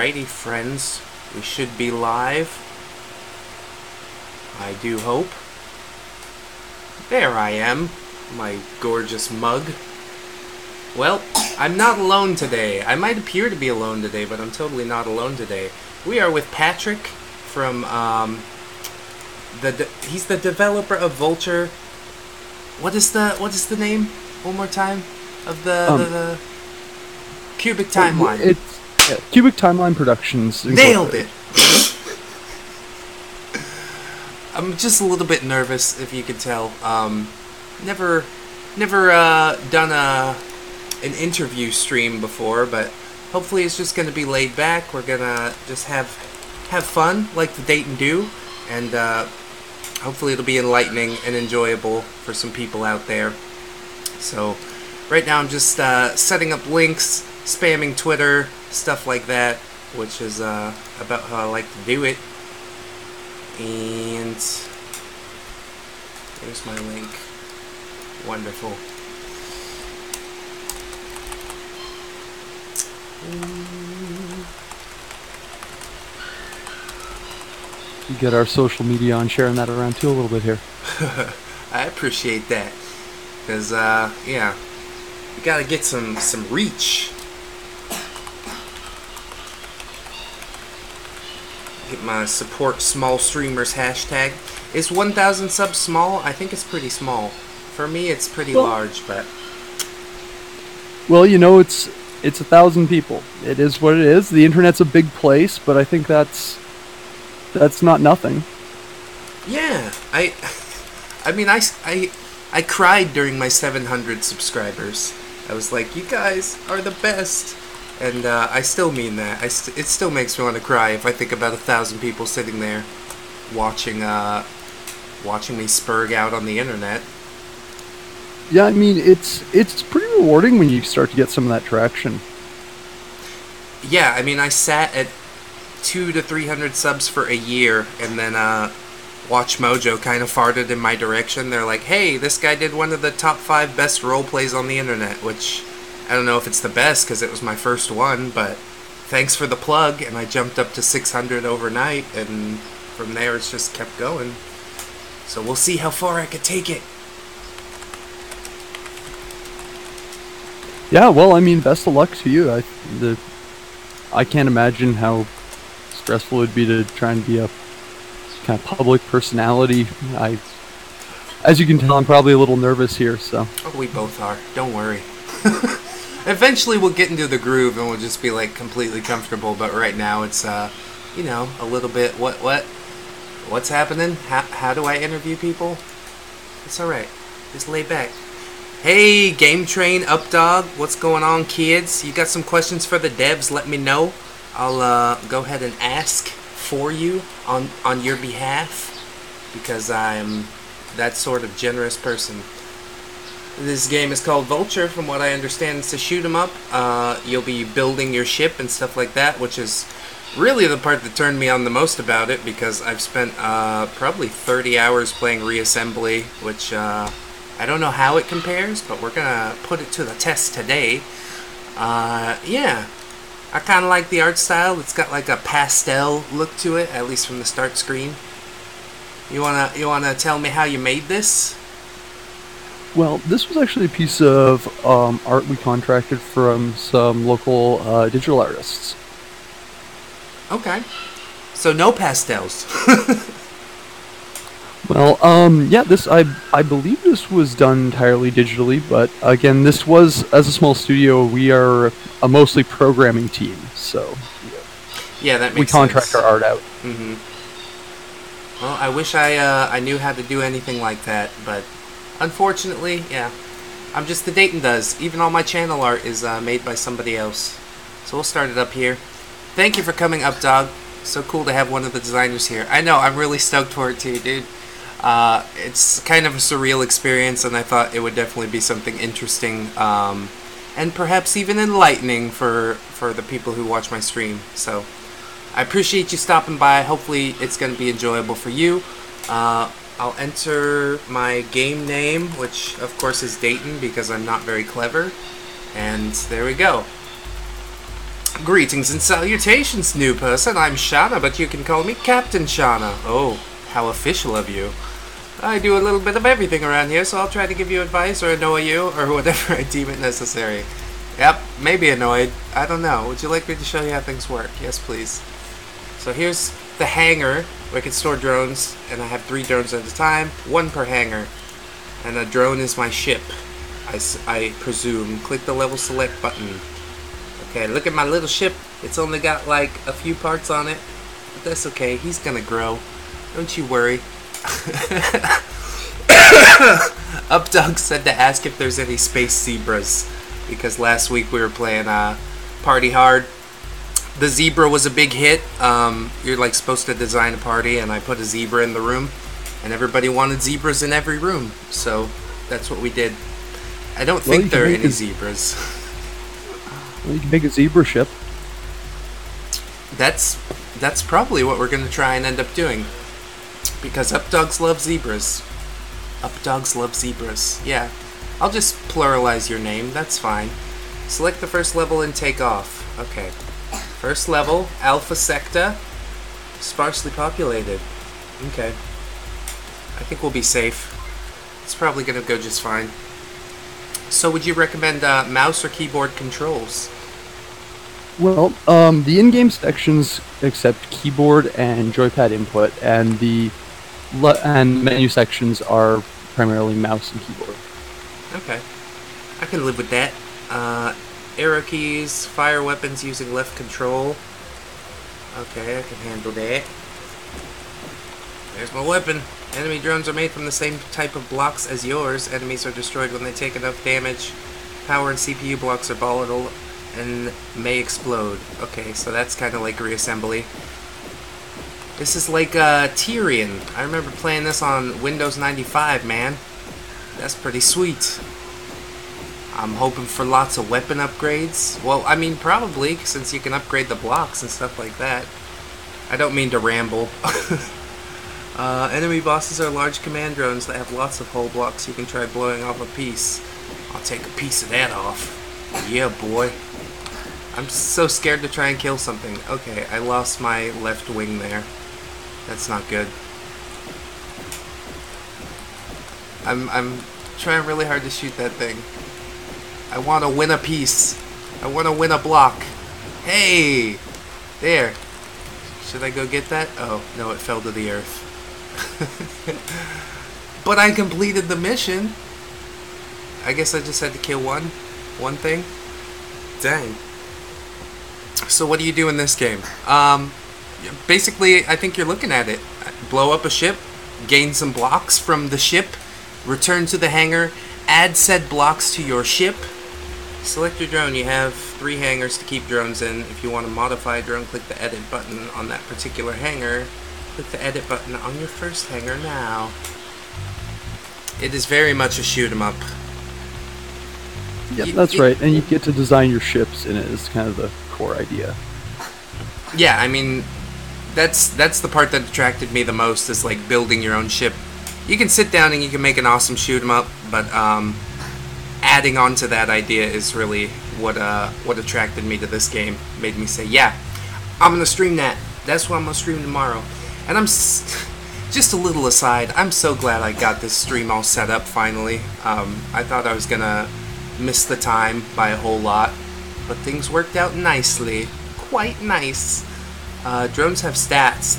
Alrighty, friends. We should be live. I do hope. There I am, my gorgeous mug. Well, I'm not alone today. I might appear to be alone today, but I'm totally not alone today. We are with Patrick from, he's the developer of Vulture. What is the name? One more time? Of the Cubic Timeline. It's Cubic Timeline Productions. Nailed it! I'm just a little bit nervous, if you could tell. Never done an interview stream before, but hopefully it's just going to be laid back. We're going to just have fun, like the Dayton do, and hopefully it'll be enlightening and enjoyable for some people out there. So, right now I'm just setting up links, spamming Twitter, stuff like that, which is about how I like to do it. And there's my link. Wonderful. You get our social media on, sharing that around too a little bit here. I appreciate that, because yeah, you gotta get some reach. Get my support small streamers hashtag. Is 1,000 subs small? I think it's pretty small. For me, it's pretty large, but... Well, you know, it's 1,000 people. It is what it is. The internet's a big place, but I think that's not nothing. Yeah, I mean, I cried during my 700 subscribers. I was like, you guys are the best. And I still mean that. It still makes me want to cry if I think about 1,000 people sitting there watching me spurg out on the internet. Yeah, I mean, it's pretty rewarding when you start to get some of that traction. Yeah, I mean, I sat at 200 to 300 subs for a year, and then Watch Mojo kind of farted in my direction. They're like, hey, this guy did one of the top 5 best role plays on the internet, which... I don't know if it's the best because it was my first one, but thanks for the plug, and I jumped up to 600 overnight, and from there it's just kept going. So we'll see how far I could take it. Yeah, well, I mean, best of luck to you. I can't imagine how stressful it would be to try and be a kind of public personality. As you can tell, I'm probably a little nervous here, so... Oh, we both are. Don't worry. Eventually we'll get into the groove and we'll just be like completely comfortable, but right now it's you know, a little bit what's happening? How do I interview people? It's alright. Just lay back. Hey, Game Train Updog, what's going on, kids? You got some questions for the devs, let me know. I'll go ahead and ask for you on your behalf, because I'm that sort of generous person. This game is called Vulture. From what I understand, it's a shoot 'em up. You'll be building your ship and stuff like that, which is really the part that turned me on the most about it, because I've spent probably 30 hours playing reassembly, which I don't know how it compares, but we're gonna put it to the test today. Yeah, I kind of like the art style. It's got like a pastel look to it, at least from the start screen. You wanna tell me how you made this? Well, this was actually a piece of art we contracted from some local digital artists. Okay. So no pastels. Well, yeah, I believe this was done entirely digitally, but again, this was, as a small studio, we are a mostly programming team, so... Yeah, that makes sense. We contract our art out. Mm-hmm. Well, I wish I knew how to do anything like that, but... Unfortunately, yeah, I'm just the Dayton does. Even all my channel art is made by somebody else. So we'll start it up here. Thank you for coming up, dog. So cool to have one of the designers here. I know, I'm really stoked for it too, dude. It's kind of a surreal experience, and I thought it would definitely be something interesting, and perhaps even enlightening for the people who watch my stream. So I appreciate you stopping by. Hopefully it's going to be enjoyable for you. I'll enter my game name, which of course is Dayton because I'm not very clever. And there we go. Greetings and salutations, new person. I'm Shauna, but you can call me Captain Shauna. Oh, how official of you. I do a little bit of everything around here, so I'll try to give you advice or annoy you or whatever I deem it necessary. Yep, maybe annoyed. I don't know. Would you like me to show you how things work? Yes, please. So here's the hangar where I can store drones, and I have 3 drones at a time, 1 per hangar. And a drone is my ship, I presume. Click the level select button. Okay, look at my little ship. It's only got like a few parts on it, but that's okay. He's gonna grow. Don't you worry. Updog said to ask if there's any space zebras, because last week we were playing Party Hard. The zebra was a big hit. You're like supposed to design a party, and I put a zebra in the room, and everybody wanted zebras in every room, so that's what we did. I don't think there are any zebras. Well, you can make a zebra ship. That's probably what we're going to try and end up doing. Because updogs love zebras. Updogs love zebras. Yeah. I'll just pluralize your name. That's fine. Select the first level and take off. Okay. First level, Alpha Sector. Sparsely populated. Okay. I think we'll be safe. It's probably going to go just fine. So would you recommend mouse or keyboard controls? Well, the in-game sections accept keyboard and joypad input, and the menu sections are primarily mouse and keyboard. Okay. I can live with that. Arrow keys, fire weapons using left control. Okay, I can handle that. There's my weapon. Enemy drones are made from the same type of blocks as yours. Enemies are destroyed when they take enough damage. Power and CPU blocks are volatile and may explode. Okay, so that's kind of like reassembly. This is like Tyrion. I remember playing this on Windows 95, man. That's pretty sweet. I'm hoping for lots of weapon upgrades. Well, I mean, probably, since you can upgrade the blocks and stuff like that. I don't mean to ramble. Enemy bosses are large command drones that have lots of hull blocks. You can try blowing off a piece. I'll take a piece of that off. Yeah, boy. I'm so scared to try and kill something. Okay, I lost my left wing there. That's not good. I'm trying really hard to shoot that thing. I want to win a piece. I want to win a block. Hey! There. Should I go get that? Oh, no, it fell to the earth. But I completed the mission. I guess I just had to kill one thing. Dang. So what do you do in this game? Basically, I think you're looking at it. Blow up a ship, gain some blocks from the ship, return to the hangar, add said blocks to your ship. Select your drone. You have 3 hangars to keep drones in. If you want to modify a drone, click the edit button on that particular hangar. Click the edit button on your first hangar now. It is very much a shoot 'em up. Yeah, that's right. And you get to design your ships in it. It's kind of the core idea. Yeah, I mean, that's the part that attracted me the most, is like building your own ship. You can sit down and you can make an awesome shoot 'em up, but adding on to that idea is really what attracted me to this game. Made me say, yeah, I'm gonna stream that. That's what I'm gonna stream tomorrow. And I'm just a little aside. I'm so glad I got this stream all set up finally. I thought I was gonna miss the time by a whole lot, but things worked out nicely. Quite nice. Drones have stats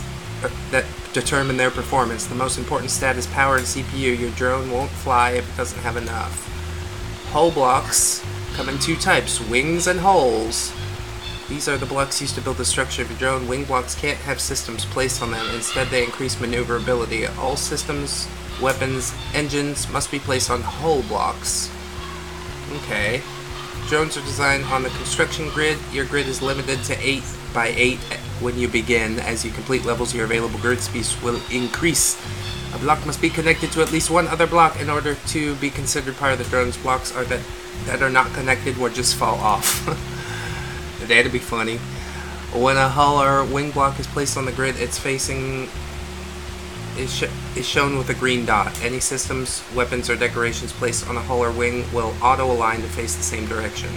that determine their performance. The most important stat is power and CPU. Your drone won't fly if it doesn't have enough. Hull blocks come in 2 types, wings and hulls. These are the blocks used to build the structure of your drone. Wing blocks can't have systems placed on them. Instead, they increase maneuverability. All systems, weapons, engines must be placed on hull blocks. Okay. Drones are designed on the construction grid. Your grid is limited to 8 by 8 when you begin. As you complete levels, your available grid space will increase. A block must be connected to at least 1 other block in order to be considered part of the drone's. Blocks that are not connected will just fall off. That'd be funny. When a hull or wing block is placed on the grid, its facing is shown with a green dot. Any systems, weapons, or decorations placed on a hull or wing will auto-align to face the same direction.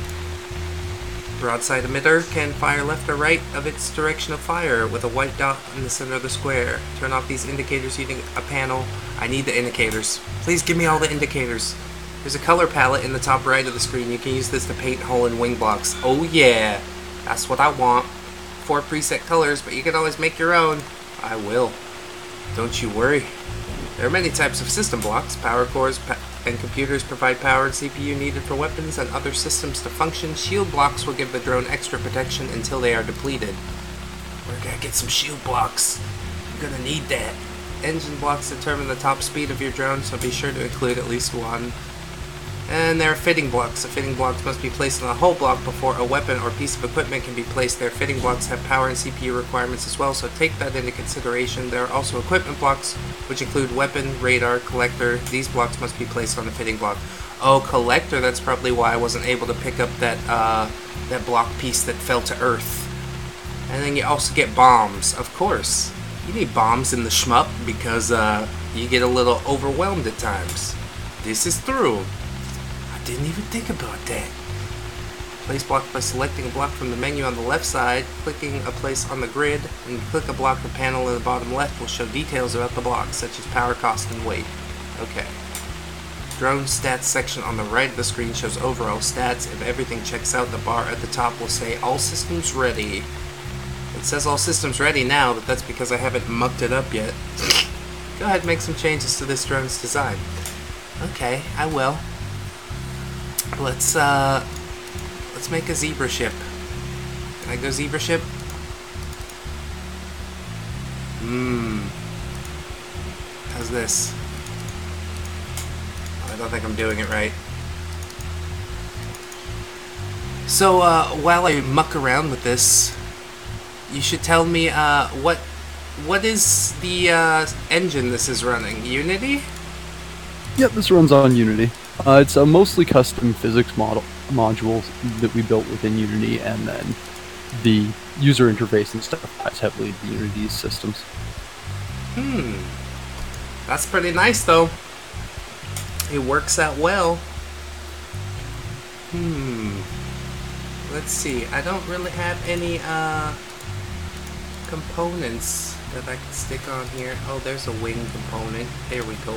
Broadside emitter can fire left or right of its direction of fire with a white dot in the center of the square. Turn off these indicators using a panel. I need the indicators. Please give me all the indicators. There's a color palette in the top right of the screen. You can use this to paint hole in wing blocks. Oh yeah, that's what I want. 4 preset colors, but you can always make your own. I will. Don't you worry. There are many types of system blocks. Power cores and computers provide power and CPU needed for weapons and other systems to function. Shield blocks will give the drone extra protection until they are depleted. We're gonna get some shield blocks. I'm gonna need that. Engine blocks determine the top speed of your drone, so be sure to include at least one. And there are fitting blocks. The fitting blocks must be placed on the hull block before a weapon or piece of equipment can be placed there. Fitting blocks have power and CPU requirements as well, so take that into consideration. There are also equipment blocks, which include weapon, radar, collector. These blocks must be placed on the fitting block. Oh, collector, that's probably why I wasn't able to pick up that, that block piece that fell to Earth. And then you also get bombs, of course. You need bombs in the shmup because, you get a little overwhelmed at times. This is true. Didn't even think about that. Place block by selecting a block from the menu on the left side, clicking a place on the grid, and click a block or panel in the bottom left will show details about the block, such as power, cost, and weight. Okay. Drone stats section on the right of the screen shows overall stats. If everything checks out, the bar at the top will say all systems ready. It says all systems ready now, but that's because I haven't mucked it up yet. Go ahead and make some changes to this drone's design. Okay, I will. Let's make a zebra ship. Can I go zebra ship? How's this? I don't think I'm doing it right. So, while I muck around with this, you should tell me, what is the, engine this is running? Unity? Yep, this runs on Unity. It's a mostly custom physics modules that we built within Unity, and then the user interface and stuff ties heavily into Unity's systems. That's pretty nice, though. It works out well. Let's see. I don't really have any components that I can stick on here. Oh, there's a wing component. There we go.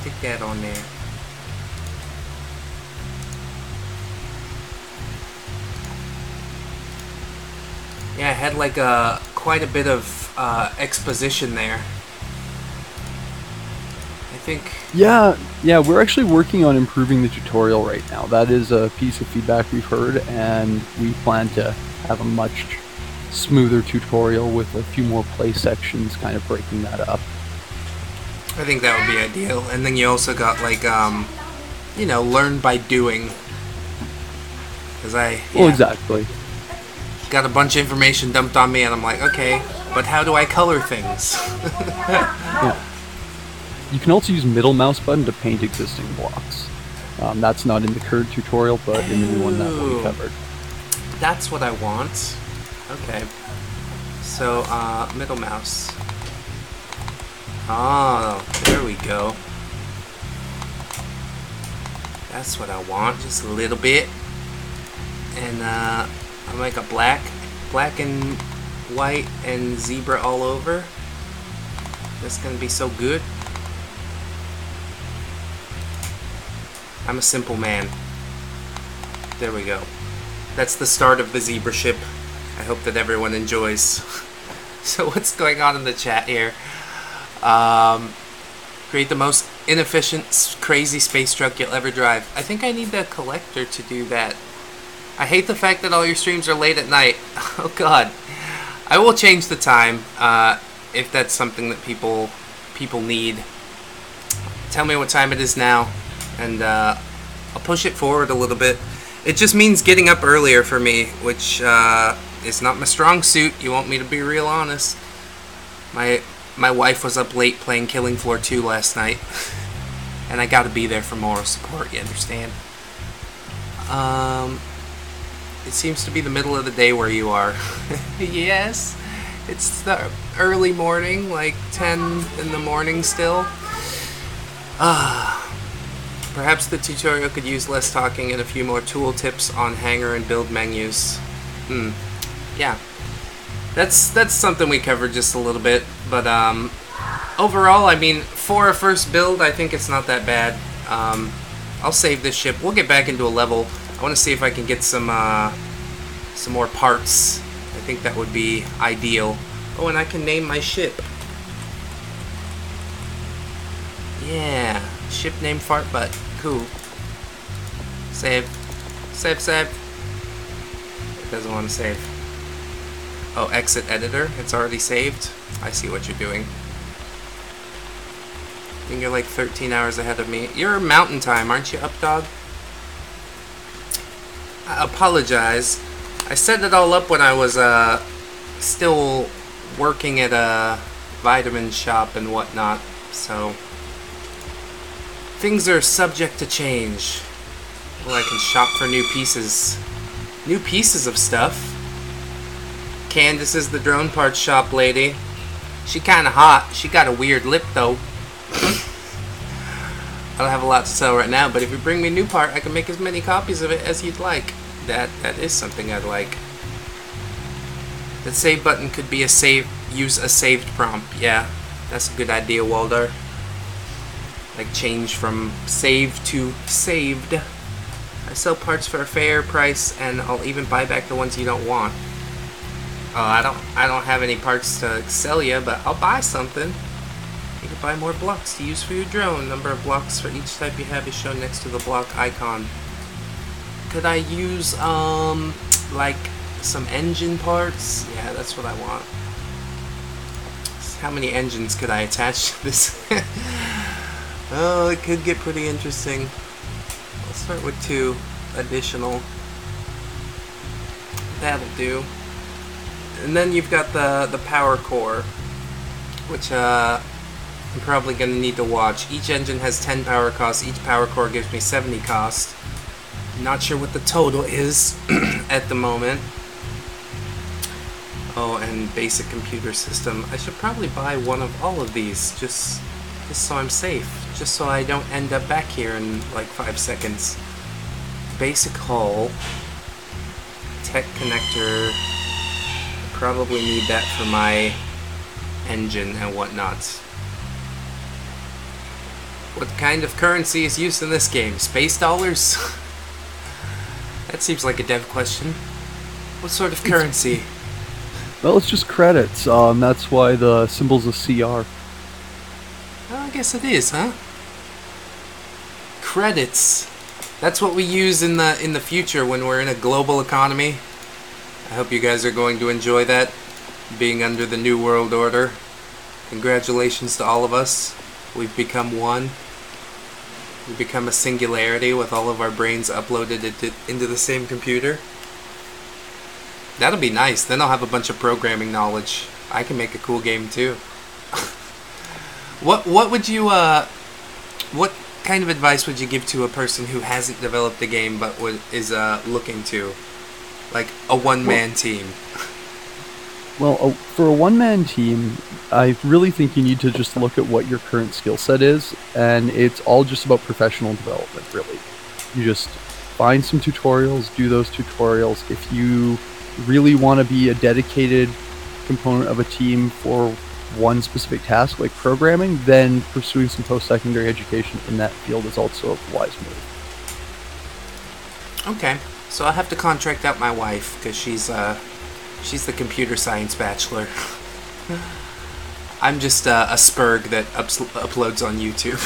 Stick that on there. Yeah, I had like quite a bit of exposition there. I think. Yeah, we're actually working on improving the tutorial right now. That is a piece of feedback we've heard, and we plan to have a much smoother tutorial with a few more play sections, kind of breaking that up. I think that would be ideal. And then you also got like, you know, learn by doing. Because Well, exactly. Got a bunch of information dumped on me, and I'm like, okay, but how do I color things? Yeah. You can also use middle mouse button to paint existing blocks. That's not in the current tutorial, but in the new one that will be covered. That's what I want. Okay. So, middle mouse. Oh, there we go. That's what I want, just a little bit. And, I'll make a black and white and zebra all over. That's gonna be so good. I'm a simple man. There we go. That's the start of the zebra ship. I hope that everyone enjoys. So what's going on in the chat here? Create the most inefficient, crazy space truck you'll ever drive. I think I need the collector to do that. I hate the fact that all your streams are late at night. Oh god. I will change the time if that's something that people need. Tell me what time it is now, and I'll push it forward a little bit. It just means getting up earlier for me, which is not my strong suit. You want me to be real honest. My wife was up late playing Killing Floor 2 last night, and I gotta be there for moral support, you understand? It seems to be the middle of the day where you are. Yes, it's the early morning, like 10 in the morning still. Perhaps the tutorial could use less talking and a few more tool tips on hanger and build menus. Yeah. That's something we covered just a little bit, but overall, I mean, for a first build, I think it's not that bad. I'll save this ship. We'll get back into a level. I want to see if I can get some more parts. I think that would be ideal. Oh, and I can name my ship. Yeah, ship named Fartbutt. Cool. Save. Save, save. It doesn't want to save. Oh, exit editor. It's already saved. I see what you're doing. I think you're like 13 hours ahead of me. You're mountain time, aren't you, up dog? I apologize. I set it all up when I was still working at a vitamin shop and whatnot, so things are subject to change. Well, I can shop for new pieces. New pieces of stuff. Candace is the drone parts shop lady. She kinda hot. She got a weird lip though. I don't have a lot to sell right now, but if you bring me a new part, I can make as many copies of it as you'd like. That is something I'd like. That save button could be use a saved prompt. Yeah, that's a good idea, Waldar. Like change from save to saved. I sell parts for a fair price, and I'll even buy back the ones you don't want. Oh, I don't have any parts to sell you, but I'll buy something. You can buy more blocks to use for your drone. Number of blocks for each type you have is shown next to the block icon. Could I use like some engine parts? Yeah, that's what I want. How many engines could I attach to this? Oh, it could get pretty interesting. I'll start with 2 additional. That'll do. And then you've got the power core, which I'm probably going to need to watch. Each engine has 10 power costs. Each power core gives me 70 cost. Not sure what the total is at the moment. Oh, and basic computer system. I should probably buy one of all of these, just so I'm safe. Just so I don't end up back here in like 5 seconds. Basic hull. Tech connector. Probably need that for my engine and whatnot. What kind of currency is used in this game? Space dollars? That seems like a dev question. What sort of currency? Well, it's just credits. That's why the symbol's a CR. Well, I guess it is, huh? Credits. That's what we use in the future when we're in a global economy. I hope you guys are going to enjoy that, being under the New World Order. Congratulations to all of us. We've become one. We've become a singularity with all of our brains uploaded into the same computer. That'll be nice. Then I'll have a bunch of programming knowledge. I can make a cool game too. What would you what kind of advice would you give to a person who hasn't developed a game but is looking to? Like a one-man team. Well, for a one-man team, I really think you need to just look at what your current skill set is, and it's all just about professional development, really. You just find some tutorials, do those tutorials. If you really want to be a dedicated component of a team for one specific task, like programming, then pursuing some post-secondary education in that field is also a wise move. Okay. So I'll have to contract out my wife, because she's the computer science bachelor. I'm just a spurg that uploads on YouTube.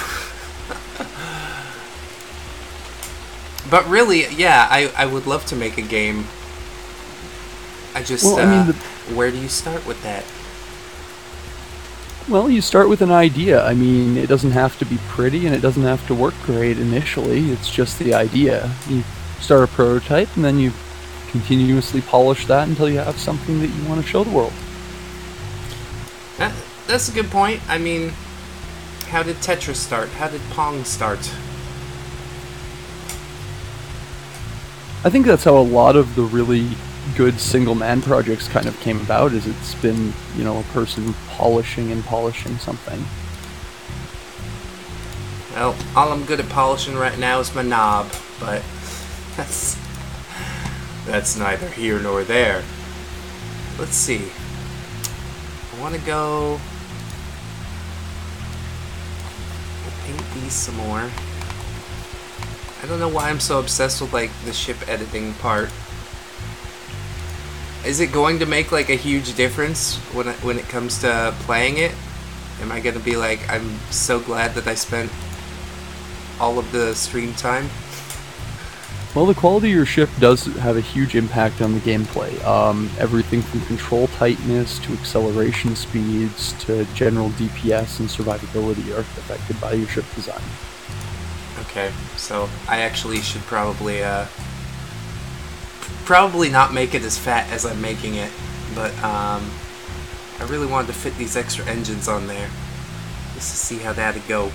But really, yeah, I would love to make a game. I just, well, I mean, where do you start with that? Well, you start with an idea. I mean, it doesn't have to be pretty, and it doesn't have to work great initially. It's just the idea. You start a prototype, and then you continuously polish that until you have something that you want to show the world. That's a good point. I mean, how did Tetris start? How did Pong start? I think that's how a lot of the really good single-man projects kind of came about, is it's been, a person polishing something. Well, all I'm good at polishing right now is my knob, but that's neither here nor there. Let's see. I want to go paint these some more. I don't know why I'm so obsessed with like the ship editing part. Is it going to make like a huge difference when it comes to playing it? Am I gonna be like, I'm so glad that I spent all of the stream time? Well, the quality of your ship does have a huge impact on the gameplay. Everything from control tightness to acceleration speeds to general DPS and survivability are affected by your ship design. Okay, so I actually should probably not make it as fat as I'm making it, but I really wanted to fit these extra engines on there just to see how that'd go.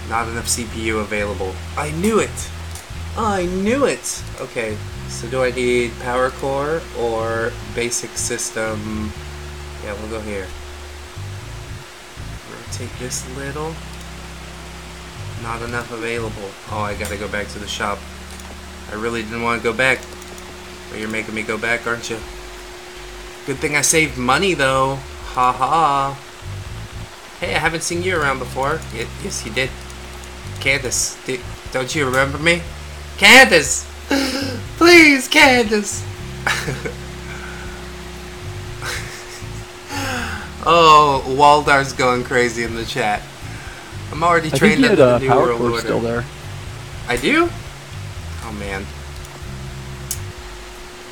Not enough CPU available. I knew it! I knew it! Okay, so do I need power core or basic system? Yeah, we'll go here. Rotate this a little. Not enough available. Oh, I gotta go back to the shop. I really didn't want to go back. But you're making me go back, aren't you? Good thing I saved money, though. Ha ha. Hey, I haven't seen you around before. Yes, you did. Candace, don't you remember me? Candace! Please, Candace! Oh, Waldar's going crazy in the chat. I'm already trained under the New World Order. Still there. I do? Oh man.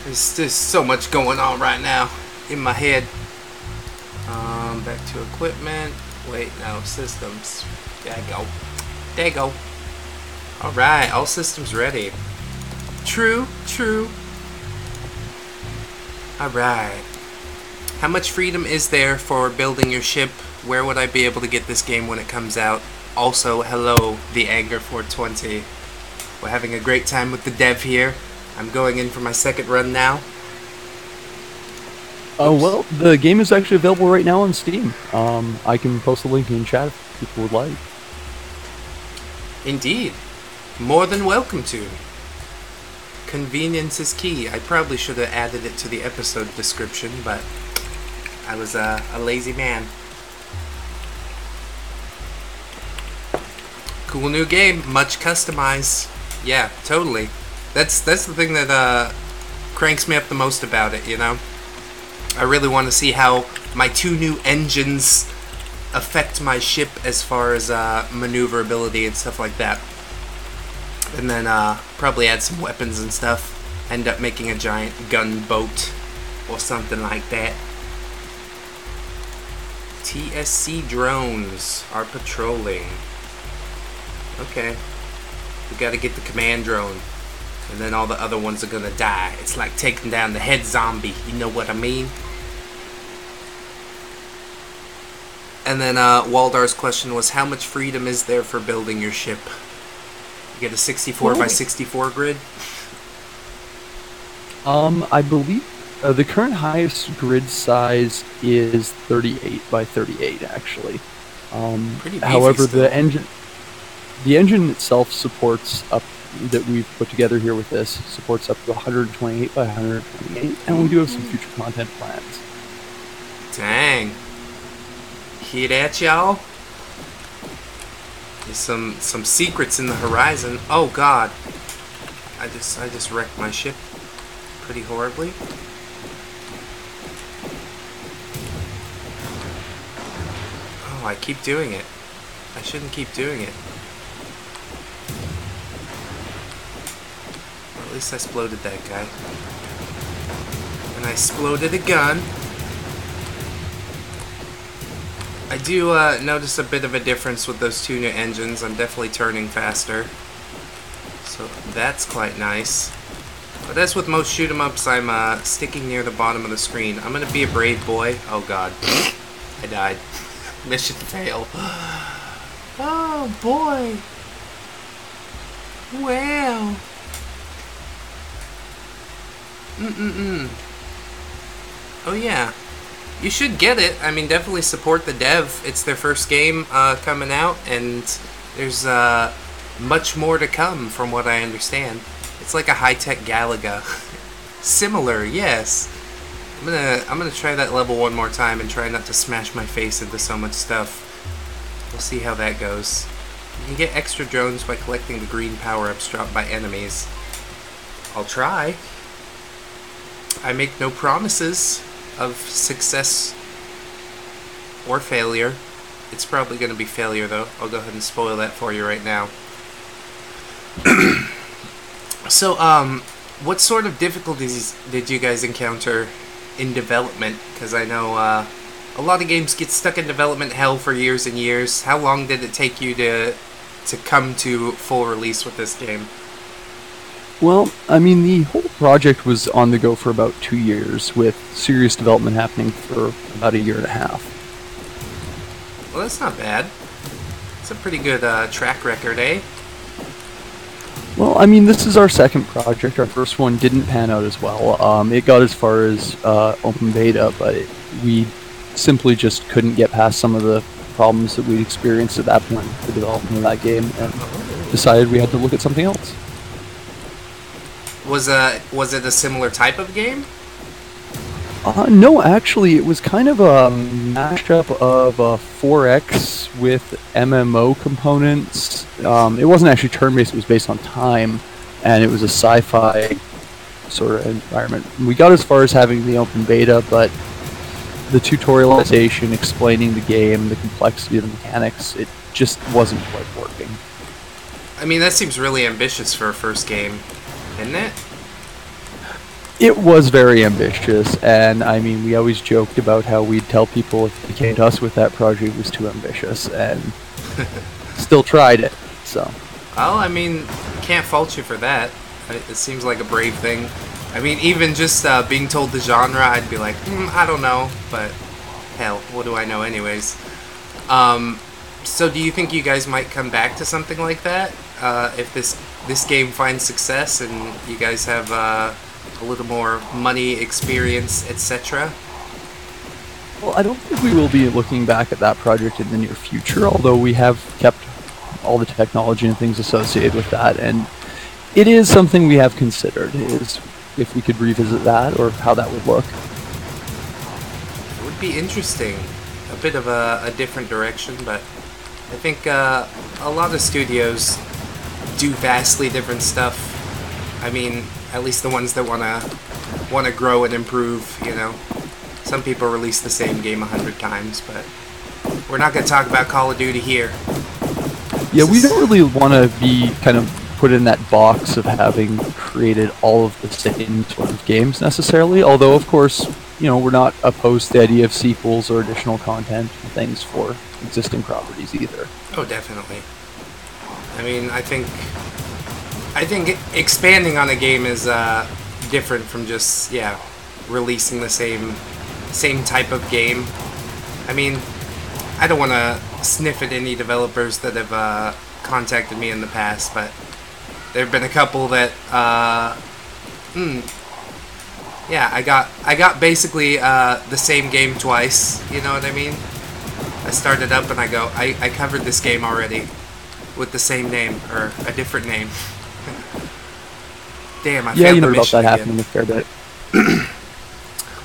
There's so much going on right now in my head. Back to equipment. Wait, no, systems. There you go. There you go. Alright, all systems ready. True, true. Alright. How much freedom is there for building your ship? Where would I be able to get this game when it comes out? Also, hello, the Anger 420. We're having a great time with the dev here. I'm going in for my second run now. Well, the game is actually available right now on Steam. I can post a link in chat if people would like. Indeed. More than welcome to. Convenience is key. I probably should have added it to the episode description, but I was a lazy man. Cool new game, much customized. Yeah, totally. That's the thing that cranks me up the most about it, you know? I really want to see how my two new engines affect my ship as far as maneuverability and stuff like that. And then probably add some weapons and stuff. End up making a giant gunboat or something like that. TSC drones are patrolling. Okay. We gotta get the command drone. And then all the other ones are gonna die. It's like taking down the head zombie. You know what I mean? And then Waldar's question was, how much freedom is there for building your ship? You get a 64 by 64 grid? I believe the current highest grid size is 38 by 38, actually. Pretty beefy However, still. the engine itself supports up, that we've put together here with this, supports up to 128 by 128, and we do have some future content plans. Dang. Hear that, y'all? There's some secrets in the horizon. Oh god. I just wrecked my ship pretty horribly. Oh, I keep doing it. I shouldn't keep doing it. Well, at least I exploded that guy. And I exploded a gun. I do notice a bit of a difference with those two new engines. I'm definitely turning faster. So that's quite nice. But as with most shoot 'em ups, I'm sticking near the bottom of the screen. I'm gonna be a brave boy. Oh god. I died. Mission fail. Oh boy. Wow. Oh yeah. You should get it. I mean, definitely support the dev. It's their first game coming out, and there's much more to come from what I understand. It's like a high-tech Galaga. Similar, yes. I'm gonna try that level one more time and try not to smash my face into so much stuff. We'll see how that goes. You can get extra drones by collecting the green power-ups dropped by enemies. I'll try. I make no promises of success or failure. It's probably going to be failure, though. I'll go ahead and spoil that for you right now. So, what sort of difficulties did you guys encounter in development? Because I know a lot of games get stuck in development hell for years and years. How long did it take you to come to full release with this game? Well, I mean, the whole project was on the go for about 2 years, with serious development happening for about 1.5 years. Well, that's not bad. It's a pretty good track record, eh? Well, I mean, this is our second project. Our first one didn't pan out as well. It got as far as open beta, but we simply just couldn't get past some of the problems that we'd experienced at that point with the development of that game, and decided we had to look at something else. Was it a similar type of game? No, actually, it was kind of a mashup of 4X with MMO components. It wasn't actually turn-based, it was based on time, and it was a sci-fi sort of environment. We got as far as having the open beta, but the tutorialization, explaining the game, the complexity of the mechanics, it just wasn't quite working. I mean, that seems really ambitious for a first game, isn't it? It was very ambitious, and I mean, we always joked about how we'd tell people if they came to us with that project it was too ambitious, and still tried it, so. Well, I mean, can't fault you for that. It seems like a brave thing. I mean, even just being told the genre, I'd be like, I don't know, but hell, what do I know anyways? So do you think you guys might come back to something like that? If this game finds success and you guys have a little more money, experience, etc.? Well, I don't think we will be looking back at that project in the near future, although we have kept all the technology and things associated with that, and it is something we have considered, is if we could revisit that or how that would look. It would be interesting. A bit of a different direction, but I think a lot of studios do vastly different stuff. I mean, at least the ones that wanna grow and improve, you know. Some people release the same game 100 times, but we're not gonna talk about Call of Duty here. Yeah, we don't really want to be kind of put in that box of having created all of the same sort of games necessarily, although of course, you know, we're not opposed to the idea of sequels or additional content and things for existing properties either. Oh, definitely. I mean, I think expanding on a game is different from just releasing the same type of game. I mean, I don't want to sniff at any developers that have contacted me in the past, but there have been a couple that I got basically the same game twice, you know what I mean? I started up and I covered this game already with the same name or a different name. Damn, I failed you the know about mission that again. happening a fair bit.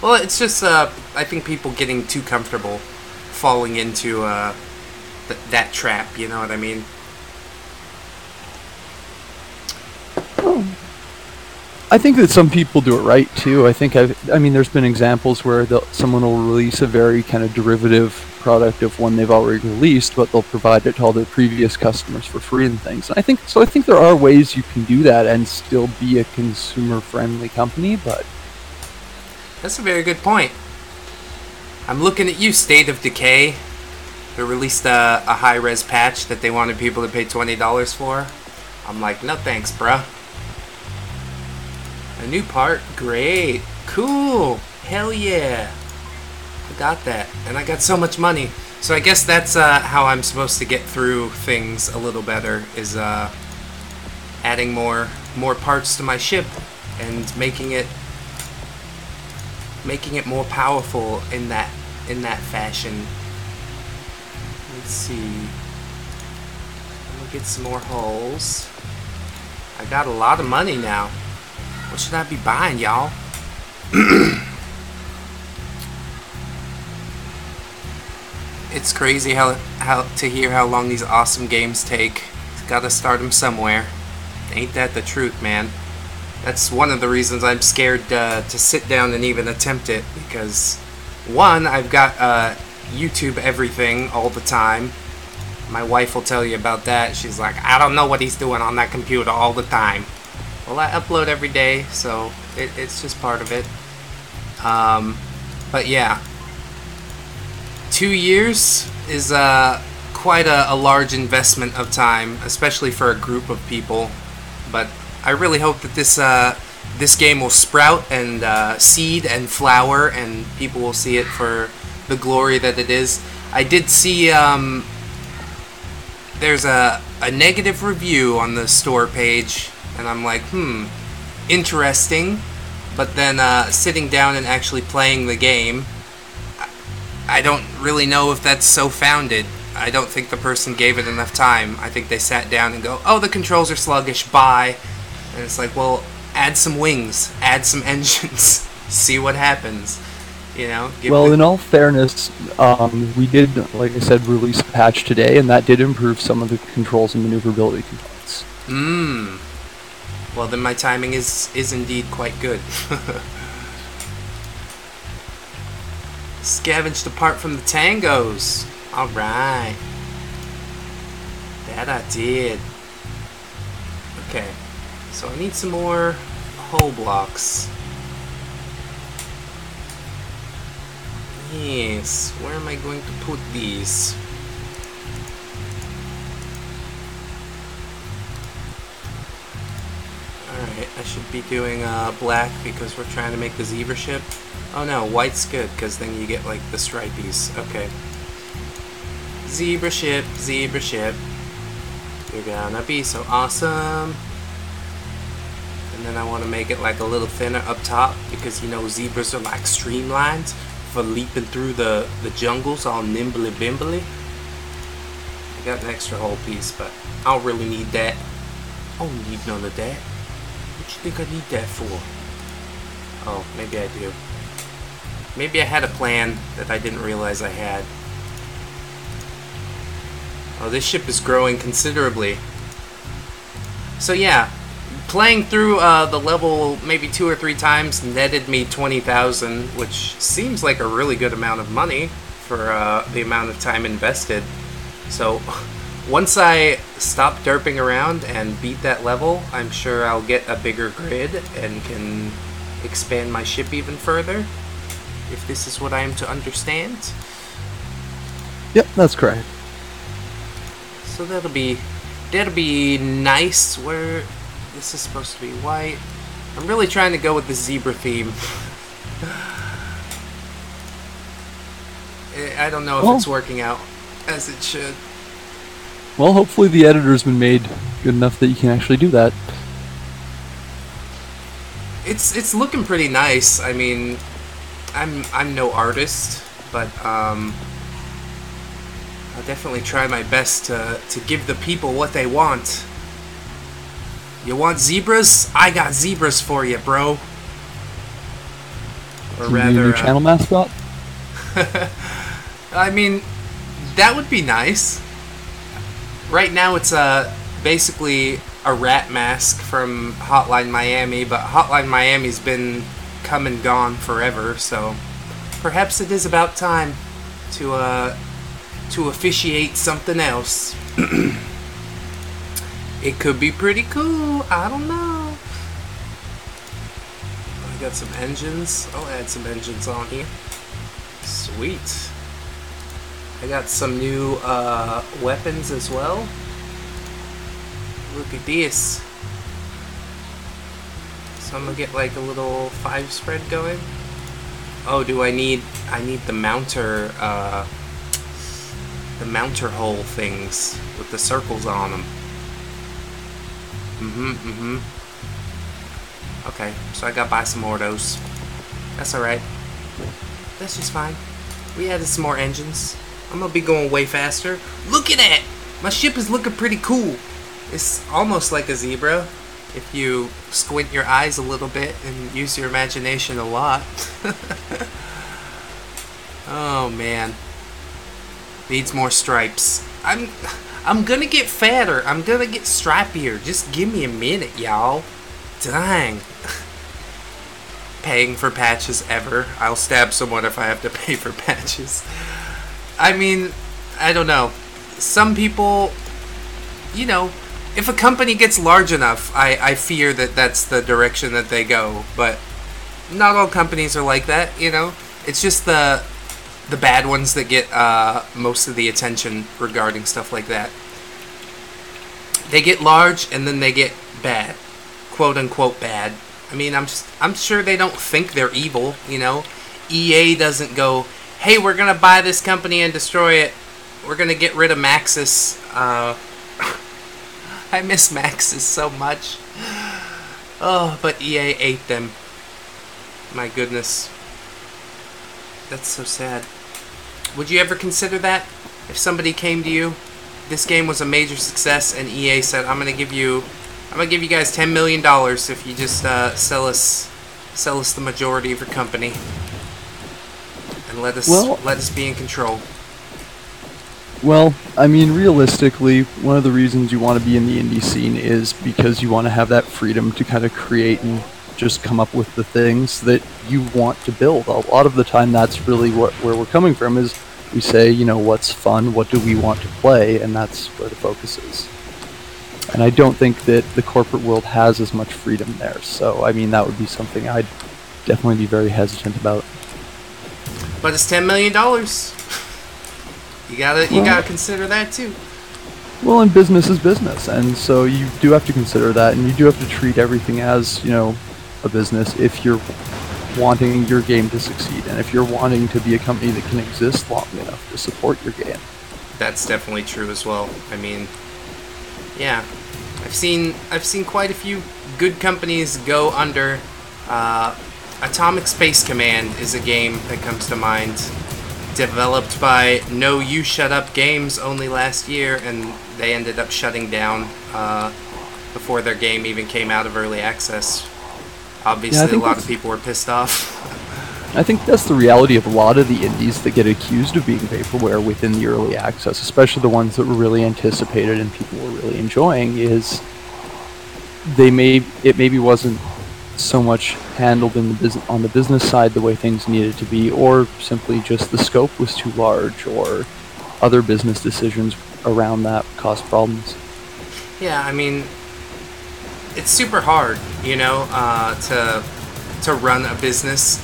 Well, it's just I think people getting too comfortable falling into that trap, you know what I mean? I think that some people do it right too. I mean, there's been examples where someone will release a very kind of derivative product of one they've already released, but they'll provide it to all their previous customers for free and things. And I think there are ways you can do that and still be a consumer-friendly company, but That's a very good point. I'm looking at you, State of Decay. They released a high-res patch that they wanted people to pay $20 for. I'm like, no thanks, bruh. A new part? Great. Cool. Hell yeah. I got that. And I got so much money. So I guess that's how I'm supposed to get through things a little better, is adding more parts to my ship and making it more powerful in that in that fashion. Let's see. Let me get some more holes. I got a lot of money now. What should I be buying, y'all? It's crazy how to hear how long these awesome games take. Gotta start them somewhere. Ain't that the truth, man? That's one of the reasons I'm scared to sit down and even attempt it, because one, I've got YouTube everything all the time. My wife will tell you about that. She's like, I don't know what he's doing on that computer all the time. Well, I upload every day, so it's just part of it. But yeah, 2 years is quite a large investment of time, especially for a group of people. But I really hope that this game will sprout and seed and flower, and people will see it for the glory that it is. I did see there's a negative review on the store page, and I'm like, interesting. But then sitting down and actually playing the game, I don't really know if that's so founded. I don't think the person gave it enough time. I think they sat down and go, oh, the controls are sluggish, bye. And it's like, well, add some wings, add some engines, see what happens. You know? Well, in all fairness, we did, like I said, release a patch today, and that did improve some of the controls and maneuverability components. Well, then my timing is indeed quite good. Scavenged apart from the tangos. Alright. That I did. Okay. So I need some more hole blocks. Yes. Where am I going to put these? Alright, I should be doing black because we're trying to make the zebra ship. Oh no, white's good because then you get like the stripies. Okay. Zebra ship, zebra ship. You're gonna be so awesome. And then I want to make it like a little thinner up top because you know zebras are like streamlines for leaping through the jungles all nimbly bimbly. I got an extra whole piece, but I don't really need that. I don't need none of that. What you think I need that for? Oh, maybe I do. Maybe I had a plan that I didn't realize I had. Oh, this ship is growing considerably. So yeah, playing through the level maybe 2 or 3 times netted me 20,000, which seems like a really good amount of money for the amount of time invested. So once I stop derping around and beat that level, I'm sure I'll get a bigger grid and can expand my ship even further, if this is what I am to understand. Yep, that's correct. So that'll be nice. Where this is supposed to be white. I'm really trying to go with the zebra theme. I don't know if it's working out as it should. Well, hopefully the editor's been made good enough that you can actually do that. It's looking pretty nice. I mean, I'm no artist, but I'll definitely try my best to give the people what they want. You want zebras? I got zebras for you, bro. Or rather, your channel mascot? I mean, that would be nice. Right now it's basically a rat mask from Hotline Miami, but Hotline Miami's been come and gone forever, so perhaps it is about time to officiate something else. It could be pretty cool. I don't know. I got some engines. I'll add some engines on here. Sweet. I got some new weapons as well. Look at this. So I'm gonna get like a little 5 spread going. Oh, I need the mounter hole things with the circles on them. Okay, so I gotta buy some more of those. That's alright. That's just fine. We added some more engines. I'm gonna be going way faster. Look at that! My ship is looking pretty cool. It's almost like a zebra if you squint your eyes a little bit and use your imagination a lot. Oh man. Needs more stripes. I'm gonna get fatter. I'm gonna get stripier. Just give me a minute, y'all. Dang. Paying for patches ever. I'll stab someone if I have to pay for patches. I mean, I don't know. Some people, you know, if a company gets large enough, I fear that that's the direction that they go. But not all companies are like that, you know. It's just the bad ones that get most of the attention regarding stuff like that. They get large and then they get bad, quote unquote bad. I mean, I'm sure they don't think they're evil, you know. EA doesn't go, hey, we're gonna buy this company and destroy it. We're gonna get rid of Maxis. I miss Maxis so much. Oh, but EA ate them. My goodness. That's so sad. Would you ever consider that? If somebody came to you, this game was a major success, and EA said, I'm gonna give you guys $10 million if you just sell us the majority of your company, and let us be in control. Well, I mean, realistically, one of the reasons you want to be in the indie scene is because you want to have that freedom to kind of create and just come up with the things that you want to build. A lot of the time, that's really where we're coming from, is we say, you know, what's fun, what do we want to play, and that's where the focus is. And I don't think that the corporate world has as much freedom there. So, I mean, that would be something I'd definitely be very hesitant about. But it's $10 million. You gotta consider that too. Well, and business is business, and so you do have to consider that, and you do have to treat everything as, you know, a business if you're wanting your game to succeed, and if you're wanting to be a company that can exist long enough to support your game. That's definitely true as well. I mean, yeah, I've seen quite a few good companies go under. Atomic Space Command is a game that comes to mind. Developed by No You Shut Up Games only last year, and they ended up shutting down before their game even came out of early access. Obviously, a lot of people were pissed off. I think that's the reality of a lot of the indies that get accused of being vaporware within the early access, especially the ones that were really anticipated and people were really enjoying, is it maybe wasn't so much handled in on the business side the way things needed to be, or simply just the scope was too large, or other business decisions around that caused problems. Yeah, I mean, it's super hard, you know, to run a business,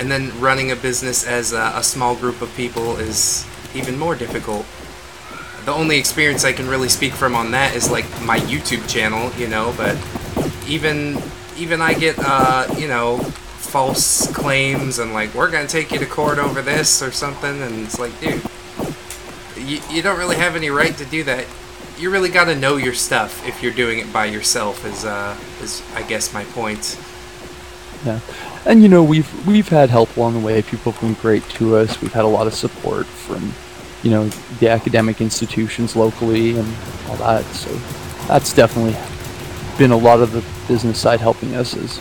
and then running a business as a small group of people is even more difficult. The only experience I can really speak from on that is like my YouTube channel, you know, but even I get, you know, false claims and like, we're gonna take you to court over this or something, and it's like, dude, you don't really have any right to do that. You really gotta know your stuff if you're doing it by yourself, is I guess my point. Yeah, and you know, we've had help along the way. People have been great to us. We've had a lot of support from, you know, the academic institutions locally and all that, so that's definitely been a lot of the business side helping us. As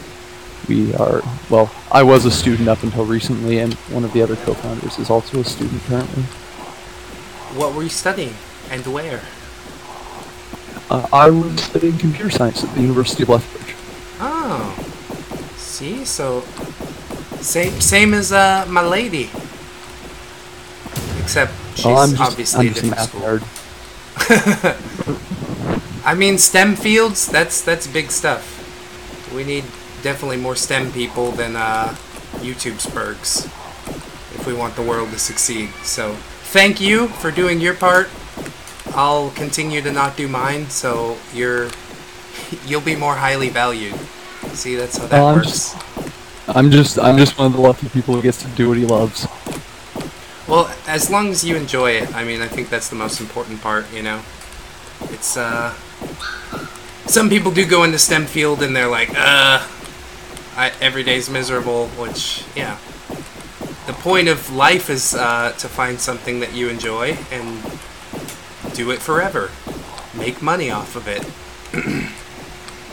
we are, well, I was a student up until recently, and one of the other co-founders is also a student currently. What were you studying, and where? I was studying computer science at the University of Lethbridge. Oh, see, so same as my lady, except she's obviously a different school. Nerd. I mean, STEM fields, that's big stuff. We need definitely more STEM people than YouTube spurgs if we want the world to succeed. So, thank you for doing your part. I'll continue to not do mine, so you'll be more highly valued. See, that's how that works. I'm just one of the lucky people who gets to do what he loves. Well, as long as you enjoy it, I mean, I think that's the most important part, you know? It's, some people do go into STEM field and they're like, every day's miserable, which, yeah. point of life is to find something that you enjoy and do it forever. Make money off of it.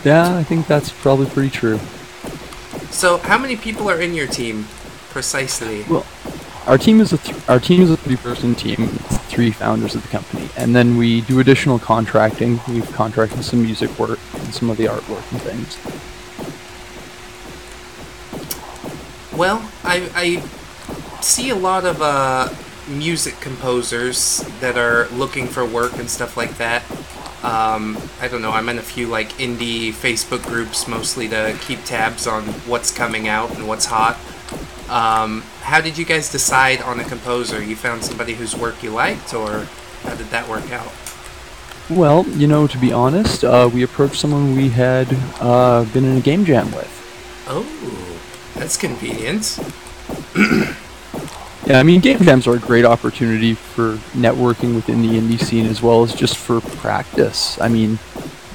Yeah, I think that's probably pretty true. So, how many people are in your team, precisely? Well, our team is a 3-person team, 3 founders of the company, and then we do additional contracting. We've contracted some music work and some of the artwork and things. Well, I see a lot of music composers that are looking for work and stuff like that. I don't know, I'm in a few like indie Facebook groups mostly to keep tabs on what's coming out and what's hot. How did you guys decide on a composer? You found somebody whose work you liked, or how did that work out? Well, to be honest, we approached someone we had been in a game jam with. Oh, that's convenient. Yeah, I mean, game jams are a great opportunity for networking within the indie scene as well as just for practice. I mean,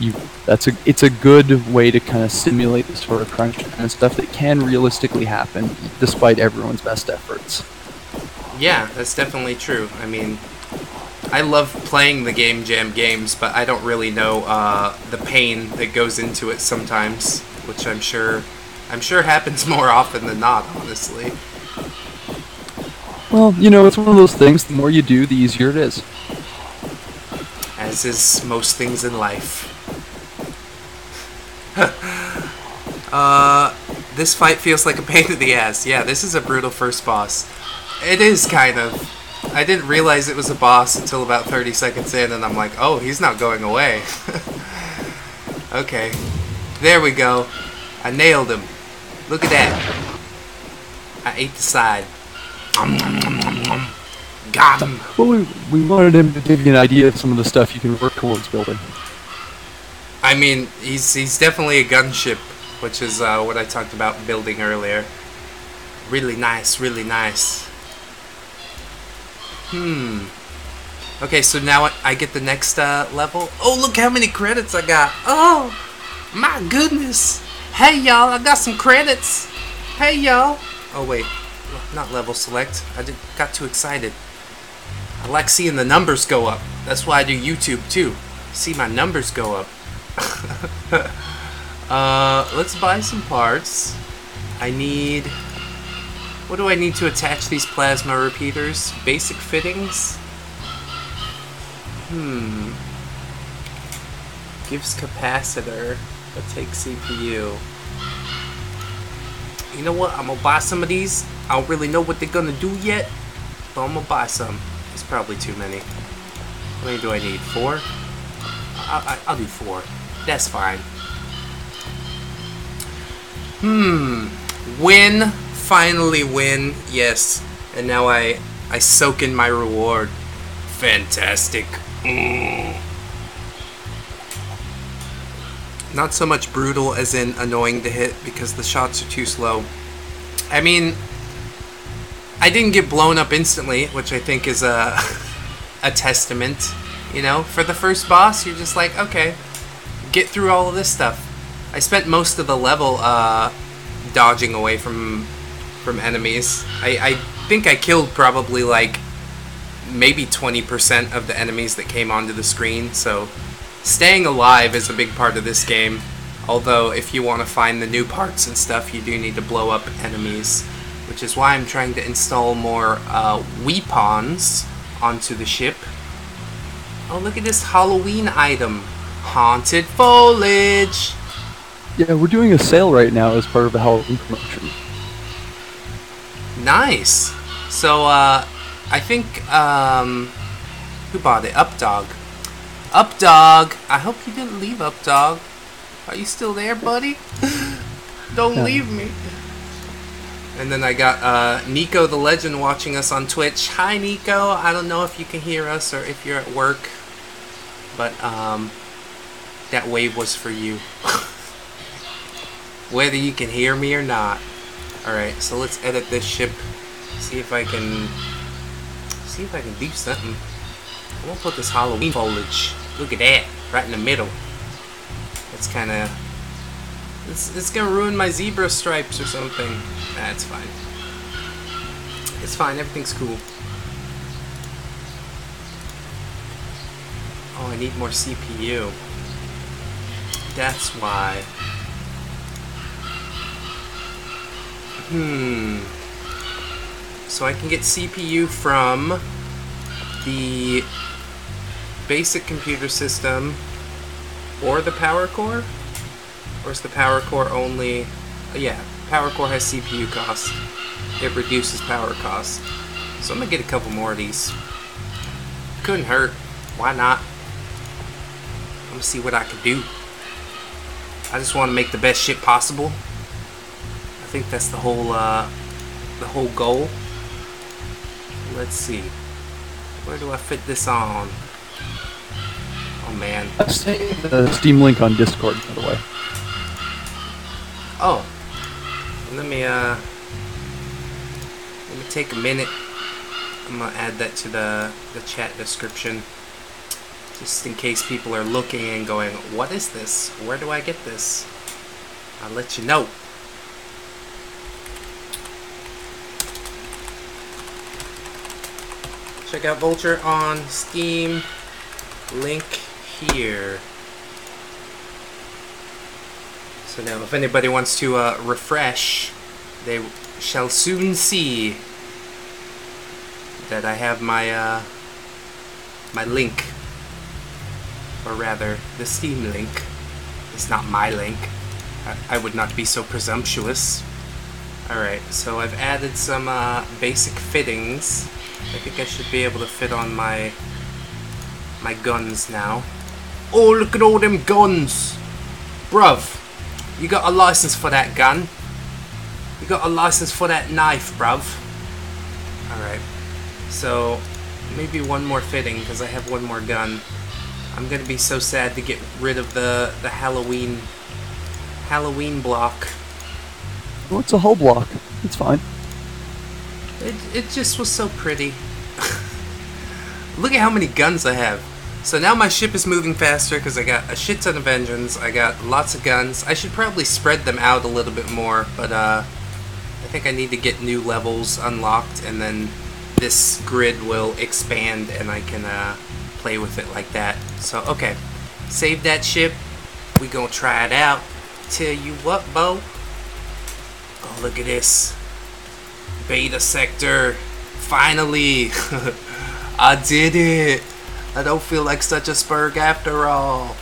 it's a good way to kind of simulate the sort of crunch and stuff that can realistically happen despite everyone's best efforts. Yeah, that's definitely true. I mean, I love playing the game jam games, but I don't really know the pain that goes into it sometimes, which I'm sure happens more often than not, honestly. Well, it's one of those things, the more you do, the easier it is. As is most things in life. This fight feels like a pain in the ass. Yeah, this is a brutal first boss. It is, kind of. I didn't realize it was a boss until about 30 seconds in, and I'm like, oh, he's not going away. Okay. There we go. I nailed him. Look at that. I ate the side. Got him. Well, we wanted him to give you an idea of some of the stuff you can work towards building. I mean, he's definitely a gunship, which is what I talked about building earlier. Really nice, really nice. Okay, so now I get the next level. Oh, look how many credits I got. Oh, my goodness. Hey, y'all, I got some credits. Hey, y'all. Oh, wait. Not level select. I got too excited. I like seeing the numbers go up. That's why I do YouTube too. See my numbers go up. Let's buy some parts. I need... What do I need to attach these plasma repeaters? Basic fittings? Gives capacitor, but takes CPU. You know what? I'm gonna buy some of these. I don't really know what they're gonna do yet, but I'm gonna buy some. It's probably too many. How many do I need? 4? I'll do 4. That's fine. Win. Finally win. Yes. And now I soak in my reward. Fantastic. Not so much brutal as in annoying to hit because the shots are too slow. I mean, I didn't get blown up instantly, which I think is a testament. For the first boss, you're just like, okay, get through all of this stuff. I spent most of the level dodging away from enemies. I think I killed probably like maybe 20% of the enemies that came onto the screen, so staying alive is a big part of this game. Although, if you want to find the new parts and stuff, you do need to blow up enemies. Which is why I'm trying to install more weapons onto the ship. Oh, look at this Halloween item. Haunted foliage. Yeah, we're doing a sale right now as part of the Halloween promotion. Nice. So, I think, who bought it? Updog. Updog! I hope you didn't leave, Updog. Are you still there, buddy? Don't leave me. And then I got Nico the Legend watching us on Twitch. Hi, Nico. I don't know if you can hear us or if you're at work, but that wave was for you. Whether you can hear me or not. Alright, so let's edit this ship. See if I can do something. I'm gonna put this Halloween foliage. Look at that, right in the middle. It's kind of... It's gonna ruin my zebra stripes or something. That's fine. It's fine, everything's cool. Oh, I need more CPU. That's why. So I can get CPU from the basic computer system or the power core? Or is the power core only... yeah, power core has CPU cost. It reduces power cost. So I'm gonna get a couple more of these. Couldn't hurt. Why not? I'm gonna see what I can do. I just want to make the best shit possible. I think that's the whole goal. Let's see. Where do I fit this on? Oh man. I sent the Steam link on Discord, by the way. Oh. Let me take a minute. I'm gonna add that to the chat description. Just in case people are looking and going, what is this? Where do I get this? I'll let you know. Check out Vulture on Steam. Link here. So now if anybody wants to refresh, they shall soon see that I have my my link. Or rather, the Steam link. It's not my link. I would not be so presumptuous. Alright, so I've added some basic fittings. I think I should be able to fit on my guns now. Oh, look at all them guns! Bruv, you got a license for that gun. You got a license for that knife, bruv. Alright, so maybe one more fitting because I have one more gun. I'm gonna be so sad to get rid of the Halloween block. Well, it's a whole block. It's fine. It just was so pretty. Look at how many guns I have. So now my ship is moving faster because I got a shit ton of engines. I got lots of guns. I should probably spread them out a little bit more, but I think I need to get new levels unlocked, and then this grid will expand and I can play with it like that. So okay, save that ship. We gonna try it out. Tell you what, Bo. Oh, look at this. Beta sector. Finally. I did it. I don't feel like such a spurg after all.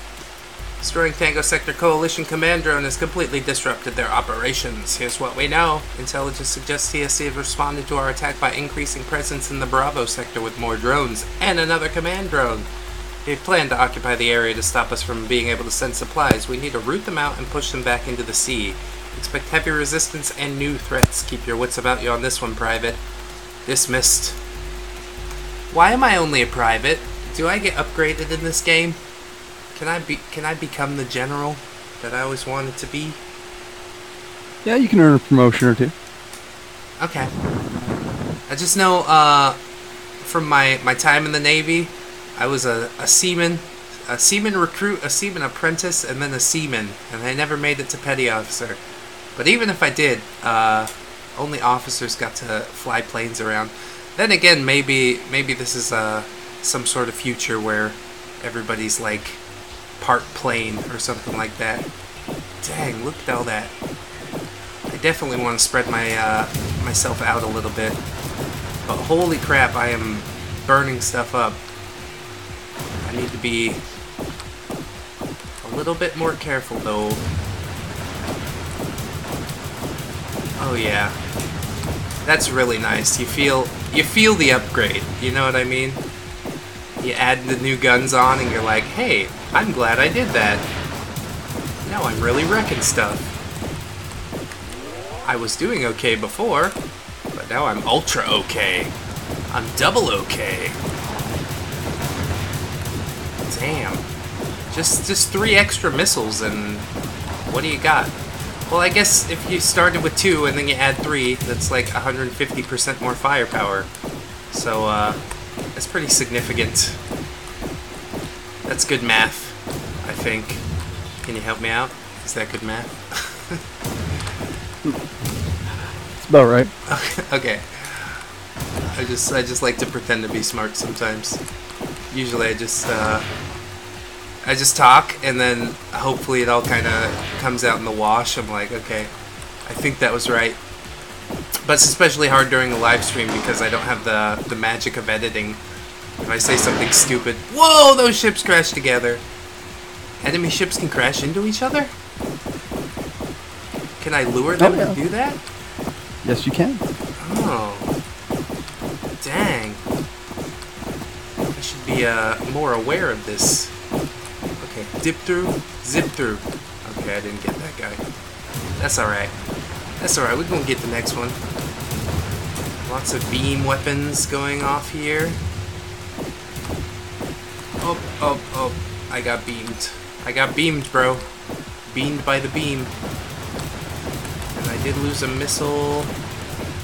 Destroying Tango Sector Coalition command drone has completely disrupted their operations. Here's what we know. Intelligence suggests TSC have responded to our attack by increasing presence in the Bravo sector with more drones and another command drone. They plan to occupy the area to stop us from being able to send supplies. We need to root them out and push them back into the sea. Expect heavy resistance and new threats. Keep your wits about you on this one, Private. Dismissed. Why am I only a private? Do I get upgraded in this game? Can I become the general that I always wanted to be? Yeah, you can earn a promotion or two. Okay. I just know from my time in the Navy, I was a seaman recruit, a seaman apprentice, and then a seaman, and I never made it to petty officer. But even if I did, only officers got to fly planes around. Then again, maybe this is some sort of future where everybody's like part plane or something like that. Dang, look at all that. I definitely want to spread my myself out a little bit. But holy crap, I am burning stuff up. I need to be a little bit more careful though. Oh yeah. That's really nice. You feel the upgrade. You know what I mean? You add the new guns on and you're like, hey, I'm glad I did that. Now I'm really wrecking stuff. I was doing okay before, but now I'm ultra okay. I'm double okay. Damn. Just 3 extra missiles and what do you got? Well, I guess if you started with 2 and then you add 3, that's like 150% more firepower. So, that's pretty significant. That's good math, I think. Can you help me out? Is that good math? It's about right. Okay. I just like to pretend to be smart sometimes. Usually I just talk, and then hopefully it all kind of comes out in the wash. I'm like, okay, I think that was right. But it's especially hard during a live stream because I don't have the magic of editing. If I say something stupid, whoa, those ships crash together. Enemy ships can crash into each other? Can I lure them to do that? Yes, you can. Oh. Dang. I should be more aware of this. Okay, dip through, zip through. Okay, I didn't get that guy. That's alright. That's alright, we're gonna get the next one. Lots of beam weapons going off here. Oh, oh, oh. I got beamed. I got beamed, bro. Beamed by the beam. And I did lose a missile.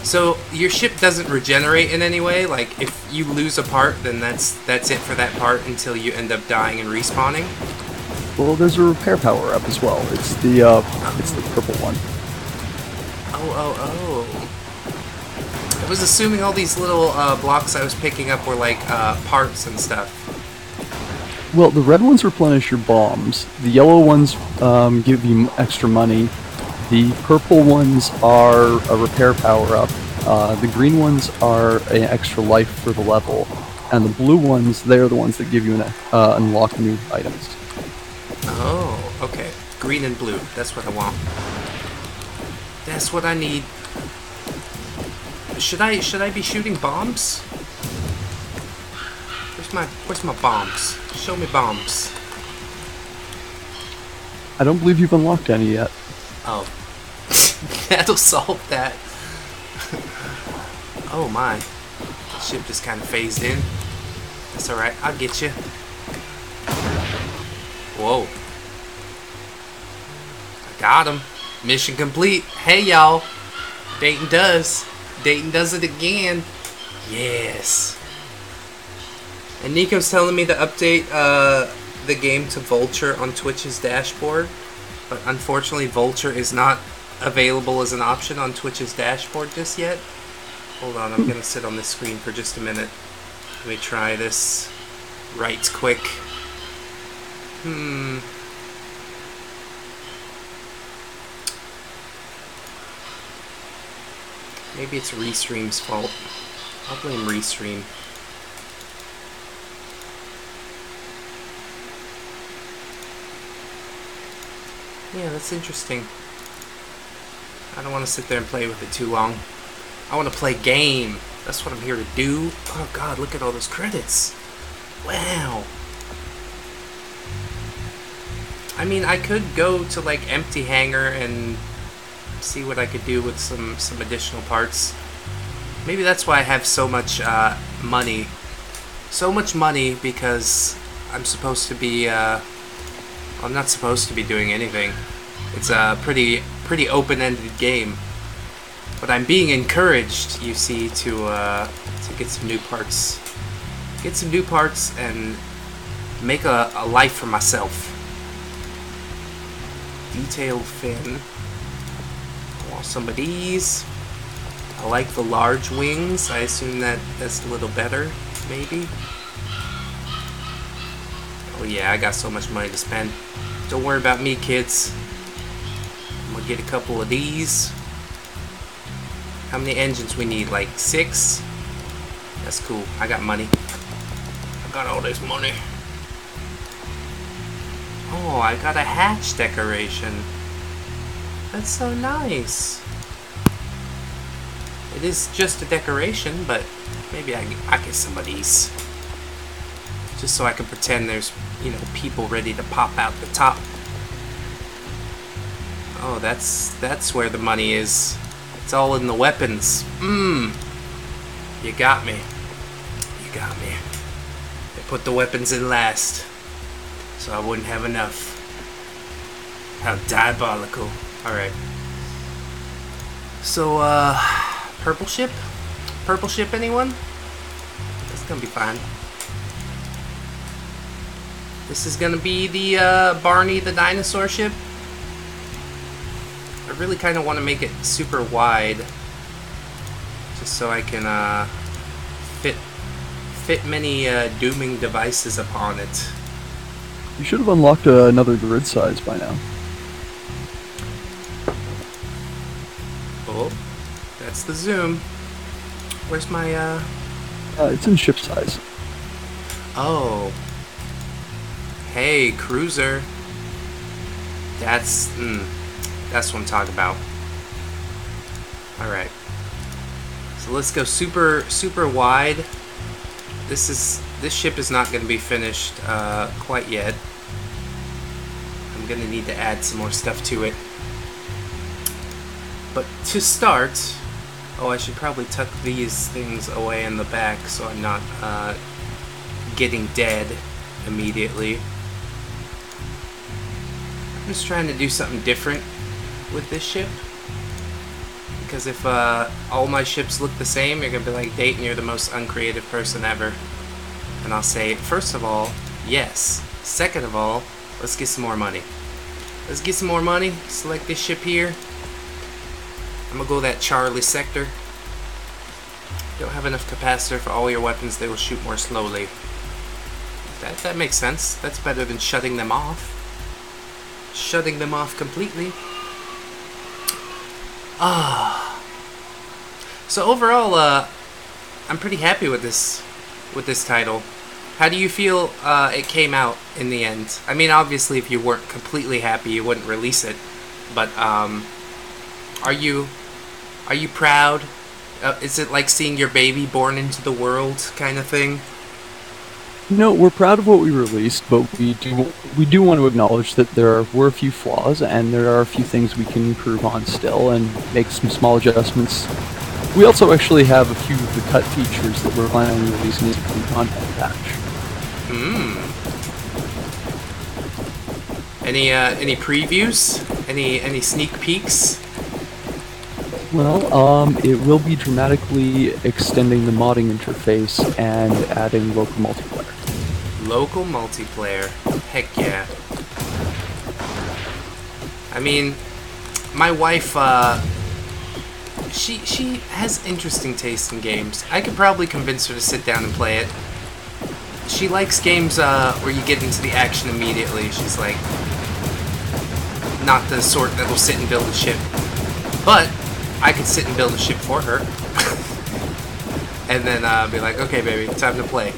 So, your ship doesn't regenerate in any way? Like, if you lose a part, then that's it for that part until you end up dying and respawning? Well, there's a repair power-up as well. It's the purple one. Oh. I was assuming all these little blocks I was picking up were like parts and stuff. Well, the red ones replenish your bombs. The yellow ones give you extra money. The purple ones are a repair power-up. The green ones are an extra life for the level. And the blue ones, they're the ones that give you unlock new items. Oh, okay. Green and blue. That's what I want. That's what I need. Should I be shooting bombs? Where's my bombs? Show me bombs. I don't believe you've unlocked any yet. Oh. That'll solve that. Oh my. The ship just kind of phased in. That's alright, I'll get you. Whoa. I got him. Mission complete. Hey y'all. Dayton does it again. Yes. And Nico's telling me to update the game to Vulture on Twitch's dashboard. But unfortunately, Vulture is not available as an option on Twitch's dashboard just yet. Hold on, I'm gonna sit on this screen for just a minute. Let me try this right quick. Maybe it's Restream's fault. I'll blame Restream. Yeah, that's interesting. I don't want to sit there and play with it too long. I want to play game. That's what I'm here to do. Oh god, look at all those credits. Wow. I mean, I could go to like Empty Hangar and see what I could do with some additional parts. Maybe that's why I have so much money. So much money because I'm supposed to be I'm not supposed to be doing anything. It's a pretty open-ended game. But I'm being encouraged, you see, to get some new parts. Get some new parts and make a life for myself. Detailed fin. I want some of these. I like the large wings. I assume that's a little better, maybe. Oh yeah, I got so much money to spend. Don't worry about me, kids. I'm gonna get a couple of these. How many engines we need? Like 6? That's cool. I got money. I got all this money. Oh, I got a hatch decoration. That's so nice. It is just a decoration, but maybe I get some of these. Just so I can pretend there's, you know, people ready to pop out the top. Oh, that's where the money is. It's all in the weapons. You got me. You got me. They put the weapons in last, so I wouldn't have enough. How diabolical. Alright. So, purple ship? Purple ship, anyone? That's gonna be fine. This is gonna be the, Barney the dinosaur ship. I really kind of want to make it super wide. Just so I can, fit many dooming devices upon it. You should have unlocked another grid size by now. Oh, that's the zoom. Where's my It's in ship size. Oh. Hey, cruiser. That's what I'm talking about. All right. So let's go super wide. This ship is not going to be finished quite yet. I'm going to need to add some more stuff to it. But to start, I should probably tuck these things away in the back so I'm not getting dead immediately. I'm just trying to do something different with this ship. Because if all my ships look the same, you're going to be like, Dayton, you're the most uncreative person ever. And I'll say, first of all, yes. Second of all, let's get some more money. Let's get some more money. Select this ship here. I'm going to go that Charlie sector. You don't have enough capacitor for all your weapons, they will shoot more slowly. That makes sense. That's better than shutting them off. Shutting them off completely. So overall, I'm pretty happy with this title. How do you feel it came out in the end? I mean, obviously, if you weren't completely happy, you wouldn't release it. But are you proud? Is it like seeing your baby born into the world kind of thing? No, we're proud of what we released, but we do want to acknowledge that there were a few flaws, and there are a few things we can improve on still, and make some small adjustments. We also actually have a few of the cut features that we're planning on releasing as a content patch. Any previews? Any sneak peeks? Well, it will be dramatically extending the modding interface and adding local multiplayer. Local multiplayer. Heck yeah. I mean, my wife, she has interesting taste in games. I could probably convince her to sit down and play it. She likes games where you get into the action immediately. She's like, not the sort that will sit and build a ship. But I could sit and build a ship for her. And then be like, okay baby, time to play.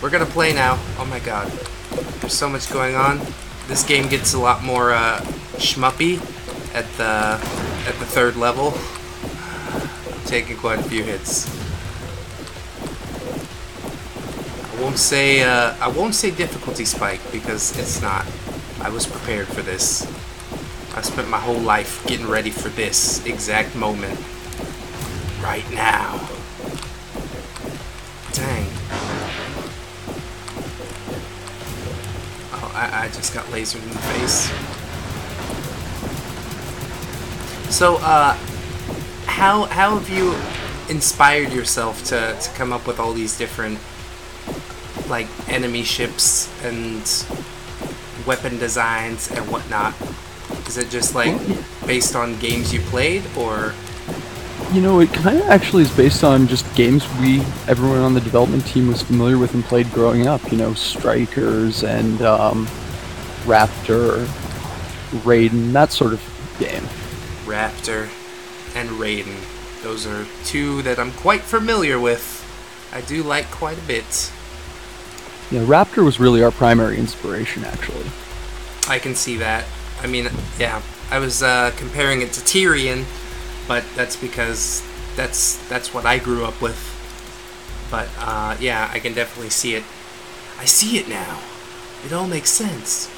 We're gonna play now. Oh my god. There's so much going on. This game gets a lot more shmuppy at the third level. I'm taking quite a few hits. I won't say difficulty spike because it's not. I was prepared for this. I spent my whole life getting ready for this exact moment. Right now. Dang. Oh, I just got lasered in the face. So, how have you inspired yourself to come up with all these different, like, enemy ships and weapon designs and whatnot? Is it just, like, based on games you played, or...? You know, it kind of actually is based on just games everyone on the development team was familiar with and played growing up. You know, Strikers and Raptor, Raiden, that sort of game. Raptor and Raiden. Those are two that I'm quite familiar with. I do like quite a bit. Yeah, Raptor was really our primary inspiration, actually. I can see that. I mean, yeah, I was comparing it to Tyrion, but that's because that's what I grew up with. But yeah, I can definitely see it. I see it now. It all makes sense.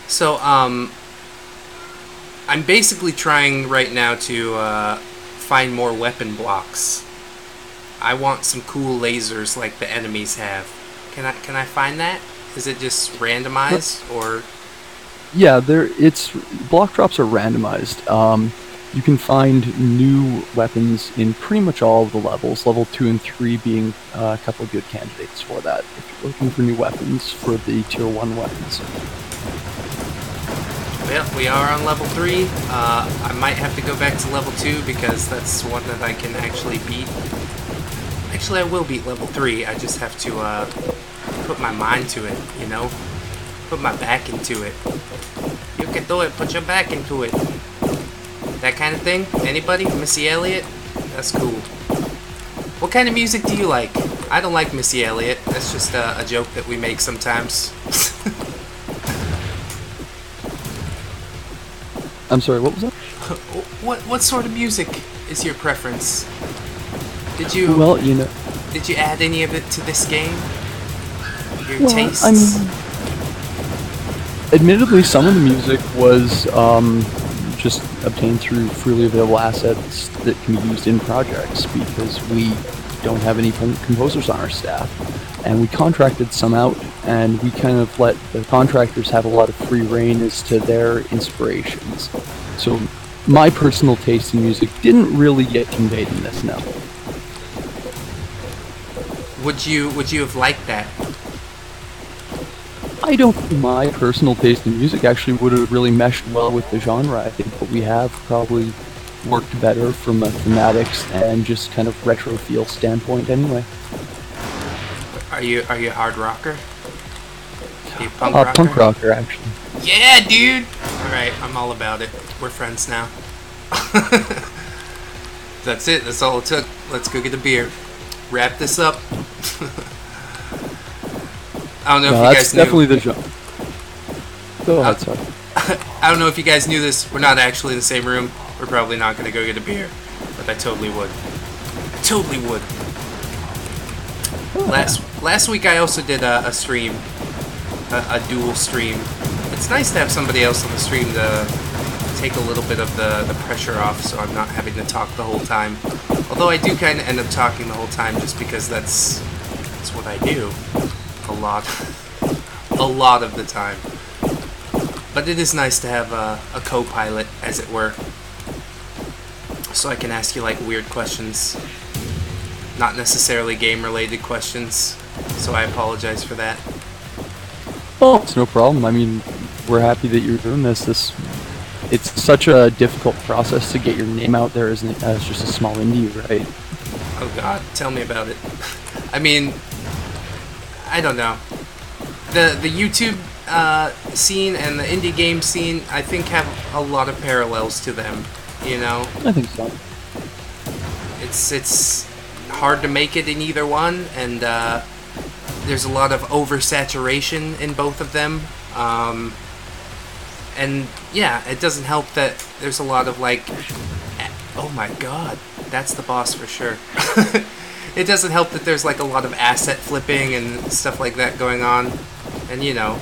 So I'm basically trying right now to find more weapon blocks. I want some cool lasers like the enemies have. Can I find that? Is it just randomized or? Yeah, block drops are randomized. You can find new weapons in pretty much all of the levels, level 2 and 3 being a couple of good candidates for that, if you're looking for new weapons for the tier 1 weapons. Well, we are on level 3. I might have to go back to level 2 because that's one that I can actually beat. Actually, I will beat level 3. I just have to put my mind to it, you know? Put my back into it. You can do it, put your back into it. That kind of thing? Anybody? Missy Elliott? That's cool. What kind of music do you like? I don't like Missy Elliott. That's just a joke that we make sometimes. I'm sorry, what was that? What sort of music is your preference? Did you... Well, you know... Did you add any of it to this game? Your Well, tastes? I mean, admittedly, some of the music was just obtained through freely available assets that can be used in projects because we don't have any composers on our staff. And we contracted some out, and we kind of let the contractors have a lot of free reign as to their inspirations. So my personal taste in music didn't really get conveyed in this, no. Would you have liked that? I don't think my personal taste in music actually would have really meshed well with the genre. I think what we have probably worked better from a thematics and just kind of retro feel standpoint anyway. Are you a hard rocker? Are you a punk rocker? Punk rocker, actually. Yeah, dude! Alright, I'm all about it. We're friends now. That's it, that's all it took. Let's go get a beer. Wrap this up. I don't know if you guys knew. Definitely the genre. Go ahead, sorry. I don't know if you guys knew this. We're not actually in the same room. We're probably not going to go get a beer. But I totally would. I totally would. Last week I also did a stream. A dual stream. It's nice to have somebody else on the stream to take a little bit of the pressure off so I'm not having to talk the whole time. Although I do kind of end up talking the whole time just because that's what I do. A lot of the time. But it is nice to have a co-pilot, as it were. So I can ask you like weird questions. Not necessarily game-related questions. So I apologize for that. Oh, it's no problem. I mean, we're happy that you're doing this. It's such a difficult process to get your name out there as just a small indie, right? Oh god, tell me about it. I mean, I don't know. The YouTube scene and the indie game scene, I think, have a lot of parallels to them. You know? I think so. It's hard to make it in either one, and there's a lot of oversaturation in both of them. And yeah, it doesn't help that there's a lot of like, oh my god, that's the boss for sure. It doesn't help that there's like a lot of asset flipping and stuff like that going on, and you know,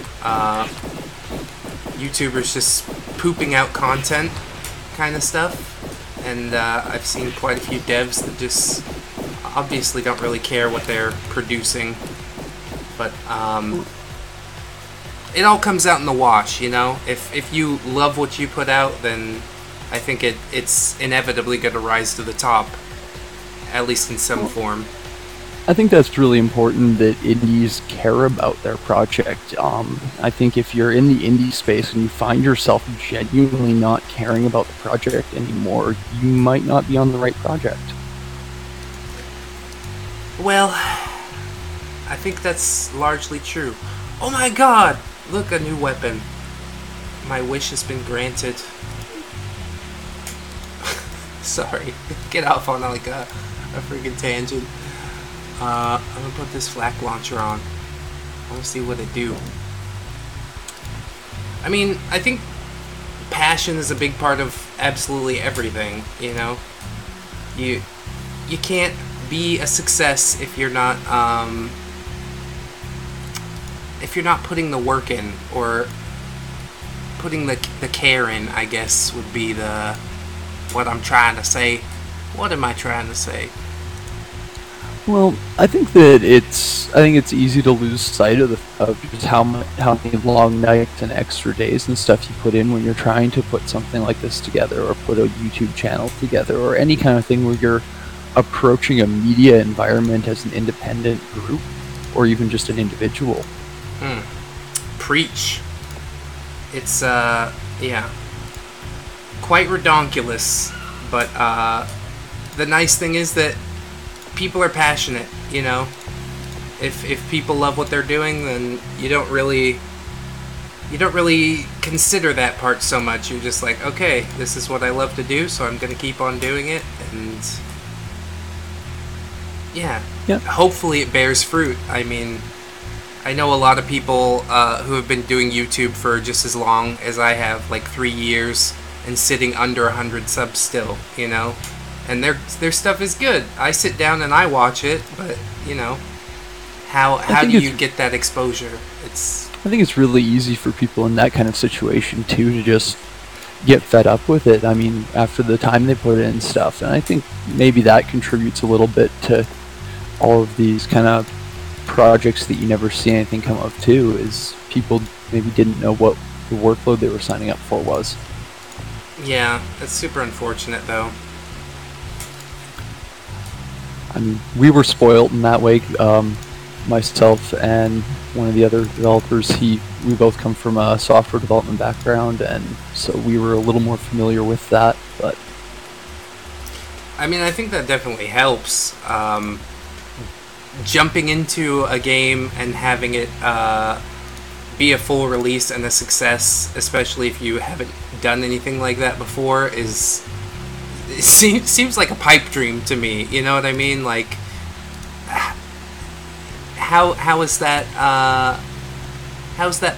YouTubers just pooping out content kind of stuff. And I've seen quite a few devs that just obviously don't really care what they're producing, but it all comes out in the wash, you know? If you love what you put out, then I think it's inevitably going to rise to the top, at least in some form. I think that's really important that indies care about their project. I think if you're in the indie space and you find yourself genuinely not caring about the project anymore, you might not be on the right project. Well, I think that's largely true. Oh my god! Look, a new weapon. My wish has been granted. Sorry. Get off on like a freaking tangent. I'm gonna put this flak launcher on. I wanna see what it do. I mean, I think passion is a big part of absolutely everything, you know? You can't be a success if you're not putting the work in, or putting the care in, I guess, would be what I'm trying to say. What am I trying to say? Well, I think it's easy to lose sight of just how many long nights and extra days and stuff you put in when you're trying to put something like this together, or put a YouTube channel together, or any kind of thing where you're approaching a media environment as an independent group, or even just an individual. Preach. It's yeah, quite redonkulous, but the nice thing is that people are passionate, you know. If people love what they're doing, then you don't really consider that part so much. You're just like, okay, this is what I love to do, so I'm going to keep on doing it, and yeah, hopefully it bears fruit. I mean, I know a lot of people who have been doing YouTube for just as long as I have, like 3 years, and sitting under 100 subs still, you know, and their stuff is good. I sit down and I watch it, but you know, how do you get that exposure? I think it's really easy for people in that kind of situation too to just get fed up with it. I mean, after the time they put in stuff, and I think maybe that contributes a little bit to all of these kind of projects that you never see anything come of too, is people maybe didn't know what the workload they were signing up for was. Yeah, that's super unfortunate though. I mean, we were spoiled in that way. Myself and one of the other developers, we both come from a software development background, and so we were a little more familiar with that. But I mean, I think that definitely helps. Jumping into a game and having it be a full release and a success, especially if you haven't done anything like that before, it seems like a pipe dream to me. You know what I mean? Like, how is that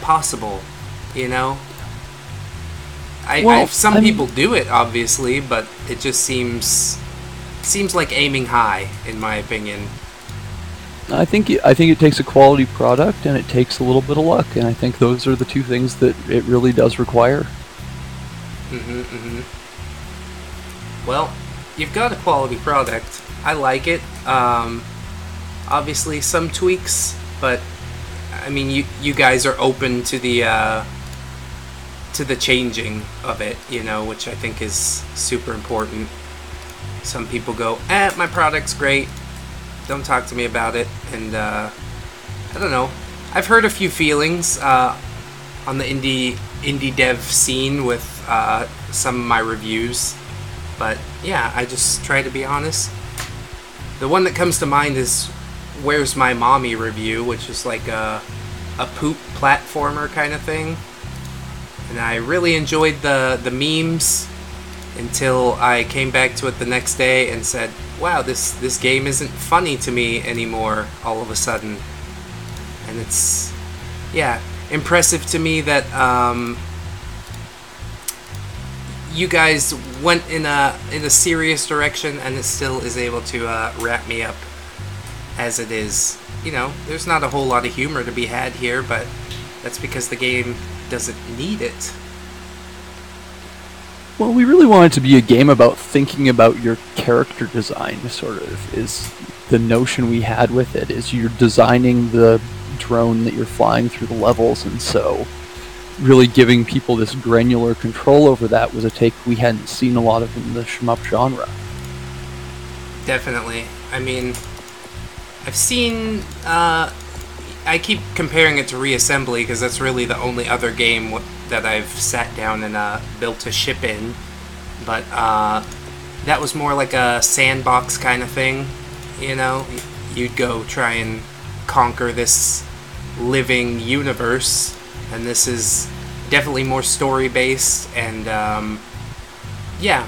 possible? You know, some people do it obviously, but it just seems like aiming high, in my opinion. I think it takes a quality product and it takes a little bit of luck, and I think those are the two things that it really does require. Well, you've got a quality product. I like it. Obviously some tweaks, but I mean, you guys are open to the changing of it, you know, which I think is super important. Some people go, my product's great, don't talk to me about it, and I don't know. I've heard a few feelings on the indie dev scene with some of my reviews, but yeah, I just try to be honest. The one that comes to mind is Where's My Mommy review, which is like a poop platformer kind of thing, and I really enjoyed the memes until I came back to it the next day and said, wow, this game isn't funny to me anymore all of a sudden. And it's, yeah, impressive to me that you guys went in a serious direction, and it still is able to wrap me up as it is. You know, there's not a whole lot of humor to be had here, but that's because the game doesn't need it. Well, we really want it to be a game about thinking about your character design, sort of, is the notion we had with it, is you're designing the drone that you're flying through the levels, and so really giving people this granular control over that was a take we hadn't seen a lot of in the shmup genre. Definitely. I mean, I've seen, I keep comparing it to Reassembly because that's really the only other game that I've sat down and built a ship in, but that was more like a sandbox kind of thing, you know? You'd go try and conquer this living universe, and this is definitely more story-based, and yeah.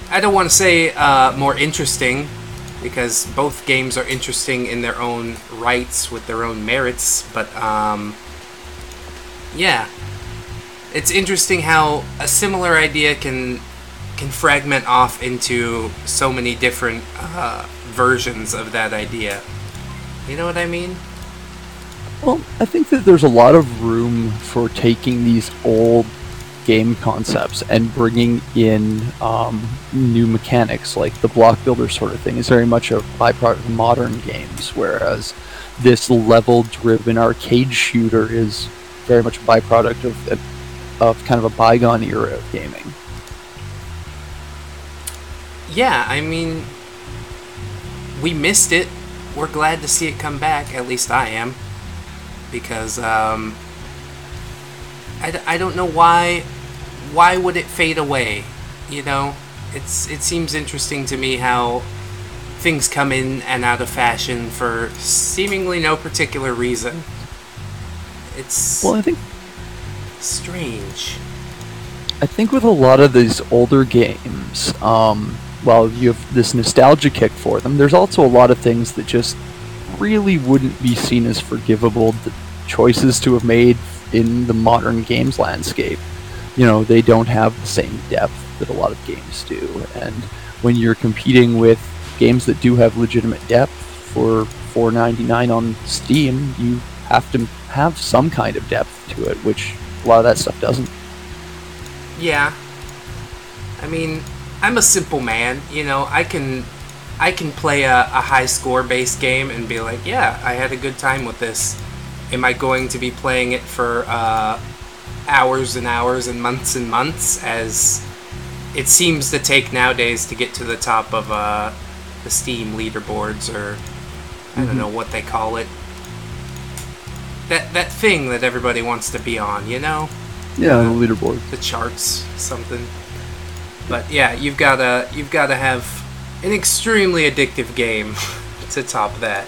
I don't want to say more interesting, because both games are interesting in their own rights with their own merits, but yeah, it's interesting how a similar idea can fragment off into so many different versions of that idea. You know what I mean? Well, I think that there's a lot of room for taking these old game concepts and bringing in new mechanics, like the block builder sort of thing is very much a byproduct of modern games, whereas this level-driven arcade shooter is very much a byproduct of kind of a bygone era of gaming. Yeah, I mean, we missed it. We're glad to see it come back, at least I am, because I don't know why would it fade away, you know? It seems interesting to me how things come in and out of fashion for seemingly no particular reason. It's Well, I think strange. with a lot of these older games, while you have this nostalgia kick for them, there's also a lot of things that just really wouldn't be seen as forgivable choices to have made in the modern games landscape. You know, they don't have the same depth that a lot of games do, and when you're competing with games that do have legitimate depth for $4.99 on Steam, you have to have some kind of depth to it, which a lot of that stuff doesn't. Yeah. I mean, I'm a simple man, you know, I can play a high score based game and be like, yeah, I had a good time with this. Am I going to be playing it for hours and hours and months, as it seems to take nowadays to get to the top of the Steam leaderboards, or I don't know what they call it. That thing that everybody wants to be on, you know? Yeah, the leaderboard. The charts, something. But yeah, you've gotta have an extremely addictive game to top that.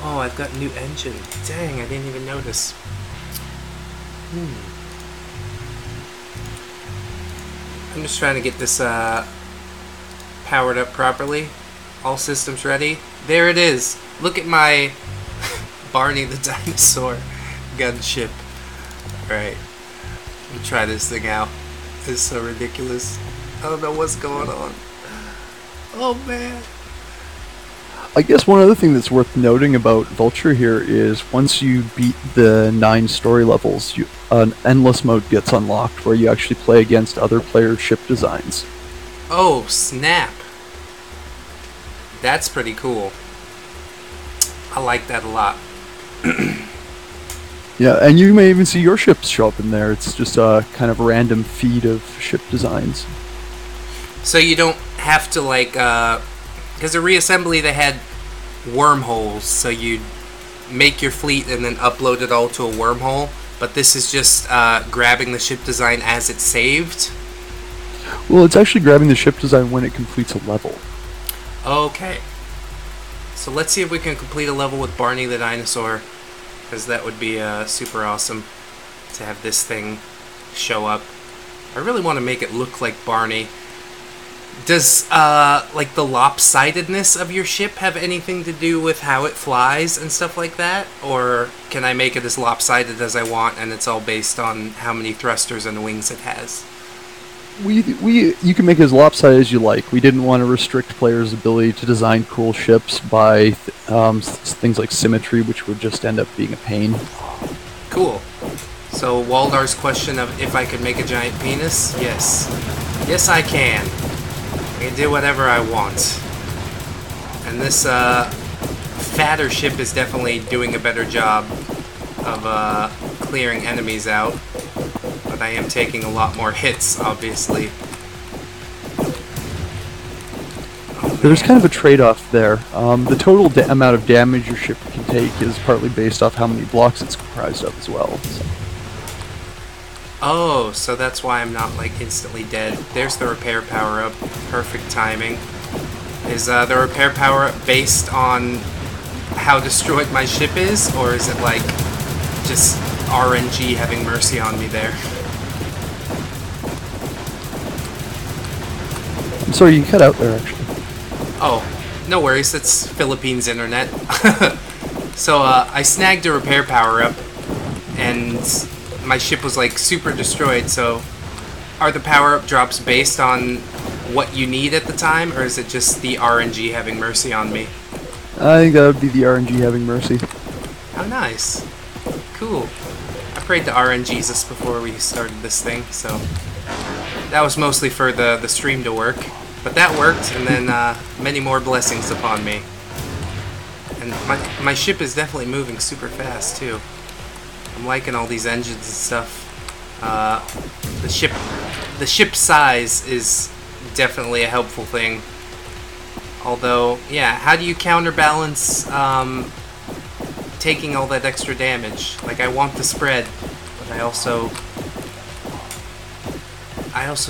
Oh, I've got a new engine. Dang, I didn't even notice. I'm just trying to get this powered up properly. All systems ready. There it is. Look at my Barney the dinosaur gunship. Alright. Let me try this thing out. It's so ridiculous. I don't know what's going on. Oh man. I guess one other thing that's worth noting about Vulture here is once you beat the 9 story levels, an endless mode gets unlocked where you actually play against other players' ship designs. Oh, snap. That's pretty cool. I like that a lot. Yeah, and you may even see your ships show up in there. It's just a kind of random feed of ship designs. So you don't have to, like, because the reassembly they had wormholes, so you'd make your fleet and then upload it all to a wormhole, but this is just grabbing the ship design as it's saved? Well, it's actually grabbing the ship design when it completes a level. Okay. So let's see if we can complete a level with Barney the dinosaur, because that would be super awesome to have this thing show up. I really want to make it look like Barney. Does like the lopsidedness of your ship have anything to do with how it flies and stuff like that? Or can I make it as lopsided as I want and it's all based on how many thrusters and wings it has? You can make it as lopsided as you like. We didn't want to restrict players' ability to design cool ships by things like symmetry, which would just end up being a pain. Cool. So Waldar's question of if I could make a giant penis? Yes. Yes, I can. I can do whatever I want. And this fatter ship is definitely doing a better job of clearing enemies out. But I am taking a lot more hits, obviously. There's kind of a trade-off there. The total amount of damage your ship can take is partly based off how many blocks it's comprised of as well. So. Oh, so that's why I'm not, like, instantly dead. There's the repair power-up. Perfect timing. Is the repair power-up based on how destroyed my ship is, or is it, like, just RNG having mercy on me there? I'm sorry, you cut out there, actually. Oh, no worries. It's Philippines internet. So, I snagged a repair power-up, and my ship was, like, super destroyed, so are the power-up drops based on what you need at the time, or is it just the RNG having mercy on me? I think that would be the RNG having mercy. How nice. Cool. I prayed to RNGesus before we started this thing, so that was mostly for the stream to work. But that worked, and then many more blessings upon me. And my ship is definitely moving super fast, too. I'm liking all these engines and stuff. The ship size is definitely a helpful thing. Although, yeah, how do you counterbalance taking all that extra damage? Like, I want the spread, but I also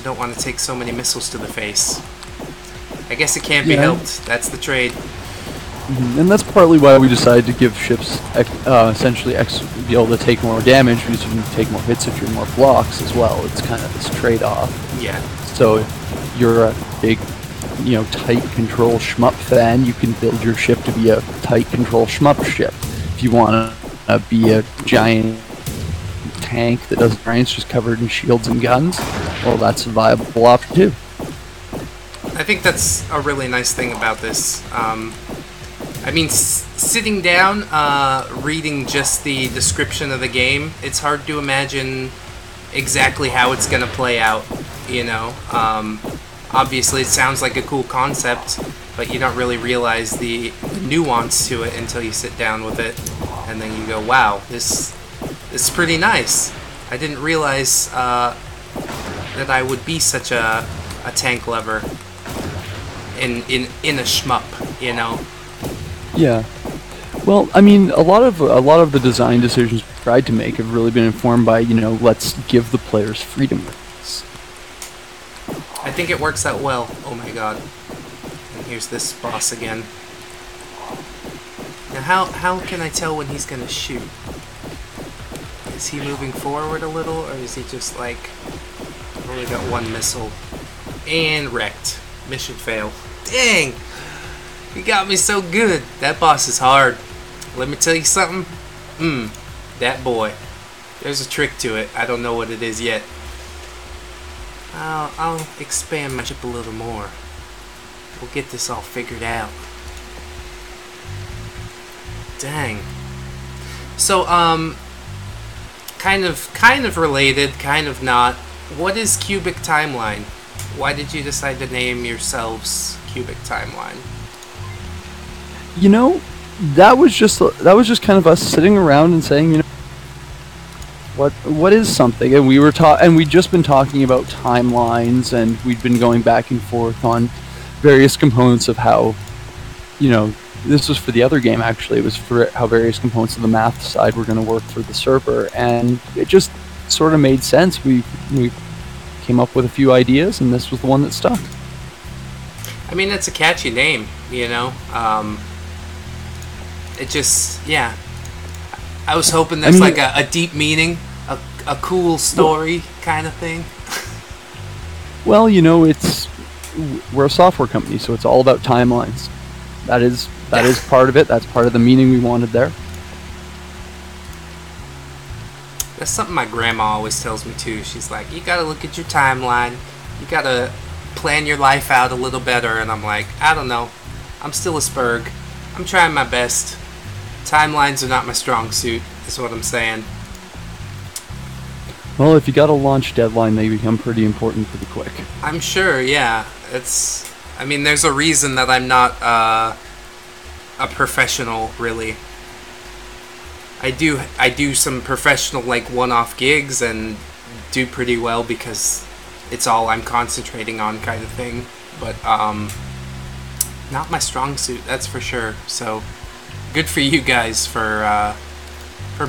don't want to take so many missiles to the face. I guess it can't be Yeah. helped. That's the trade. And that's partly why we decided to give ships essentially be able to take more damage, because you can take more hits if you're more blocks as well. It's kind of this trade-off. Yeah. So if you're a big, tight control shmup fan, you can build your ship to be a tight control shmup ship. If you want to be a giant tank that doesn't range, just covered in shields and guns, well, that's a viable option too. I think that's a really nice thing about this. I mean, sitting down, reading just the description of the game, it's hard to imagine exactly how it's going to play out, Obviously, it sounds like a cool concept, but you don't really realize the nuance to it until you sit down with it, and then you go, wow, this is pretty nice. I didn't realize that I would be such a tank lover in a shmup, Yeah. Well, I mean, a lot of the design decisions we tried to make have really been informed by, let's give the players freedom with this. I think it works out well. Oh my god. And here's this boss again. Now how can I tell when he's gonna shoot? Is he moving forward a little, or is he just like, I've only got one missile? And wrecked. Mission fail. Dang! You got me so good. That boss is hard. Let me tell you something. That boy. There's a trick to it. I don't know what it is yet. I'll expand my ship a little more. We'll get this all figured out. Dang. So, kind of related, kind of not. What is Cubic Timeline? Why did you decide to name yourselves Cubic Timeline? That was just kind of us sitting around and saying, what is something? And we'd just been talking about timelines, and we'd been going back and forth on various components of how, this was for the other game actually. It was for how various components of the math side were going to work for the server, and it just sort of made sense. We came up with a few ideas, and this was the one that stuck. I mean, it's a catchy name, It just, yeah. I was hoping there's like a deep meaning, a cool story kind of thing. Well, we're a software company, so it's all about timelines. That is part of it. That's part of the meaning we wanted there. That's something my grandma always tells me too. She's like, you gotta look at your timeline. You gotta plan your life out a little better. And I'm like, I don't know. I'm still a spurg. I'm trying my best. Timelines are not my strong suit, is what I'm saying. Well, if you got a launch deadline, they become pretty important pretty quick. I'm sure, yeah. I mean, there's a reason that I'm not a professional, really. I do some professional, like, one-off gigs and do pretty well because it's all I'm concentrating on kind of thing. But, not my strong suit, that's for sure. So, good for you guys for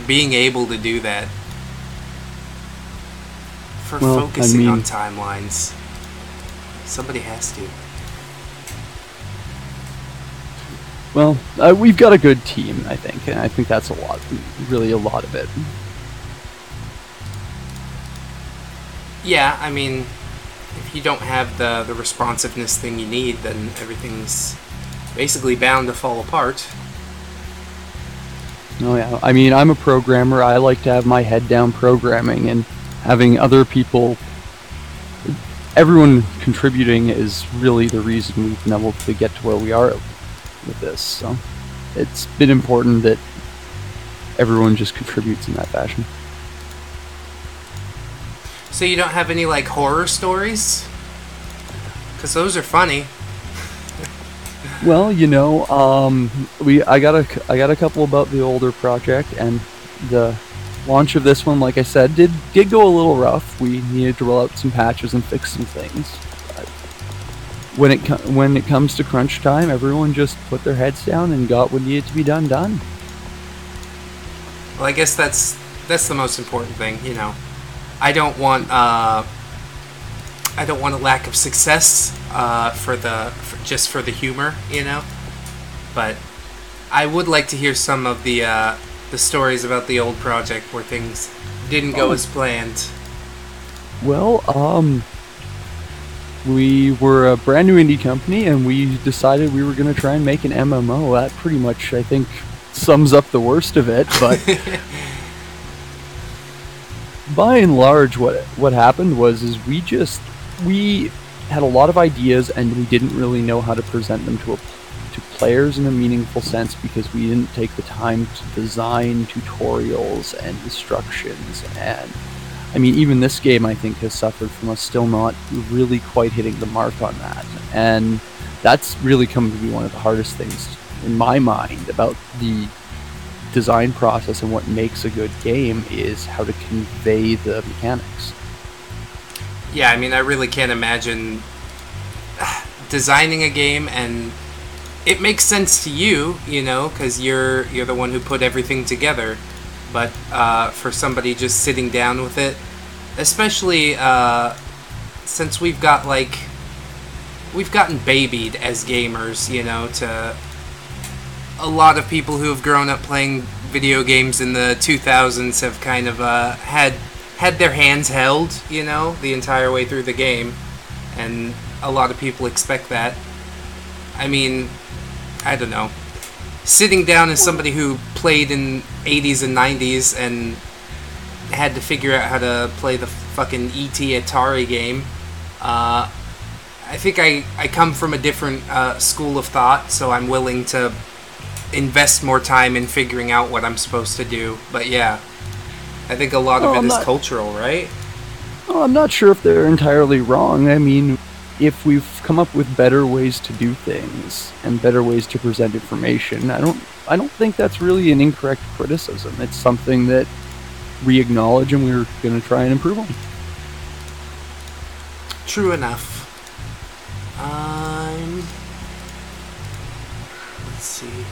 being able to do that. For focusing on timelines. Somebody has to. Well, we've got a good team, I think, and I think that's really a lot of it. Yeah, I mean, if you don't have the responsiveness thing you need, then everything's basically bound to fall apart. Oh yeah, I mean, I'm a programmer. I like to have my head down programming, and having other people, everyone contributing is really the reason we've been able to get to where we are with this. So it's been important that everyone just contributes in that fashion. So you don't have any, like, horror stories? Because those are funny. Well, I got a couple about the older project, and the launch of this one, like I said, did go a little rough. We needed to roll out some patches and fix some things. But when it comes to crunch time, everyone just put their heads down and got what needed to be done. Well, I guess that's the most important thing, I don't want a lack of success just for the humor, you know. But I would like to hear some of the stories about the old project where things didn't go as planned. Well, we were a brand new indie company, and we decided we were going to try and make an MMO. That pretty much, I think, sums up the worst of it. But by and large, what happened was we had a lot of ideas, and we didn't really know how to present them to players in a meaningful sense, because we didn't take the time to design tutorials and instructions. And I mean, even this game, I think, has suffered from us still not really quite hitting the mark on that. And that's really come to be one of the hardest things in my mind about the design process, and what makes a good game is how to convey the mechanics. Yeah, I mean, I really can't imagine designing a game, and it makes sense to you, you know, because you're the one who put everything together. But for somebody just sitting down with it, especially since we've gotten babied as gamers, you know, to a lot of people who have grown up playing video games in the 2000s have kind of had their hands held, you know, the entire way through the game, and a lot of people expect that. I mean, I don't know. Sitting down as somebody who played in 80s and 90s and had to figure out how to play the fucking E.T. Atari game, I think I come from a different school of thought, so I'm willing to invest more time in figuring out what I'm supposed to do. But yeah, I think a lot of it is cultural, right? Well, I'm not sure if they're entirely wrong. I mean, if we've come up with better ways to do things and better ways to present information, I don't think that's really an incorrect criticism. It's something that we acknowledge and we're going to try and improve on. True enough. Let's see.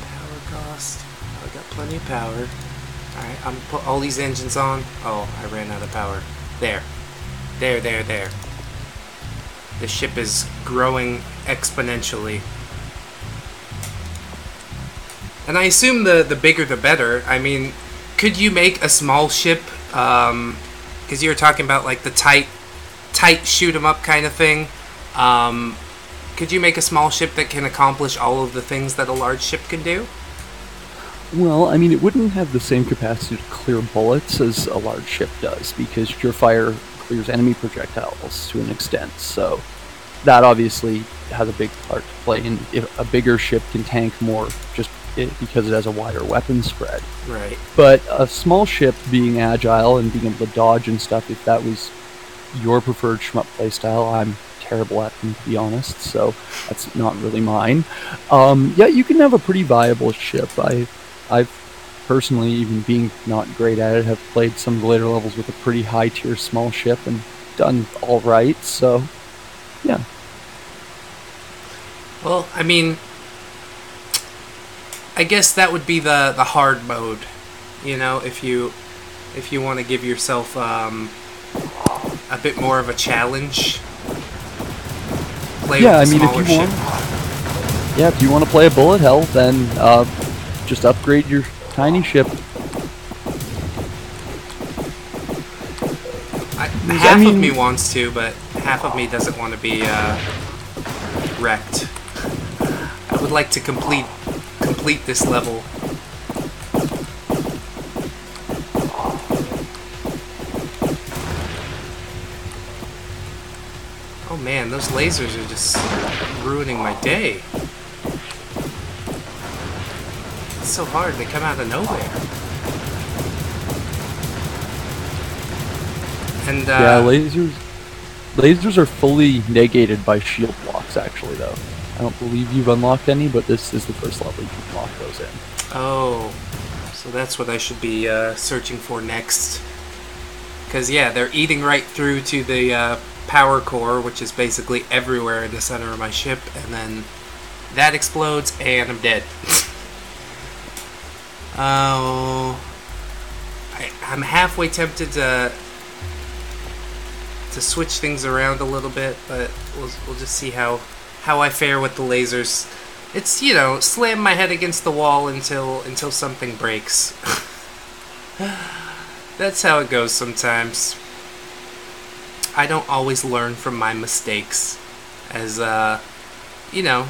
Power cost. I got plenty of power. Alright, I'm gonna put all these engines on. Oh, I ran out of power. There. There. The ship is growing exponentially. And I assume the bigger the better. I mean, could you make a small ship? Because you were talking about like the tight shoot 'em up kind of thing. Could you make a small ship that can accomplish all of the things that a large ship can do? Well, I mean, it wouldn't have the same capacity to clear bullets as a large ship does, because your fire clears enemy projectiles to an extent. So that obviously has a big part to play in. If a bigger ship can tank more just because it has a wider weapon spread. Right. But a small ship being agile and being able to dodge and stuff, if that was your preferred shmup playstyle, I'm terrible at them, to be honest, so that's not really mine. Yeah, you can have a pretty viable ship. I've personally, even being not great at it, have played some of the later levels with a pretty high tier small ship and done all right, so yeah. Well, I mean, I guess that would be the hard mode, you know, if you want to give yourself a bit more of a challenge. Yeah, I mean, if you want to play a bullet hell, then just upgrade your tiny ship. Half of me wants to, but half of me doesn't want to be wrecked. I would like to complete this level. Oh man, those lasers are just ruining my day. It's so hard, they come out of nowhere. And yeah, lasers are fully negated by shield blocks, actually, though. I don't believe you've unlocked any, but this is the first level you can lock those in. Oh, so that's what I should be searching for next. Because, yeah, they're eating right through to the power core, which is basically everywhere in the center of my ship, and then that explodes, and I'm dead. Oh, I'm halfway tempted to to switch things around a little bit, but we'll just see how I fare with the lasers. It's, you know, slam my head against the wall until something breaks. That's how it goes sometimes. I don't always learn from my mistakes. As you know,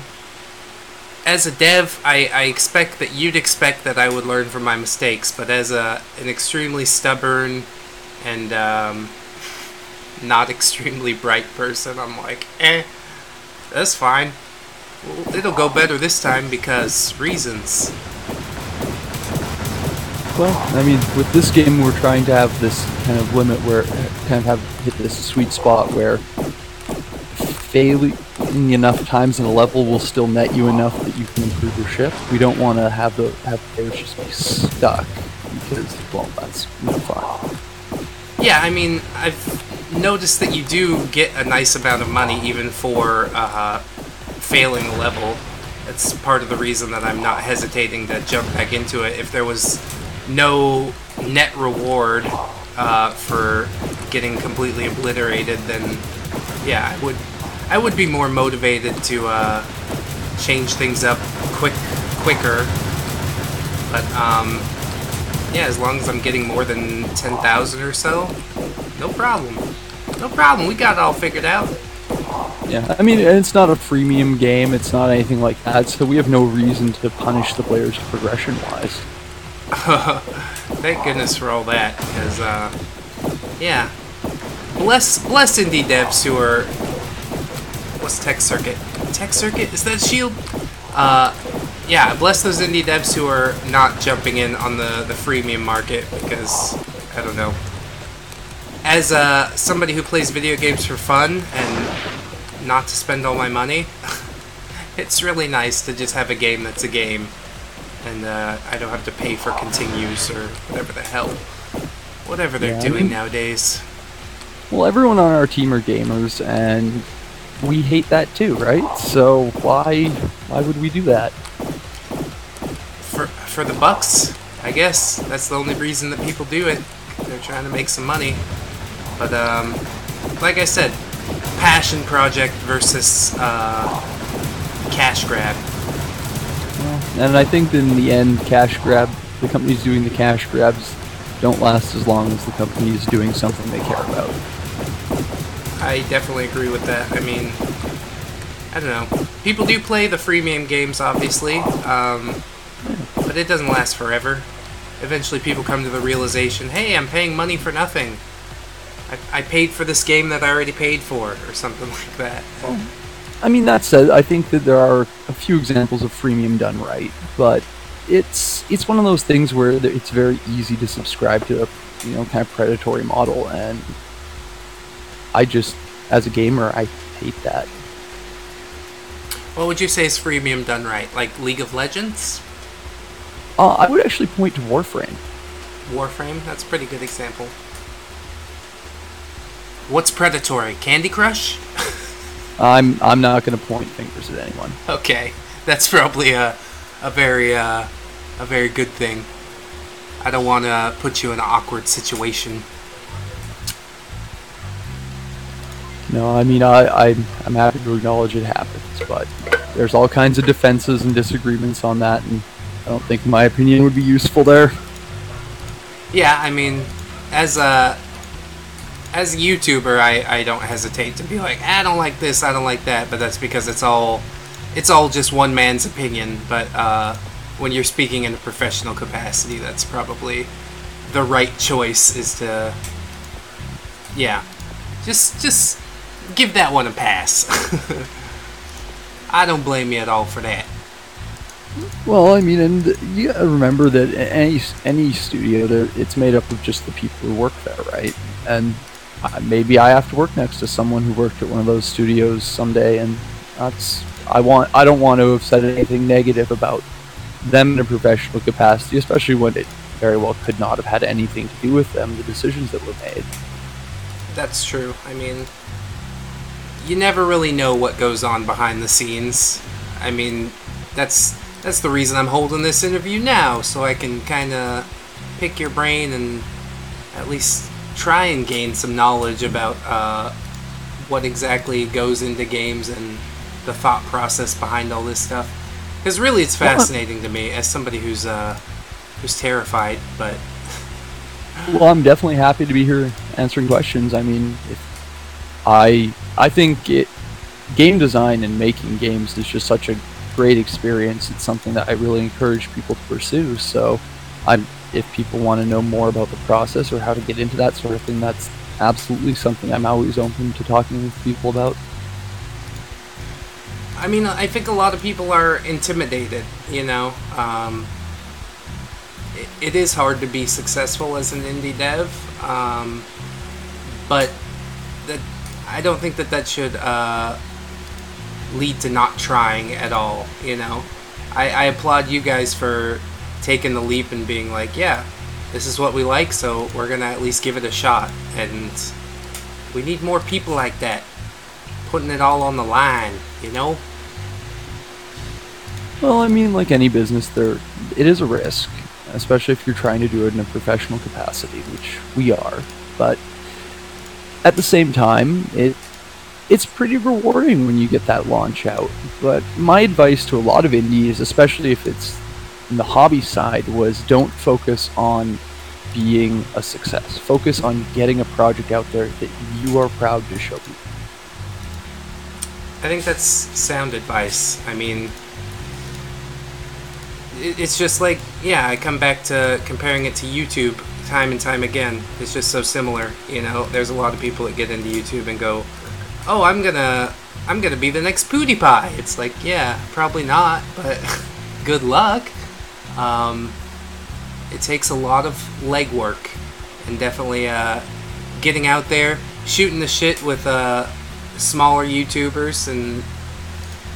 as a dev, I expect that you'd expect that I would learn from my mistakes, but as an extremely stubborn and not extremely bright person, I'm like, that's fine. Well, it'll go better this time because reasons. Well, I mean, with this game, we're trying to have this kind of limit where kind of hit this sweet spot where failing enough times in a level will still net you enough that you can improve your ship. We don't want to have players just be stuck because, well, that's no fun. Yeah, I mean, I've noticed that you do get a nice amount of money even for failing a level. That's part of the reason that I'm not hesitating to jump back into it. If there was no net reward for getting completely obliterated, then yeah, I would be more motivated to change things up quicker. But yeah, as long as I'm getting more than 10,000 or so, no problem. No problem. We got it all figured out. Yeah, I mean, it's not a freemium game. It's not anything like that, so we have no reason to punish the players progression-wise. Thank goodness for all that, because, yeah. Bless indie devs who are... What's Tech Circuit? Tech Circuit? Is that Shield? Yeah, bless those indie devs who are not jumping in on the freemium market, because, I don't know. As somebody who plays video games for fun, and not to spend all my money, it's really nice to just have a game that's a game. And I don't have to pay for continues or whatever the hell. Whatever they're doing nowadays. Well, everyone on our team are gamers, and we hate that too, right? So why would we do that? For the bucks, I guess. That's the only reason that people do it. They're trying to make some money. But like I said, passion project versus cash grab. And I think in the end, the companies doing the cash grabs don't last as long as the companies doing something they care about. I definitely agree with that. I mean, I don't know. People do play the freemium games, obviously, but it doesn't last forever. Eventually people come to the realization, hey, I'm paying money for nothing. I paid for this game that I already paid for, or something like that. I mean, that said, I think that there are a few examples of freemium done right, but it's one of those things where it's very easy to subscribe to a kind of predatory model, and I just, as a gamer, I hate that. What would you say is freemium done right? Like League of Legends? I would actually point to Warframe. Warframe? That's a pretty good example. What's predatory? Candy Crush? I'm not going to point fingers at anyone. Okay, that's probably a very good thing. I don't want to put you in an awkward situation. No, I mean, I'm happy to acknowledge it happens, but there's all kinds of defenses and disagreements on that, and I don't think my opinion would be useful there. Yeah, I mean, as a YouTuber, I don't hesitate to be like, I don't like this, I don't like that, but that's because it's all just one man's opinion. But when you're speaking in a professional capacity, that's probably the right choice, is to, yeah, just give that one a pass. I don't blame you at all for that. Well, I mean, and you gotta remember that any studio, it's made up of just the people who work there, right? And maybe I have to work next to someone who worked at one of those studios someday, and I don't want to have said anything negative about them in a professional capacity, especially when it very well could not have had anything to do with them, the decisions that were made. That's true. I mean, you never really know what goes on behind the scenes. I mean, that's the reason I'm holding this interview now, so I can kind of pick your brain and at least try and gain some knowledge about what exactly goes into games and the thought process behind all this stuff. Because really, it's fascinating to me as somebody who's terrified. But well, I'm definitely happy to be here answering questions. I mean, I think game design and making games is just such a great experience. It's something that I really encourage people to pursue. So, if people want to know more about the process or how to get into that sort of thing, that's absolutely something I'm always open to talking with people about. I mean, I think a lot of people are intimidated, you know. It is hard to be successful as an indie dev, but I don't think that should lead to not trying at all, you know. I applaud you guys for taking the leap and being like, yeah, this is what we like, so we're gonna at least give it a shot. And we need more people like that, putting it all on the line, you know. Well, I mean, like any business, it is a risk, especially if you're trying to do it in a professional capacity, which we are. But at the same time, it's pretty rewarding when you get that launch out. But my advice to a lot of indies, especially if it's in the hobby side, was don't focus on being a success. Focus on getting a project out there that you are proud to show people. I think that's sound advice. I mean, it's just like, yeah, I come back to comparing it to YouTube time and time again. It's just so similar, you know. There's a lot of people that get into YouTube and go, oh, I'm gonna be the next PewDiePie. It's like, yeah, probably not, but good luck. It takes a lot of legwork, and definitely getting out there, shooting the shit with smaller YouTubers, and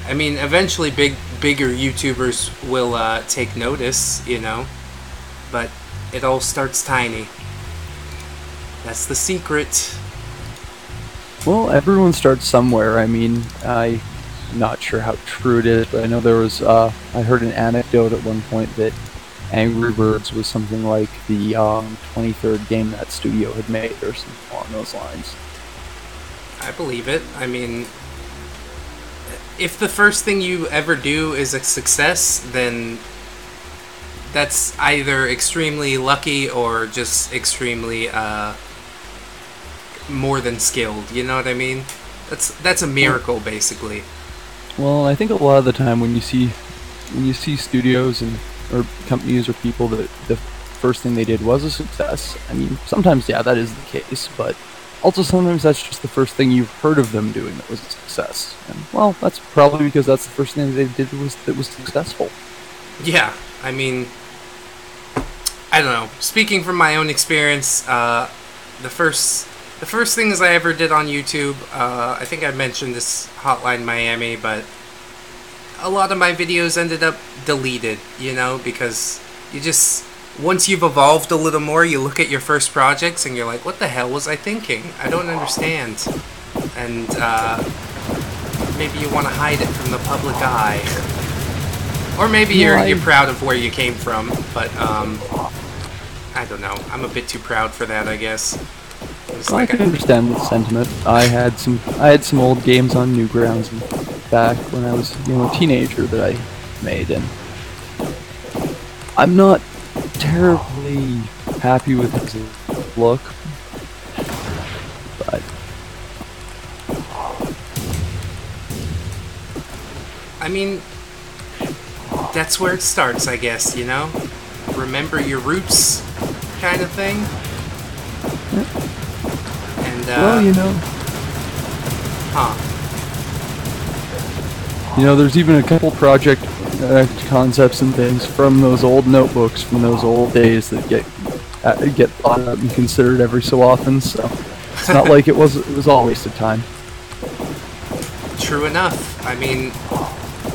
I mean, eventually bigger YouTubers will take notice, you know, but it all starts tiny. That's the secret. Well, everyone starts somewhere. I mean, I'm not sure how true it is, but I know there was, I heard an anecdote at one point that Angry Birds was something like the 23rd game that studio had made, or something along those lines. I believe it. I mean, if the first thing you ever do is a success, then that's either extremely lucky or just extremely more than skilled. You know what I mean? That's a miracle, basically. Well, I think a lot of the time when you see studios or companies or people that the first thing they did was a success, I mean, sometimes, yeah, that is the case, but also sometimes that's just the first thing you've heard of them doing that was a success. And, well, that's probably because that's the first thing they did that was successful. Yeah, I mean, I don't know. Speaking from my own experience, the first things I ever did on YouTube, I think I mentioned this Hotline Miami, but a lot of my videos ended up deleted, you know, because once you've evolved a little more, you look at your first projects and you're like, what the hell was I thinking? I don't understand. And maybe you want to hide it from the public eye. Or maybe you're proud of where you came from, but I don't know. I'm a bit too proud for that, I guess. I can understand the sentiment. I had some old games on Newgrounds back when I was, you know, a teenager that I made, and I'm not terribly happy with his look, but I mean, that's where it starts, I guess, you know? Remember your roots kind of thing. And, well, you know. You know, there's even a couple project concepts and things from those old notebooks, from those old days that get thought out and considered every so often, so it's not like it was all a waste of time. True enough. I mean,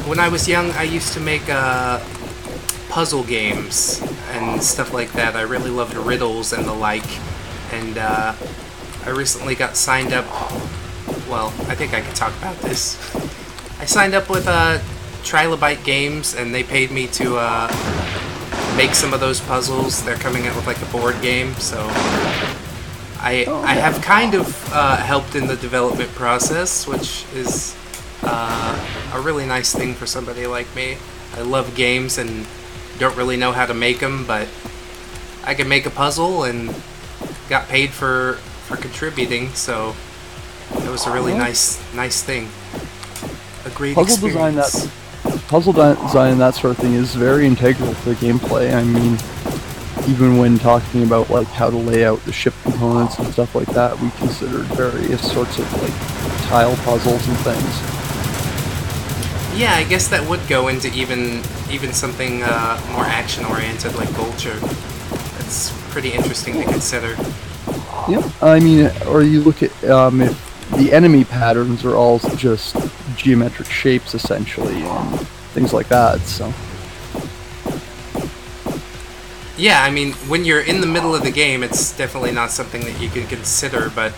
when I was young, I used to make puzzle games and stuff like that. I really loved riddles and the like, and I recently got signed up. Well, I think I could talk about this. I signed up with Trilobite Games, and they paid me to make some of those puzzles. They're coming out with like a board game, so I have kind of helped in the development process, which is a really nice thing for somebody like me. I love games and don't really know how to make them, but I can make a puzzle and got paid for contributing, so it was a really nice thing. A great Puzzle experience. design, that sort of thing is very integral to the gameplay. I mean, even when talking about like how to lay out the ship components and stuff like that, we considered various sorts of like tile puzzles and things. Yeah, I guess that would go into even something more action-oriented like Vulture. That's pretty interesting to consider. Yeah, I mean, or you look at if the enemy patterns are all just geometric shapes essentially and things like that. So. Yeah, I mean, when you're in the middle of the game, it's definitely not something that you can consider, but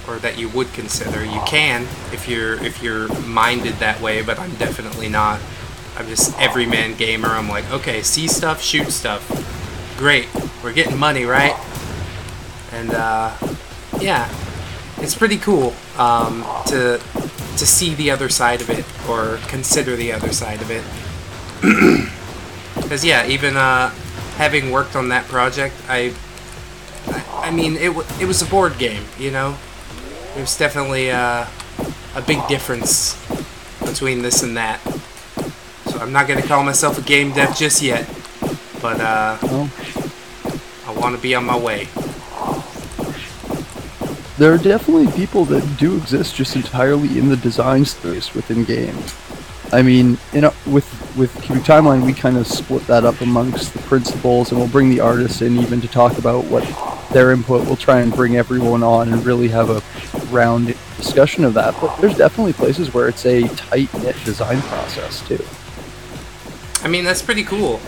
or that you would consider. You can if you're minded that way, but I'm definitely not. I'm just everyman gamer. I'm like, okay, see stuff, shoot stuff. Great, we're getting money, right? And yeah, it's pretty cool to see the other side of it or consider the other side of it. Because yeah, even having worked on that project, I mean, it was a board game, you know. There's definitely a big difference between this and that. So I'm not gonna call myself a game dev just yet, but I want to be on my way. There are definitely people that do exist just entirely in the design space within games. I mean, you know, with Cubic Timeline, we kind of split that up amongst the principals, and we'll bring the artists in even to talk about what their input. We'll try and bring everyone on and really have a round discussion of that. But there's definitely places where it's a tight-knit design process, too. I mean, that's pretty cool.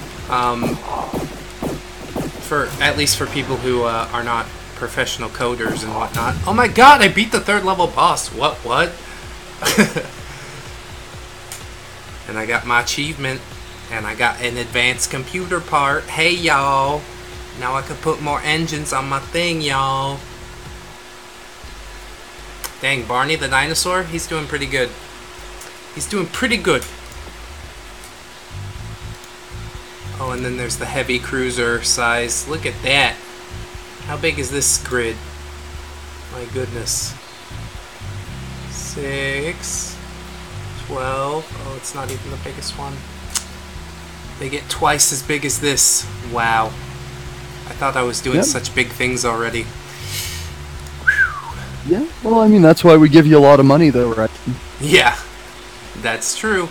For at least for people who are not professional coders and whatnot. Oh my god, I beat the 3rd level boss. What? And I got my achievement, and I got an advanced computer part. Hey, y'all. Now I can put more engines on my thing, y'all. Dang, Barney the dinosaur, he's doing pretty good. He's doing pretty good. Oh, and then there's the heavy cruiser size. Look at that. How big is this grid? My goodness. 6, 12. Oh, it's not even the biggest one. They get twice as big as this. Wow. I thought I was doing such big things already. Yeah, well, I mean, that's why we give you a lot of money, though, right? Yeah, that's true.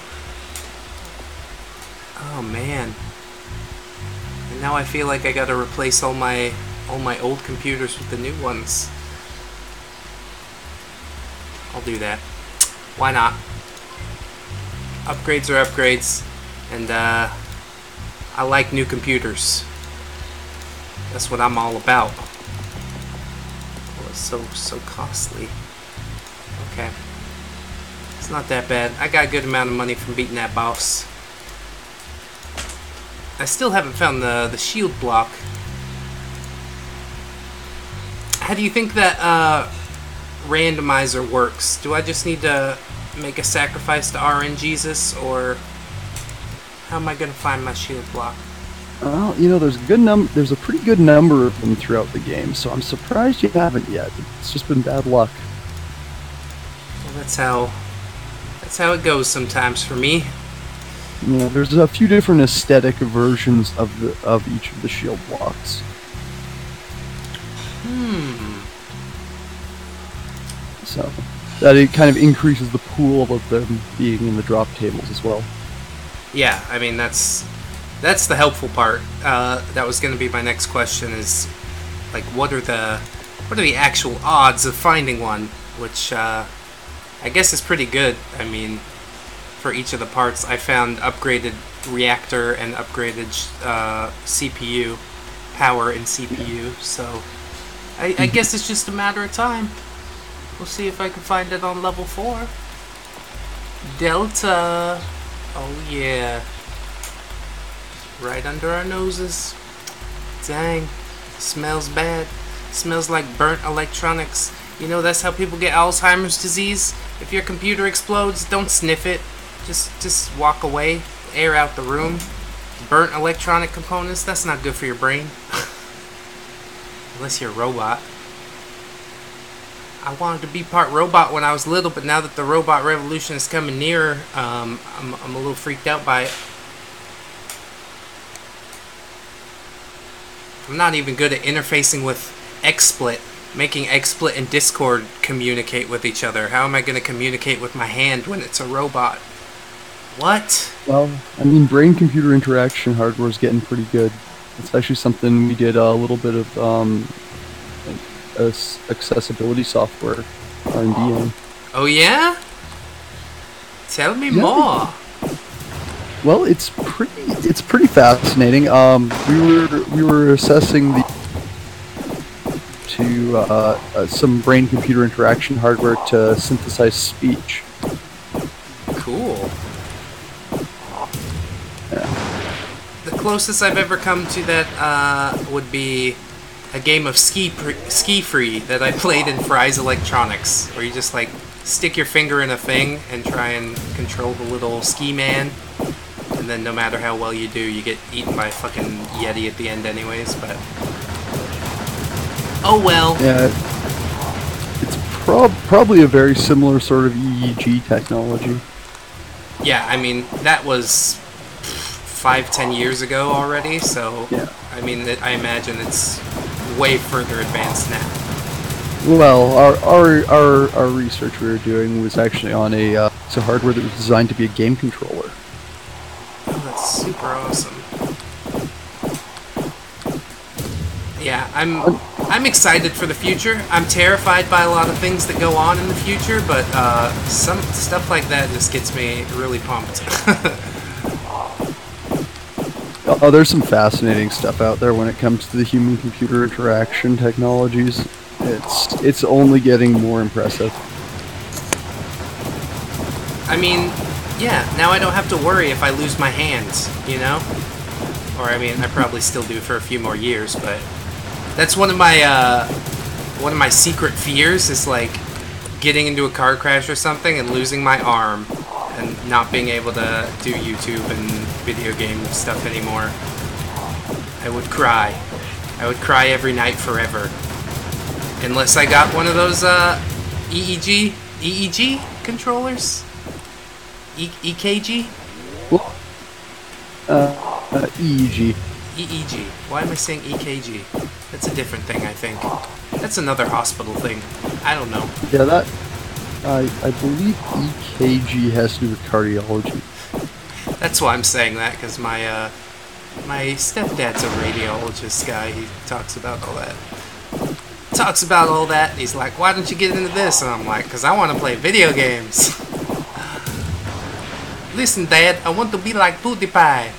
Oh, man. And now I feel like I gotta replace all my old computers with the new ones. I'll do that. Why not? Upgrades are upgrades, and I like new computers. That's what I'm all about. Oh, it's so costly. Okay. It's not that bad. I got a good amount of money from beating that boss. I still haven't found the shield block. How do you think that randomizer works? Do I just need to make a sacrifice to RNGesus, or how am I gonna find my shield block? Well, you know, there's a pretty good number of them throughout the game, so I'm surprised you haven't yet. It's just been bad luck. Well, that's how it goes sometimes for me. You know, there's a few different aesthetic versions of each of the shield blocks. So that it kind of increases the pool of them being in the drop tables as well. Yeah, I mean that's the helpful part. That was going to be my next question. Is like, what are the actual odds of finding one? Which I guess is pretty good. I mean, for each of the parts, I found upgraded reactor and upgraded CPU power in CPU. So I guess it's just a matter of time. We'll see if I can find it on level 4. Delta. Oh yeah. Right under our noses. Dang. Smells bad. Smells like burnt electronics. You know, that's how people get Alzheimer's disease. If your computer explodes, don't sniff it. Just walk away. Air out the room. Burnt electronic components, that's not good for your brain. Unless you're a robot. I wanted to be part robot when I was little, but now that the robot revolution is coming nearer, I'm a little freaked out by it. I'm not even good at interfacing with XSplit, making XSplit and Discord communicate with each other. How am I going to communicate with my hand when it's a robot? What? Well, I mean, brain-computer interaction hardware is getting pretty good. It's actually something we did a little bit of accessibility software R&D in. Oh yeah? Tell me more. Well, it's pretty fascinating. We were assessing some brain-computer interaction hardware to synthesize speech. Cool. Yeah. The closest I've ever come to that would be a game of Ski Free that I played in Fry's Electronics, where you just like stick your finger in a thing and try and control the little ski man, and then no matter how well you do, you get eaten by a fucking Yeti at the end anyways, but oh well. Yeah, it's probably a very similar sort of EEG technology. Yeah, I mean, that was 5-10 years ago already, so yeah. I mean, I imagine it's way further advanced now. Well, our research we were doing was actually on it's a hardware that was designed to be a game controller. Oh, that's super awesome. Yeah, I'm excited for the future. I'm terrified by a lot of things that go on in the future, but some stuff like that just gets me really pumped. Oh, there's some fascinating stuff out there when it comes to the human-computer interaction technologies. It's only getting more impressive. I mean, yeah, now I don't have to worry if I lose my hands, you know? Or, I mean, I probably still do for a few more years, but that's one of my secret fears is, like, getting into a car crash or something and losing my arm and not being able to do YouTube and video game stuff anymore. I would cry. I would cry every night forever. Unless I got one of those EEG controllers? EKG? Well, EEG. EEG. Why am I saying EKG? That's a different thing, I think. That's another hospital thing. I don't know. Yeah, that... I believe EKG has to do with cardiology. That's why I'm saying that, because my stepdad's a radiologist guy. He talks about all that. He's like, why don't you get into this? And I'm like, because I want to play video games. Listen, Dad, I want to be like PewDiePie.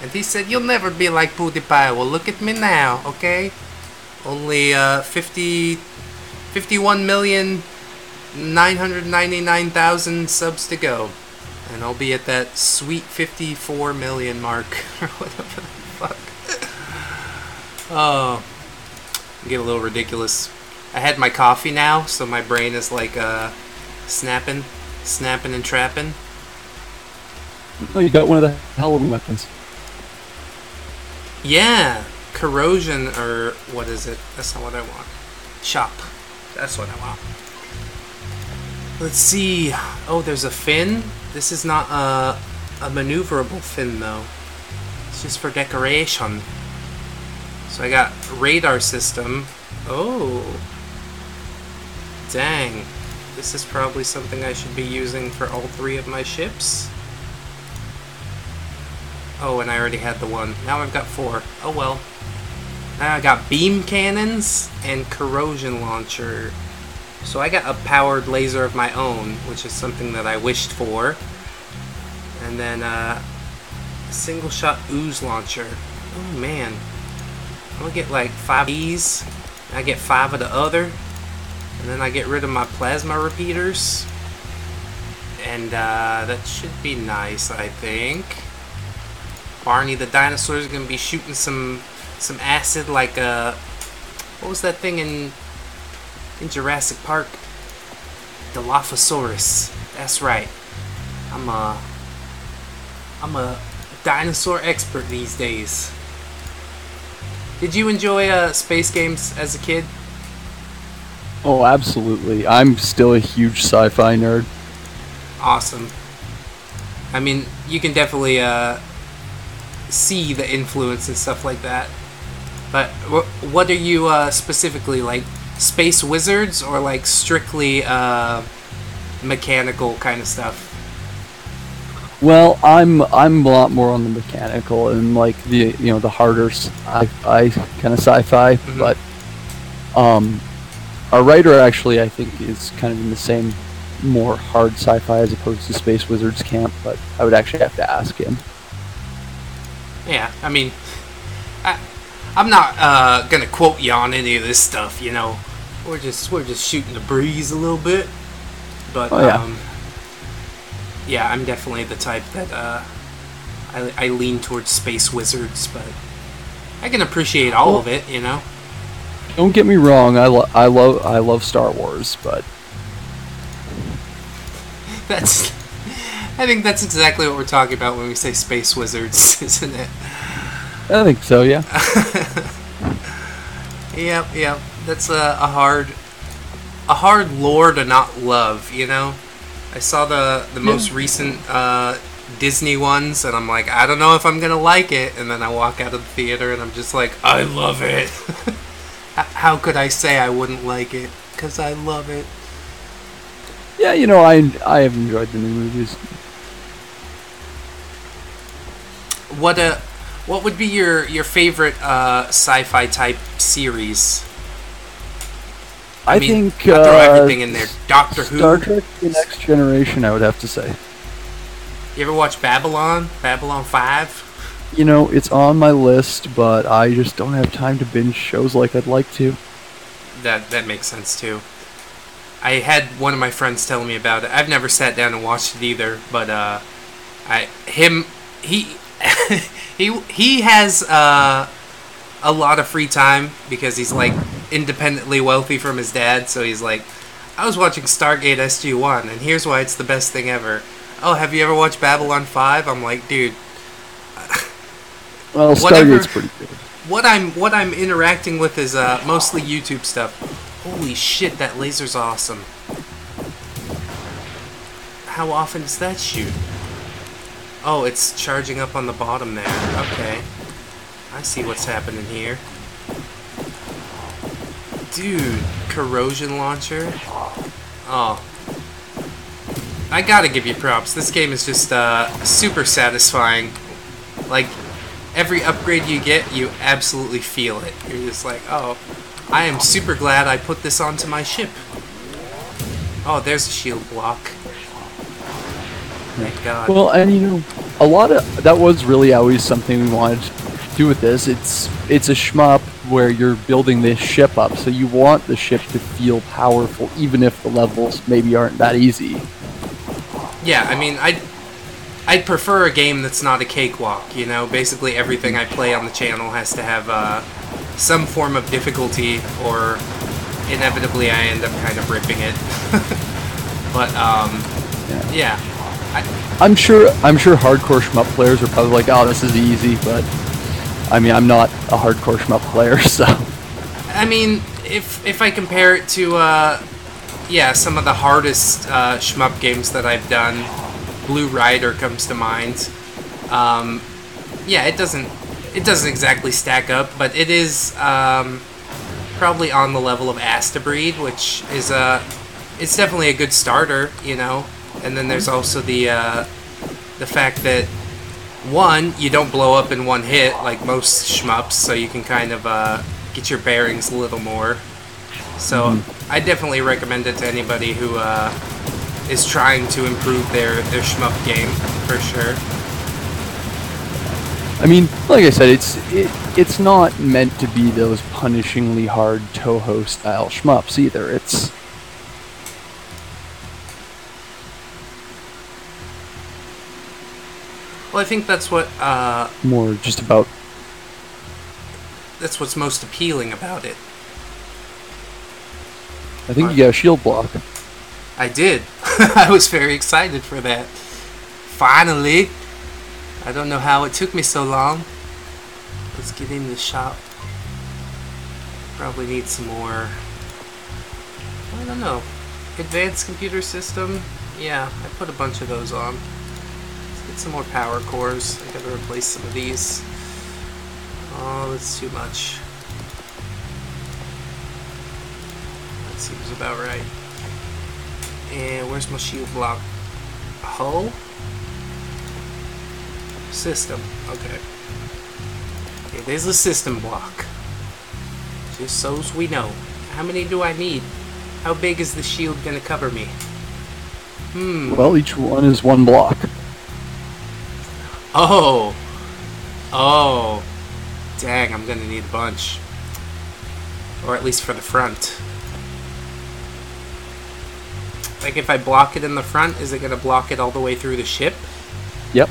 And he said, you'll never be like PewDiePie. Well, look at me now, okay? Only 51,999,000 subs to go. And I'll be at that sweet 54 million mark, or whatever the fuck. Oh, get a little ridiculous. I had my coffee now, so my brain is like snapping and trapping. Oh, you got one of the Halloween weapons. Yeah, corrosion, or what is it? That's not what I want. Chop. That's what I want. Let's see. Oh, there's a fin. This is not a maneuverable fin, though. It's just for decoration. So I got radar system. Oh. Dang. This is probably something I should be using for all 3 of my ships. Oh, and I already had the one. Now I've got 4. Oh well. Now I got beam cannons and corrosion launcher. So I got a powered laser of my own, which is something that I wished for. And then a single shot ooze launcher. Oh man. I'm gonna get like 5 of these. I get 5 of the other. And then I get rid of my plasma repeaters. And that should be nice, I think. Barney the dinosaur is gonna be shooting some acid like what was that thing in Jurassic Park? Dilophosaurus. That's right. I'm a dinosaur expert these days. Did you enjoy space games as a kid? Oh, absolutely. I'm still a huge sci-fi nerd. Awesome. I mean, you can definitely see the influence and stuff like that. But what are you specifically, like space wizards or like strictly mechanical kind of stuff? Well, I'm a lot more on the mechanical and like the harder sci-fi kind of sci-fi, Mhm. but our writer actually I think is kind of in the same more hard sci-fi as opposed to Space Wizards camp, but I would actually have to ask him. Yeah, I mean, I'm not gonna quote you on any of this stuff. You know, we're just shooting the breeze a little bit. But Oh yeah. yeah, I'm definitely the type that I lean towards space wizards, but I can appreciate all of it. You know. Don't get me wrong, I love Star Wars, but That's. I think that's exactly what we're talking about when we say space wizards, isn't it? I think so, yeah. Yep. That's a hard lore to not love, you know. I saw the most recent Disney ones, and I'm like, I don't know if I'm gonna like it. And then I walk out of the theater, and I'm just like, I love it. How could I say I wouldn't like it? Because I love it. Yeah, I have enjoyed the new movies. What would be your favorite sci-fi type series? I mean, think I'll throw everything in there. Doctor Who. Star Trek: The Next Generation, I would have to say. You ever watch Babylon? Babylon 5? It's on my list, but I just don't have time to binge shows like I'd like to. That makes sense too. I had one of my friends telling me about it. I've never sat down and watched it either, but he he has a lot of free time because he's like independently wealthy from his dad. So he's like, I was watching Stargate SG-1, and here's why it's the best thing ever. Oh, have you ever watched Babylon 5? I'm like, dude. Well, Stargate's pretty good. What I'm interacting with is mostly YouTube stuff. Holy shit, that laser's awesome. How often does that shoot? Oh, it's charging up on the bottom there. Okay. I see what's happening here. Dude, corrosion launcher? Oh. I gotta give you props. This game is just super satisfying. Like, every upgrade you get, you absolutely feel it. You're just like, oh, I am super glad I put this onto my ship. Oh, there's a shield block. Thank God. Well, and a lot of that was really always something we wanted to do with this. It's a shmup where you're building this ship up, so you want the ship to feel powerful, even if the levels maybe aren't that easy. Yeah, I mean, I'd prefer a game that's not a cakewalk, you know? Basically everything I play on the channel has to have some form of difficulty, or inevitably I end up kind of ripping it. But, yeah. I'm sure hardcore shmup players are probably like, oh, this is easy, but I mean, I'm not a hardcore shmup player, so. I mean, if I compare it to, yeah, some of the hardest shmup games that I've done, Blue Rider comes to mind. Yeah, it doesn't exactly stack up, but it is probably on the level of Astabreed, which is it's definitely a good starter, you know. And then there's also the fact that, one, you don't blow up in one hit like most shmups, so you can kind of get your bearings a little more. So I definitely recommend it to anybody who is trying to improve their shmup game, for sure. I mean, like I said, it's not meant to be those punishingly hard Toho style shmups either. It's Well, I think that's what more just about. that's what's most appealing about it. I think you got a shield block. I did. I was very excited for that. Finally. I don't know how it took me so long. Let's get in the shop. Probably need some more. I don't know. Advanced computer system. Yeah, I put a bunch of those on. Let's get some more power cores. I gotta replace some of these. Oh, that's too much. That seems about right. And where's my shield block? Hull? System. Okay. Okay, there's the system block. Just so as we know. How many do I need? How big is the shield gonna cover me? Well, each one is one block. Oh! Oh! Dang, I'm gonna need a bunch. Or at least for the front. Like if I block it in the front, is it gonna block it all the way through the ship? Yep.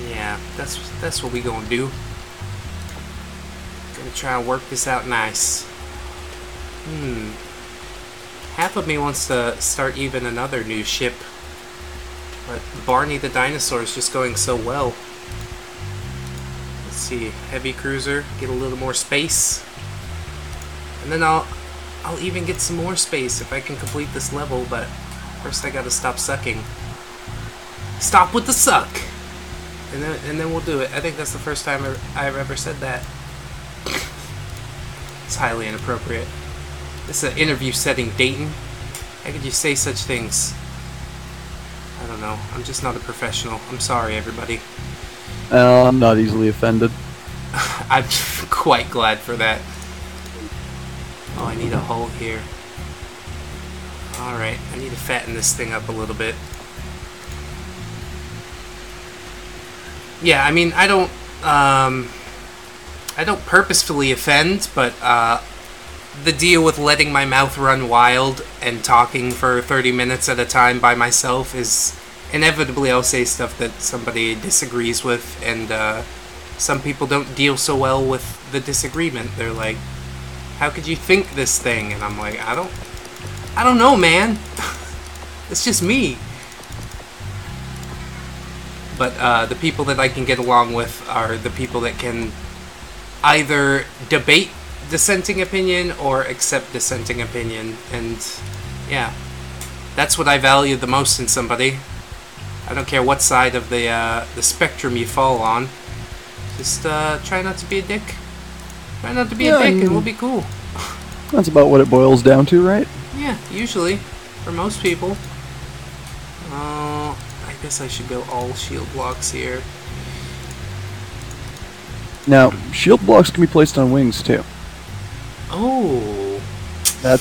Yeah, that's what we gonna do. Gonna try and work this out nice. Half of me wants to start even another new ship. But Barney the dinosaur is just going so well. Let's see, heavy cruiser, get a little more space. And then I'll even get some more space if I can complete this level, but first I gotta stop sucking. Stop with the suck! And then we'll do it. I think that's the first time I've ever said that. It's highly inappropriate. This is an interview setting, Dayton. How could you say such things? I don't know. I'm just not a professional. I'm sorry, everybody. I'm not easily offended. I'm quite glad for that. Oh, I need a hole here. Alright, I need to fatten this thing up a little bit. Yeah, I mean, I don't purposefully offend, but the deal with letting my mouth run wild and talking for 30 minutes at a time by myself is inevitably I'll say stuff that somebody disagrees with, and some people don't deal so well with the disagreement. They're like, how could you think this thing? And I'm like, I don't know, man. It's just me. But the people that I can get along with are the people that can either debate dissenting opinion or accept dissenting opinion. And yeah, that's what I value the most in somebody. I don't care what side of the spectrum you fall on. Just try not to be a dick. Try not to be a dick and we'll be cool. That's about what it boils down to, right? Yeah, usually. For most people. I guess I should go all shield blocks here. Now, shield blocks can be placed on wings, too. Oh. It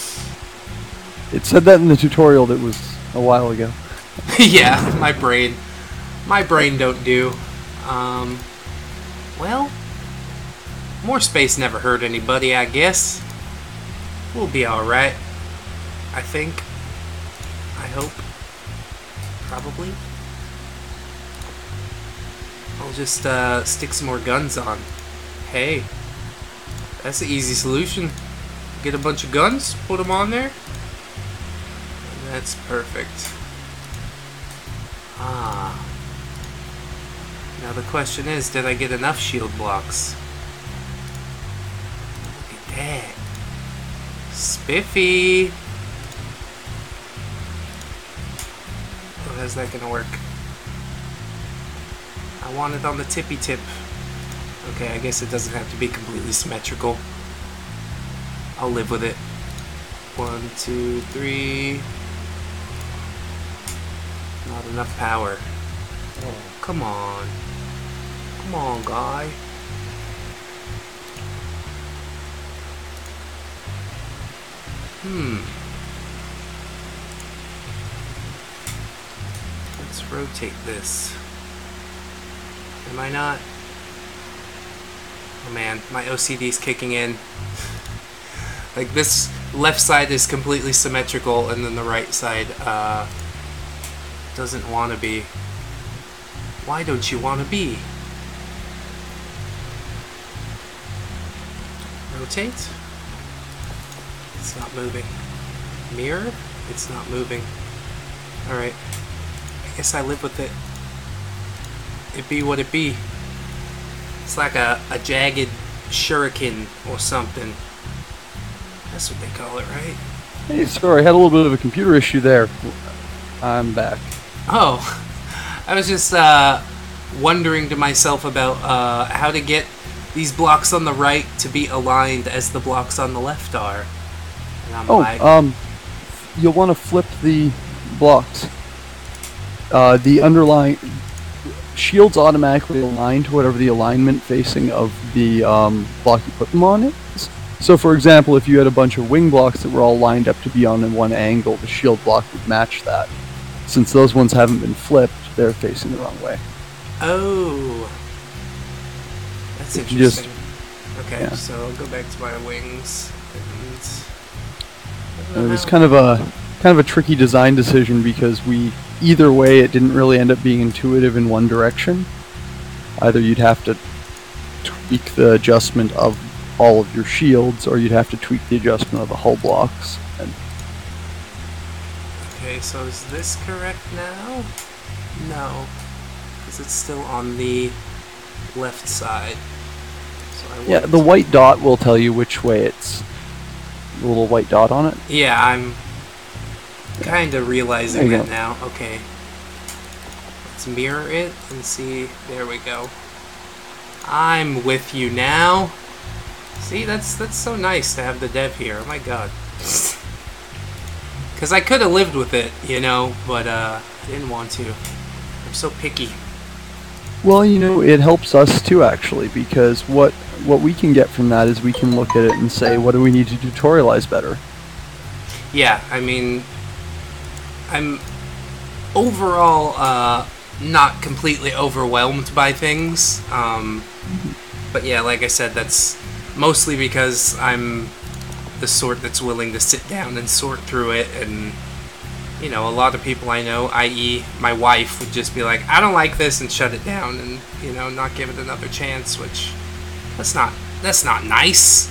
said that in the tutorial that was a while ago. Yeah, my brain don't do. Well, more space never hurt anybody, I guess. We'll be alright. I think. I hope. Probably. I'll just stick some more guns on. Hey, that's the easy solution. Get a bunch of guns, put them on there. And that's perfect. Ah. Now the question is, did I get enough shield blocks? Look at that. Spiffy. Oh, how's that gonna work? I want it on the tippy tip. Okay, I guess it doesn't have to be completely symmetrical. I'll live with it. 1, 2, 3. Not enough power. Oh, come on. Come on, guy. Let's rotate this. Am I not? Oh man, my OCD's kicking in. Like this left side is completely symmetrical and then the right side doesn't want to be. Why don't you want to be? Rotate. It's not moving. Mirror? It's not moving. Alright. I guess I live with it. It be what it be. It's like a jagged shuriken or something. That's what they call it, right? Hey, sorry, I had a little bit of a computer issue there. I'm back. Oh, I was just wondering to myself about how to get these blocks on the right to be aligned as the blocks on the left are. And I'm like, you'll want to flip the blocks. The underlying shields automatically align to whatever the alignment facing of the block you put them on is. So, for example, if you had a bunch of wing blocks that were all lined up to be on one angle, the shield block would match that. Since those ones haven't been flipped, they're facing the wrong way. oh, that's If you interesting. just- Okay, yeah. so I'll go back to my wings. It was kind of a tricky design decision because either way it didn't really end up being intuitive in one direction. Either you'd have to tweak the adjustment of all of your shields, or you'd have to tweak the adjustment of the hull blocks. And Okay, so is this correct now? No, because it's still on the left side. So I yeah, want- the white dot will tell you which way it's. The little white dot on it. Yeah, I'm kind of realizing There you that go. now. Okay. Let's mirror it and see. There we go. I'm with you now. See, that's so nice to have the dev here. Oh my god. Because I could have lived with it, you know, but I didn't want to. I'm so picky. Well, it helps us too, actually, because what we can get from that is we can look at it and say, what do we need to tutorialize better? Yeah, I mean, I'm overall not completely overwhelmed by things. But yeah, like I said, that's mostly because I'm the sort that's willing to sit down and sort through it. And, a lot of people I know, i.e. my wife, would just be like, I don't like this, and shut it down and, not give it another chance, which that's not nice,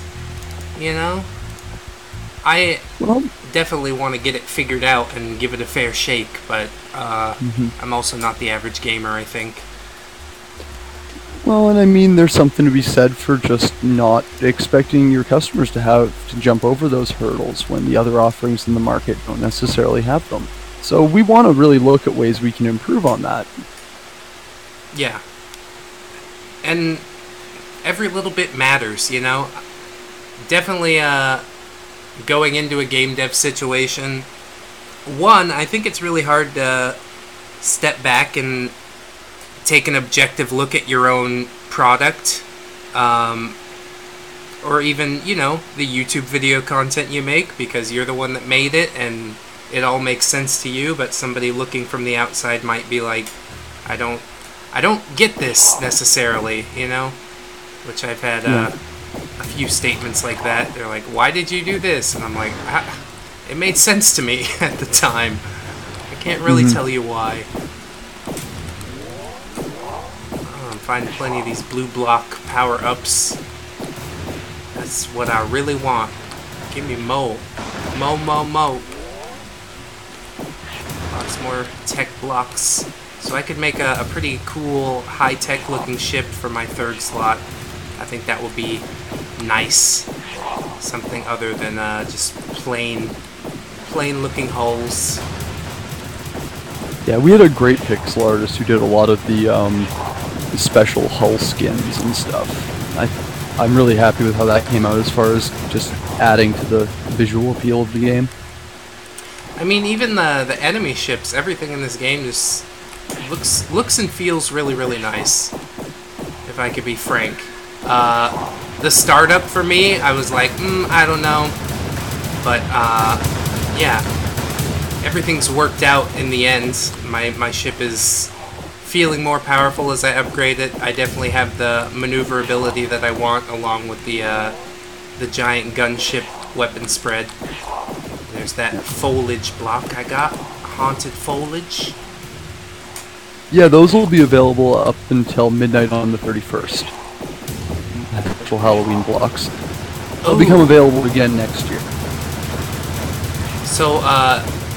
I Well, definitely want to get it figured out and give it a fair shake, but I'm also not the average gamer, I think. well, and I mean, there's something to be said for just not expecting your customers to have to jump over those hurdles when the other offerings in the market don't necessarily have them. So we want to really look at ways we can improve on that. Yeah. And every little bit matters, Definitely going into a game dev situation, one, I think it's really hard to step back and take an objective look at your own product, or even, the YouTube video content you make, because you're the one that made it and it all makes sense to you, but somebody looking from the outside might be like, I don't get this necessarily, which I've had a few statements like that. They're like, why did you do this? And I'm like, it made sense to me at the time. I can't really tell you why. I'm finding plenty of these blue block power-ups. That's what I really want. Give me mo. Mo. Lots more tech blocks. So I could make a pretty cool, high-tech looking ship for my third slot. I think that would be nice. Something other than just plain looking hulls. Yeah, we had a great pixel artist who did a lot of the special hull skins and stuff. I'm really happy with how that came out as far as just adding to the visual appeal of the game. I mean, even the enemy ships, everything in this game just looks and feels really, really nice, if I could be frank. The startup for me, I was like, I don't know. But, yeah. Everything's worked out in the end. My ship is feeling more powerful as I upgrade it. I definitely have the maneuverability that I want, along with the giant gunship weapon spread. There's that foliage block I got. Haunted foliage. Yeah, those will be available up until midnight on the 31st. Actual Halloween blocks. They'll become available again next year. So,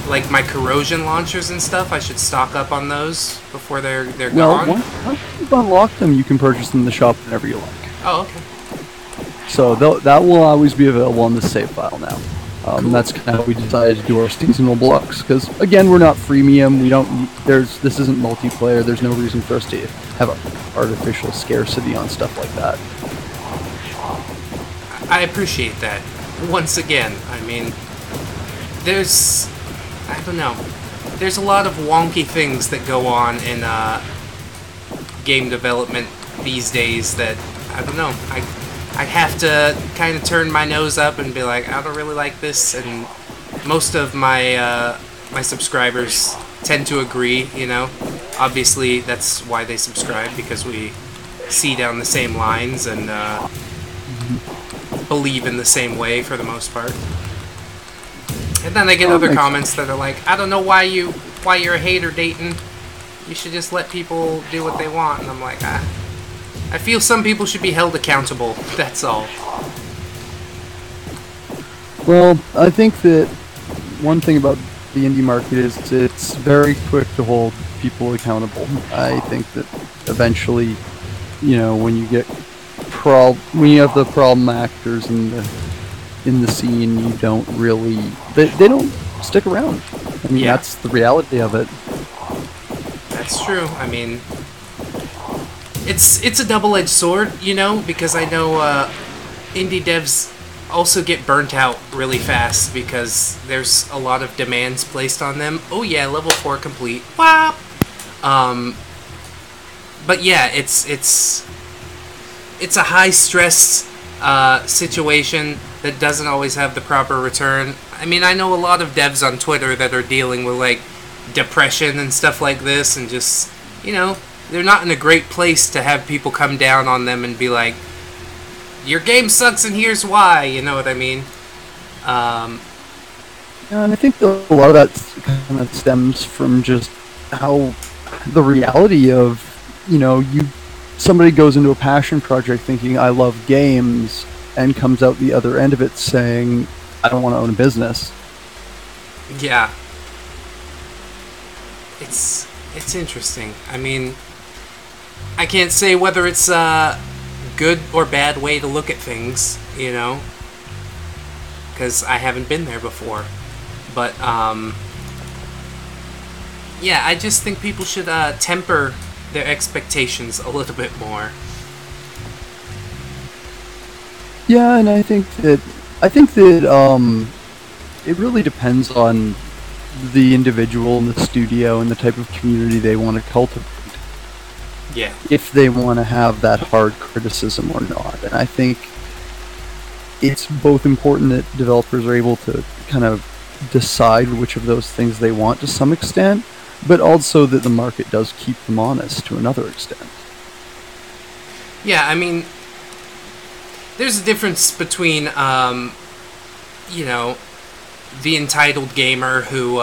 like my corrosion launchers and stuff, I should stock up on those before they're Well, gone. once you've unlocked them, you can purchase them in the shop whenever you like. Oh, okay. So that will always be available on the save file now. Cool. That's kind of how we decided to do our seasonal blocks, because again, we're not freemium. We don't. This isn't multiplayer. There's no reason for us to have a artificial scarcity on stuff like that. I appreciate that. Once again, I mean, I don't know. There's a lot of wonky things that go on in game development these days that, I don't know, I have to kind of turn my nose up and be like, I don't really like this, and most of my my subscribers tend to agree, you know. Obviously, that's why they subscribe, because we see down the same lines and believe in the same way for the most part. And then I get other comments that are like, I don't know why you're a hater, Dayton. You should just let people do what they want. And I'm like, I feel some people should be held accountable. That's all. Well, I think that one thing about the indie market is it's very quick to hold people accountable. I think that eventually, you know, when you get when you have the problem actors in the scene, you don't really they don't stick around. I mean, Yeah. That's the reality of it. That's true. I mean, it's a double-edged sword, you know, because I know indie devs also get burnt out really fast because there's a lot of demands placed on them. Oh yeah, level 4 complete. Wop. But yeah, it's a high-stress situation that doesn't always have the proper return. I mean, I know a lot of devs on Twitter that are dealing with, like, depression and stuff like this, and just, you know, they're not in a great place to have people come down on them and be like, your game sucks and here's why, you know what I mean? Yeah, and I think a lot of that kind of stems from just how the reality of, you know, somebody goes into a passion project thinking, I love games, and comes out the other end of it saying, I don't want to own a business. Yeah. It's interesting. I mean, I can't say whether it's a good or bad way to look at things, you know, because I haven't been there before. But, yeah, I just think people should temper their expectations a little bit more. Yeah, and I think that it really depends on the individual and the studio and the type of community they want to cultivate. Yeah. If they want to have that hard criticism or not. And I think it's both important that developers are able to kind of decide which of those things they want to some extent, but also that the market does keep them honest to another extent. Yeah, I mean, there's a difference between, you know, the entitled gamer who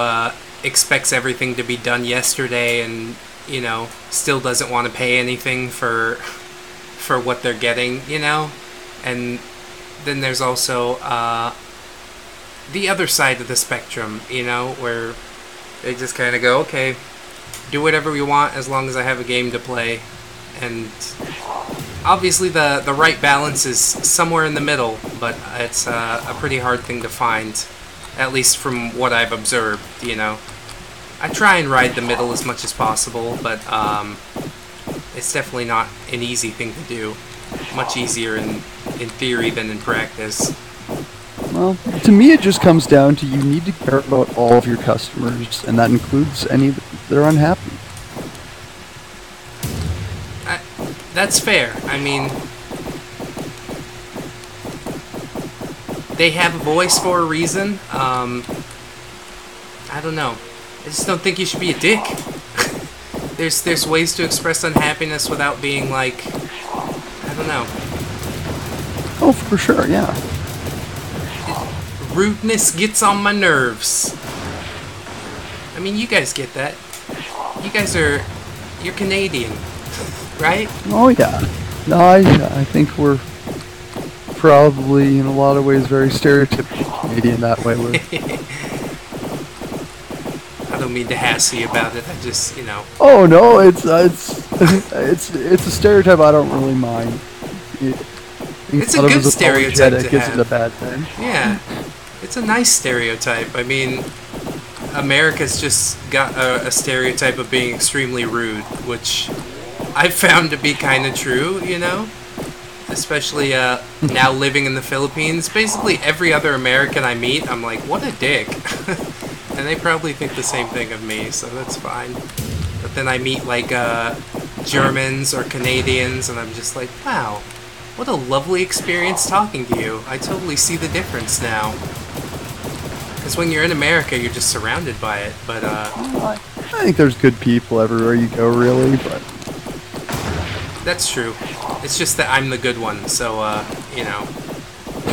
expects everything to be done yesterday and, you know, still doesn't want to pay anything for what they're getting, you know? And then there's also the other side of the spectrum, you know, where they just kind of go, okay, do whatever we want as long as I have a game to play. And obviously the right balance is somewhere in the middle, but it's a pretty hard thing to find, at least from what I've observed, you know. I try and ride the middle as much as possible, but it's definitely not an easy thing to do. Much easier in theory than in practice. Well, to me it just comes down to you need to care about all of your customers, and that includes any that are unhappy. That's fair. I mean, they have a voice for a reason. I don't know. I just don't think you should be a dick. There's ways to express unhappiness without being like, I don't know. Oh, for sure, yeah. Rudeness gets on my nerves. I mean, you guys get that. You guys you're Canadian, right? Oh yeah. No, I think we're probably in a lot of ways very stereotypical Canadian that way. don't mean to hassle you about it. I just, you know. Oh no, it's it's a stereotype I don't really mind. It's a good As stereotype to apologetic isn't a have. bad thing. Yeah, it's a nice stereotype. I mean, America's just got a stereotype of being extremely rude, which I've found to be kind of true, you know? Especially now living in the Philippines. Basically, every other American I meet, I'm like, what a dick. And they probably think the same thing of me, so that's fine. But then I meet, like, Germans or Canadians, and I'm just like, wow, what a lovely experience talking to you. I totally see the difference now. Because when you're in America, you're just surrounded by it, but, I think there's good people everywhere you go, really, but... That's true. It's just that I'm the good one, so, you know,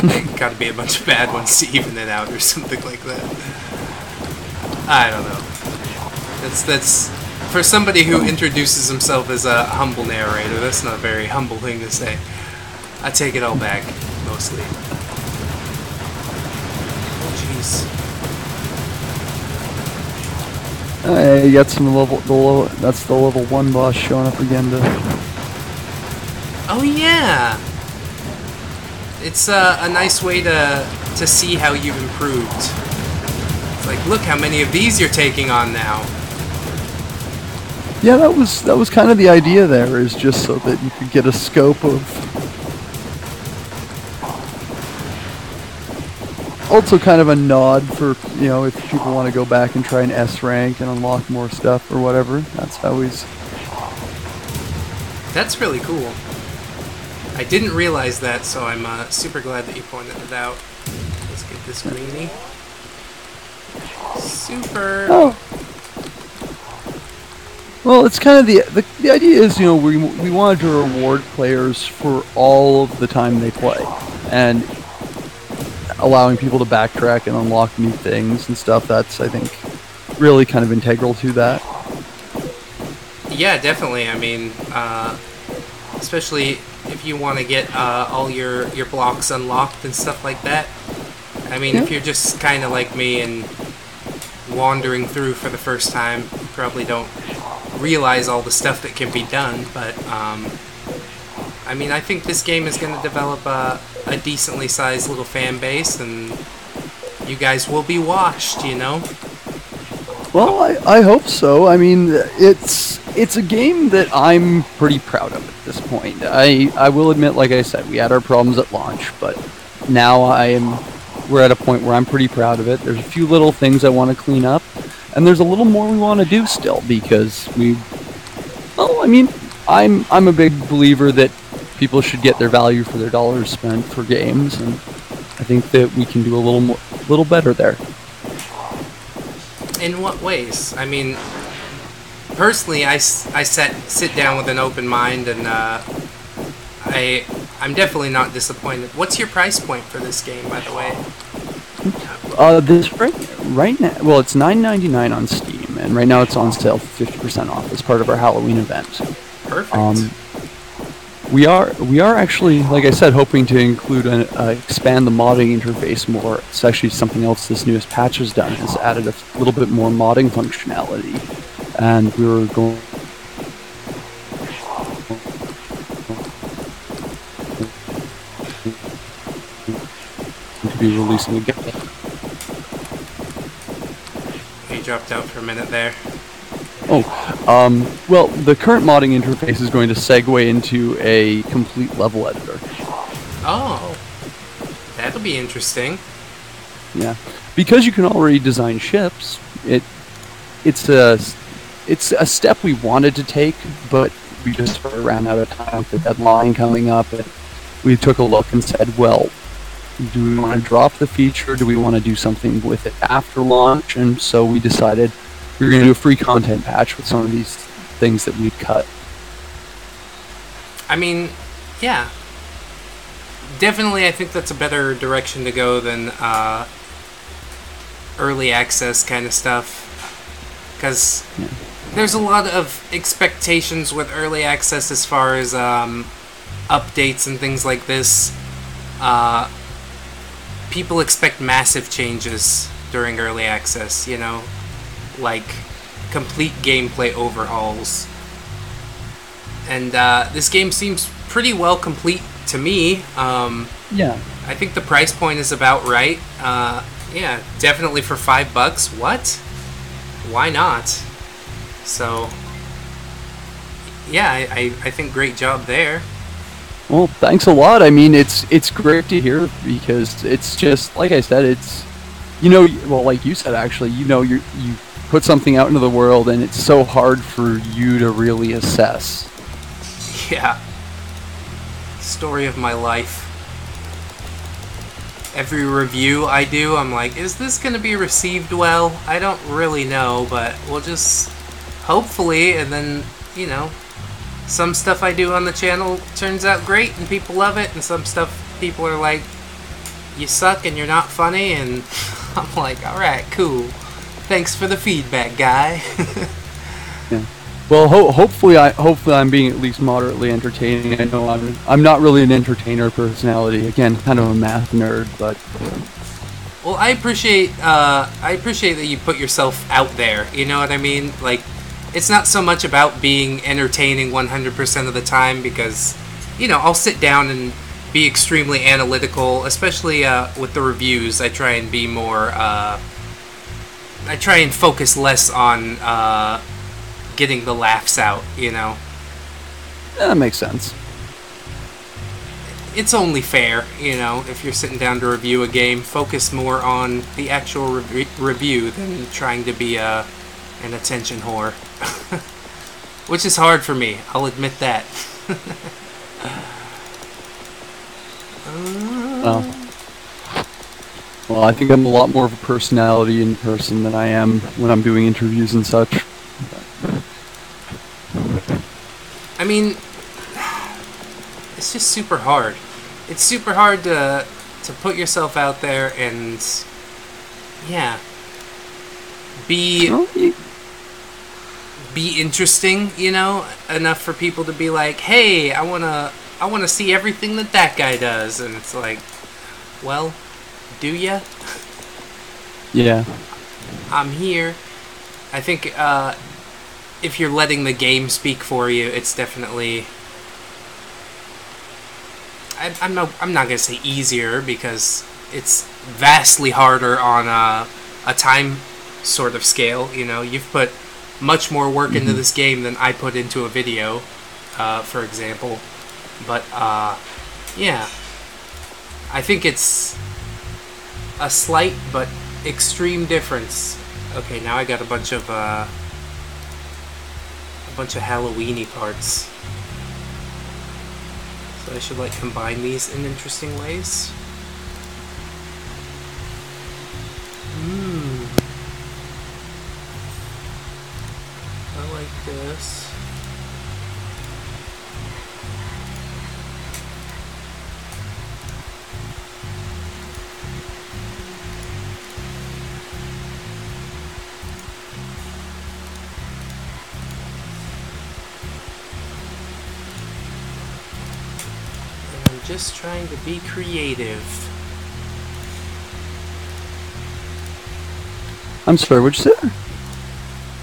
there gotta be a bunch of bad ones to even it out or something like that. I don't know. That's for somebody who introduces himself as a humble narrator, that's not a very humble thing to say. I take it all back, mostly. Oh, jeez. You got some that's the level 1 boss showing up again to... Oh yeah! It's a nice way to see how you've improved. It's like, look how many of these you're taking on now. Yeah, that was kind of the idea there, is just so that you could get a scope of... Also kind of a nod for, you know, if people want to go back and try an S rank and unlock more stuff or whatever. That's how he's... That's really cool. I didn't realize that, so I'm super glad that you pointed it out. Let's get this greenie. Super. Oh. Well, it's kind of the idea is, you know, we wanted to reward players for all of the time they play, and allowing people to backtrack and unlock new things and stuff. That's, I think, really kind of integral to that. Yeah, definitely. I mean, especially if you want to get all your blocks unlocked and stuff like that. I mean, if you're just kind of like me and wandering through for the first time, you probably don't realize all the stuff that can be done, but I mean, I think this game is going to develop a decently sized little fan base, and you guys will be watched, you know? Well, I hope so. I mean, it's a game that I'm pretty proud of at this point. I will admit, like I said, we had our problems at launch, but now we're at a point where I'm pretty proud of it. There's a few little things I want to clean up, and there's a little more we want to do still, because well, I mean, I'm a big believer that people should get their value for their dollars spent for games, and I think that we can do a little better there. In what ways? I mean, personally, I sit down with an open mind, and I'm definitely not disappointed. What's your price point for this game, by the way? This right now, well, it's $9.99 on Steam, and right now it's on sale for 50% off as part of our Halloween event. Perfect. We are actually, like I said, hoping to include expand the modding interface more. It's actually something else this newest patch has done. It's added a little bit more modding functionality, and we were going to be releasing again. You dropped out for a minute there. Well, the current modding interface is going to segue into a complete level editor. Oh, that'll be interesting. Yeah, because you can already design ships. It's a step we wanted to take, but we just ran out of time with the deadline coming up. And we took a look and said, well, do we want to drop the feature? Do we want to do something with it after launch? And so we decided we're going to do a free content patch with some of these things that we'd cut. I mean, yeah. Definitely, I think that's a better direction to go than early access kind of stuff. Because there's a lot of expectations with early access as far as updates and things like this. People expect massive changes during early access, you know? like complete gameplay overhauls. And this game seems pretty well complete to me. Yeah. I think the price point is about right. Yeah, definitely for $5. What? Why not? So, yeah, I think great job there. Well, thanks a lot. I mean, it's great to hear because it's just like I said. It's well, like you said, actually, you put something out into the world, and it's so hard for you to really assess. Yeah. Story of my life. Every review I do, I'm like, is this going to be received well? I don't really know, but we'll just hopefully, and then, some stuff I do on the channel turns out great and people love it, and some stuff people are like, you suck and you're not funny, and I'm like, alright, cool. Thanks for the feedback, guy. Yeah. Well, hopefully I'm being at least moderately entertaining. I know I'm not really an entertainer personality. Again, kind of a math nerd, but. Well, I appreciate that you put yourself out there. You know what I mean? Like, it's not so much about being entertaining 100% of the time because, I'll sit down and be extremely analytical, especially with the reviews. I try and be more. I try and focus less on. Getting the laughs out, That makes sense. It's only fair, if you're sitting down to review a game, focus more on the actual review than trying to be an attention whore. Which is hard for me, I'll admit that. Well, I think I'm a lot more of a personality in person than I am when I'm doing interviews and such. I mean, it's just super hard. It's super hard to put yourself out there and, yeah, be interesting, enough for people to be like, hey, I wanna see everything that guy does, and it's like, well, do ya? Yeah. I'm here. I think if you're letting the game speak for you, it's definitely. I'm not gonna say easier because it's vastly harder on a time sort of scale. You've put much more work into this game than I put into a video, for example. But yeah, I think it's a slight but extreme difference. Okay, now I got a bunch of Halloween-y parts. So I should combine these in interesting ways. I like this. Just trying to be creative. I'm sorry, what'd you say?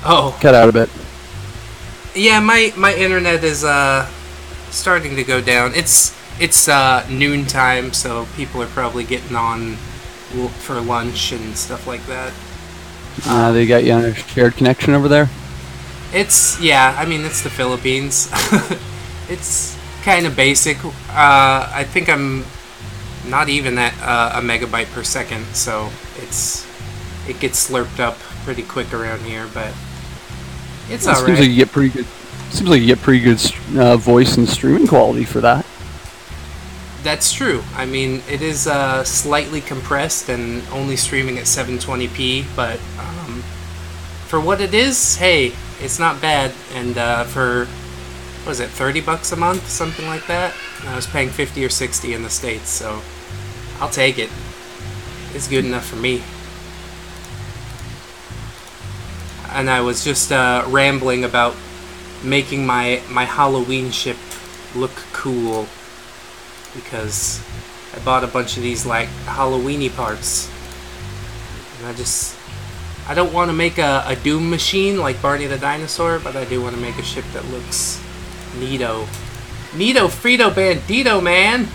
Oh. Cut out a bit. Yeah, my internet is starting to go down. It's noon time, so people are probably getting on for lunch and stuff like that. They got you on a shared connection over there? It's the Philippines. It's kind of basic. I think I'm not even at a megabyte per second, so it gets slurped up pretty quick around here, but it's alright. Seems like you get pretty good voice and streaming quality for that. That's true. I mean, it is slightly compressed and only streaming at 720p, but for what it is, hey, it's not bad. And for what was it, $30 a month, something like that? I was paying 50 or 60 in the States, so I'll take it. It's good enough for me. And I was just rambling about making my Halloween ship look cool because I bought a bunch of these Halloween-y parts, and I just I don't want to make a Doom machine like Barney the Dinosaur, but I do want to make a ship that looks neato. Neato Frito Bandito, man!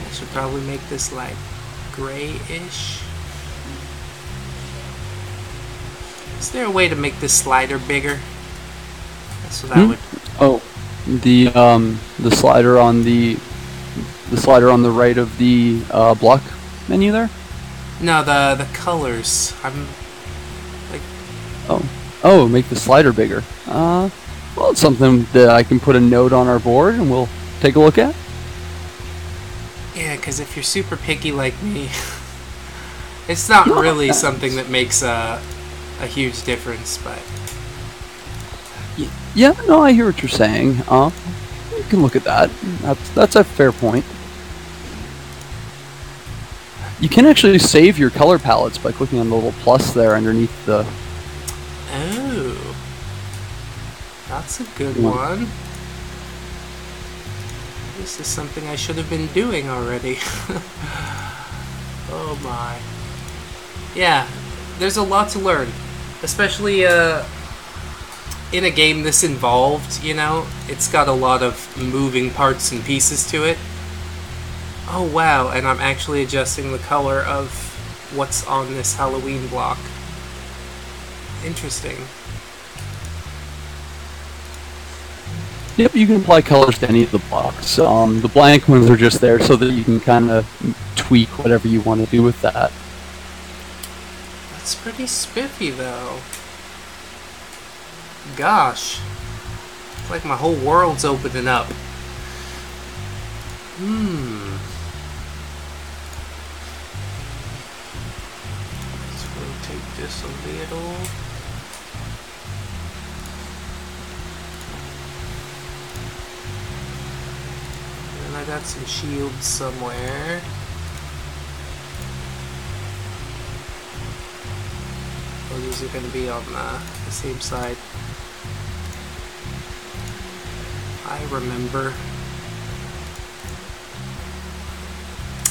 I should probably make this like grayish. Is there a way to make this slider bigger? So that would... Oh, the slider on the slider on the right of the block menu there? No, the colors. I'm like... Oh, make the slider bigger. Well, it's something that I can put a note on our board and we'll take a look at. Yeah, because if you're super picky like me, it's not really something that makes a huge difference, but... Yeah, no, I hear what you're saying. You can look at that. That's a fair point. You can actually save your color palettes by clicking on the little plus there underneath the... Oh. That's a good one. This is something I should have been doing already. Oh my. Yeah, there's a lot to learn. Especially in a game this involved, you know? It's got a lot of moving parts and pieces to it. Oh wow, and I'm actually adjusting the color of what's on this Halloween block. Interesting. Yep, you can apply colors to any of the blocks. The blank ones are just there so that you can kind of tweak whatever you want to do with that. That's pretty spiffy, though. Gosh. It's like my whole world's opening up. Let's rotate this a little. And I got some shields somewhere. Oh, these are going to be on the same side. I remember.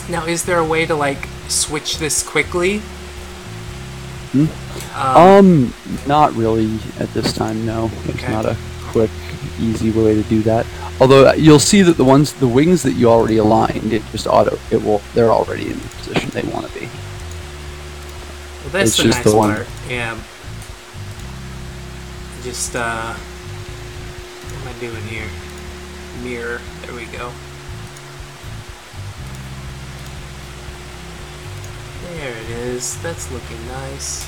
Now, is there a way to, like, switch this quickly? Not really at this time, no. There's Okay. not a quick, easy way to do that. Although you'll see that the wings that you already aligned, they're already in the position they want to be. Well, that's It's the just nice the one. part. Yeah. Just, what am I doing here? Mirror. There we go. There it is. That's looking nice.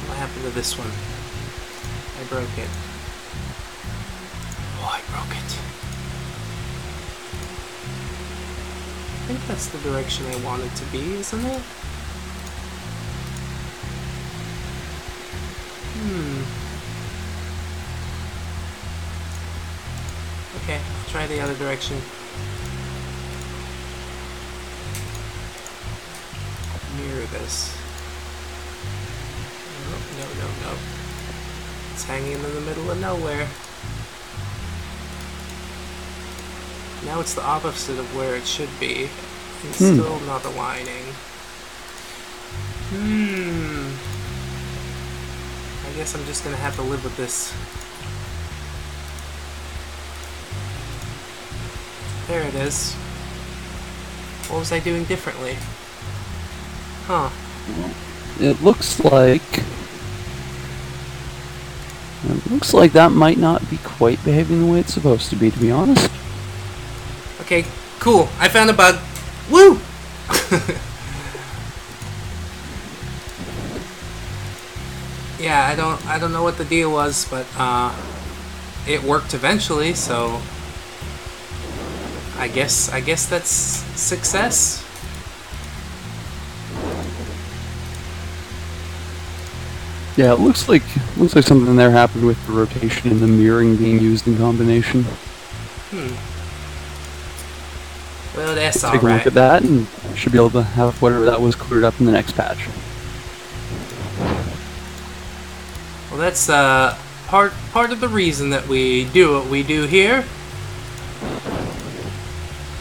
What happened to this one? I broke it. Oh, I broke it. I think that's the direction I want it to be, isn't it? Okay, I'll try the other direction. Mirror this. No. It's hanging in the middle of nowhere. Now it's the opposite of where it should be. It's still not aligning. I guess I'm just gonna have to live with this. There it is. What was I doing differently? Huh. It looks like that might not be quite behaving the way it's supposed to be honest. Okay, cool. I found a bug. Woo! Yeah, I don't know what the deal was, but it worked eventually, so I guess that's success. Yeah, it looks like something there happened with the rotation and the mirroring being used in combination. Well, that's Take a look at that, and should be able to have whatever that was cleared up in the next patch. Well, that's part of the reason that we do what we do here.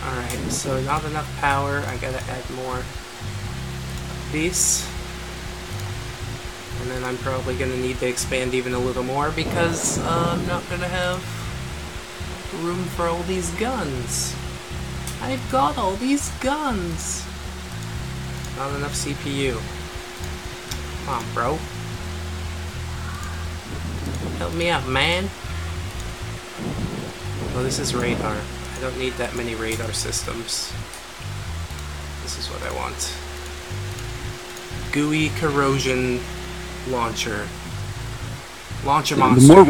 All right, So not enough power. I gotta add more of these. And then I'm probably gonna need to expand even a little more because I'm not gonna have room for all these guns. I've got all these guns. Not enough CPU. Come on, bro. Help me out, man. Oh, this is radar. I don't need that many radar systems. This is what I want. GUI corrosion launcher. Launcher monster.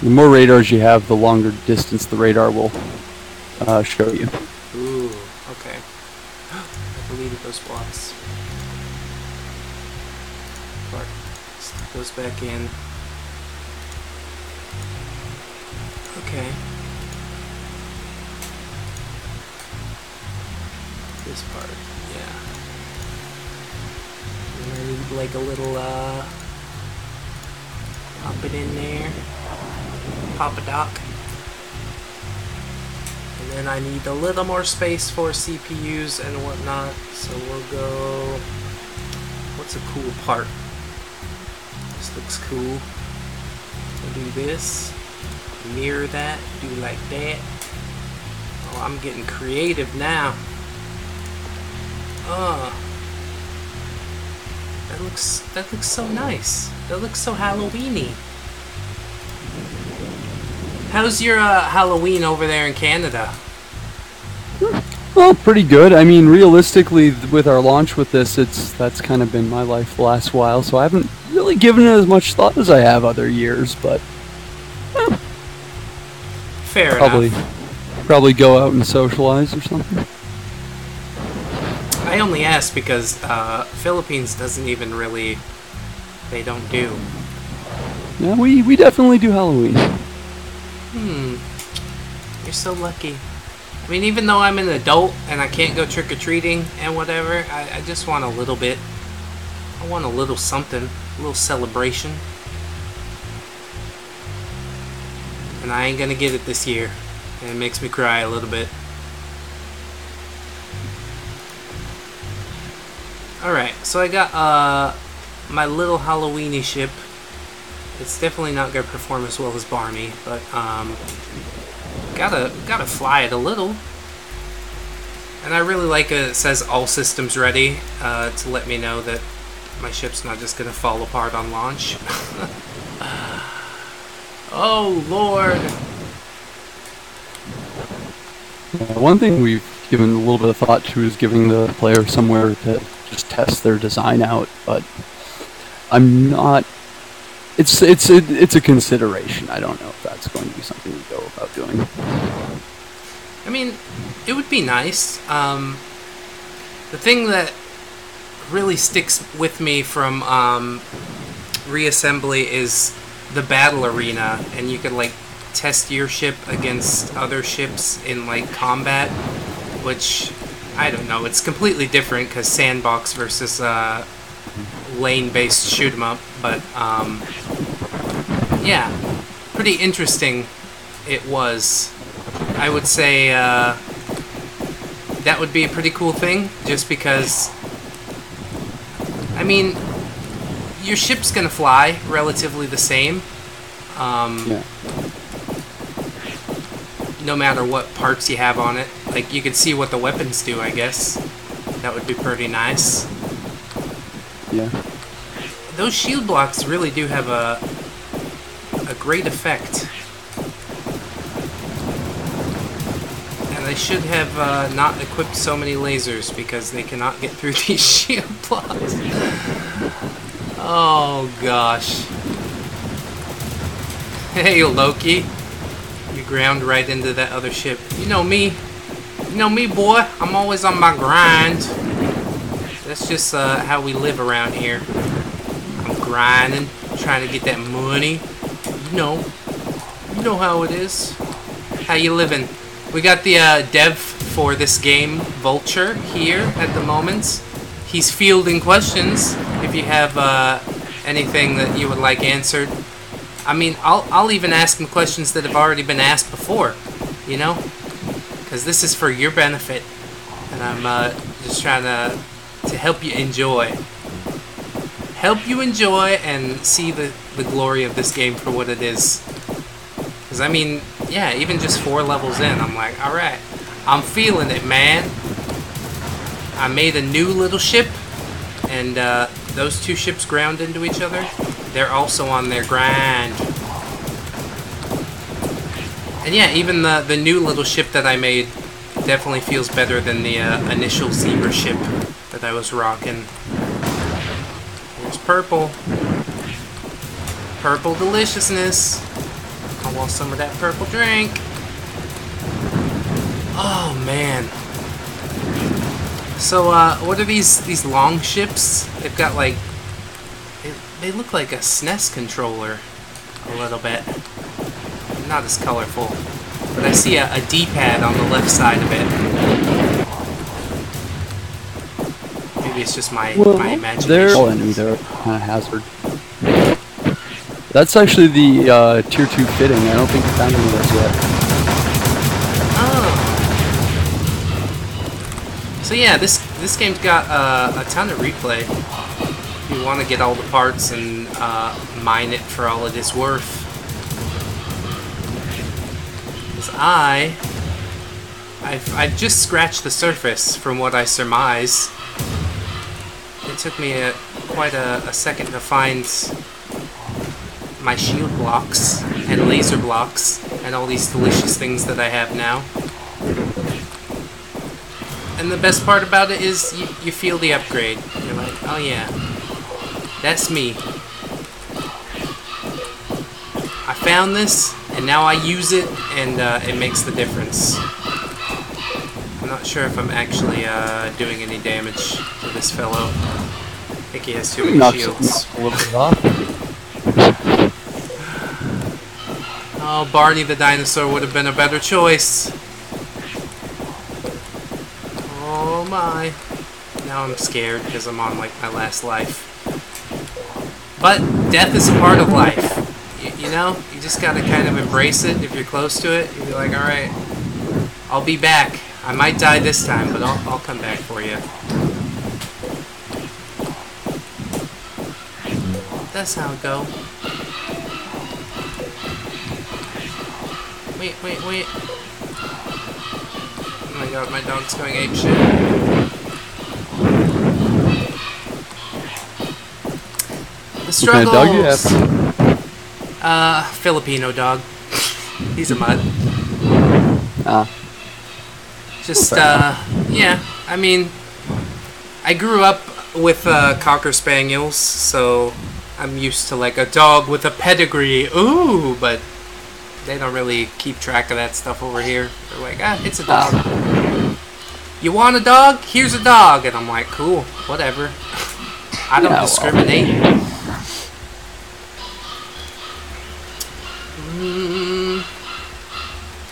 The more radars you have, the longer distance the radar will show you. Ooh, okay. I deleted those blocks. But stick those back in. Okay. This part, yeah. And I need like a little pop it in there. Pop a dock. And then I need a little more space for CPUs and whatnot. So we'll go. What's a cool part? This looks cool. We'll do this. Mirror that. Do like that. Oh, I'm getting creative now. That looks so nice. That looks so Halloweeny. How's your Halloween over there in Canada? Well, pretty good. I mean, realistically, with our launch with this, that's kind of been my life the last while, so I haven't really given it as much thought as I have other years, but fair enough. Probably go out and socialize or something. I only ask because Philippines doesn't even really, they don't do. Yeah, we definitely do Halloween. You're so lucky. I mean, even though I'm an adult and I can't go trick-or-treating and whatever, I just want a little bit. I want a little something, a little celebration. And I ain't gonna get it this year. And it makes me cry a little bit. Alright, so I got my little Halloweeny ship. It's definitely not gonna perform as well as Barney, but gotta fly it a little. And I really like it says all systems ready to let me know that my ship's not just gonna fall apart on launch. Oh Lord! One thing we've given a little bit of thought to is giving the player somewhere to just test their design out, but I'm not. It's a consideration. I don't know if that's going to be something we go about doing. I mean, it would be nice. The thing that really sticks with me from reassembly is the battle arena, and you could like test your ship against other ships in like combat, which I don't know. It's completely different because sandbox versus lane-based shoot 'em up, but yeah, pretty interesting it was. I would say that would be a pretty cool thing, just because, I mean, your ship's gonna fly relatively the same, Yeah. no matter what parts you have on it. Like, you could see what the weapons do, I guess. That would be pretty nice. Yeah. Those shield blocks really do have a great effect. And I should have not equipped so many lasers because they cannot get through these shield blocks. Oh gosh. Hey Loki. You ground right into that other ship. You know me. You know me, boy. I'm always on my grind. That's just how we live around here. I'm grinding, trying to get that money. You know how it is. How you living? We got the dev for this game, Vulture, here at the moment. He's fielding questions. If you have anything that you would like answered, I mean, I'll even ask him questions that have already been asked before. You know, because this is for your benefit, and I'm just trying to help you enjoy. Help you enjoy and see the glory of this game for what it is. Because, I mean, yeah, even just 4 levels in, I'm like, alright, I'm feeling it, man. I made a new little ship, and those 2 ships ground into each other. They're also on their grind. And yeah, even the new little ship that I made definitely feels better than the initial zebra ship that I was rocking. Here's purple. Purple deliciousness. I want some of that purple drink. Oh, man. So, what are these long ships? They've got, like... They look like a SNES controller. A little bit. Not as colorful. But I see a D-pad on the left side of it. Maybe it's just my imagination. They're all enemy. They're kind of hazard. That's actually the tier 2 fitting. I don't think we found any of those yet. Oh. So yeah, this game's got a ton of replay. If you want to get all the parts and mine it for all it is worth. Because I've just scratched the surface from what I surmise. It took me quite a second to find my shield blocks and laser blocks and all these delicious things that I have now. And the best part about it is you feel the upgrade. You're like, oh yeah, that's me. I found this and now I use it and it makes the difference. I'm not sure if I'm actually doing any damage to this fellow. I think he has too many shields. A little bit off. Oh, Barney the dinosaur would have been a better choice. Oh my. Now I'm scared because I'm on like my last life. But death is a part of life. You know, you just gotta kind of embrace it. If you're close to it, you'll be like, alright, I'll be back. I might die this time, but I'll come back for you. That's how it go. Wait. Oh my god, my dog's going apeshit. The struggles! What kind of dog do you have? Filipino dog. He's a mutt. Just, yeah, I mean, I grew up with Cocker Spaniels, so I'm used to like a dog with a pedigree. Ooh, but they don't really keep track of that stuff over here. They're like, it's a dog. You want a dog? Here's a dog. And I'm like, cool, whatever. I don't discriminate.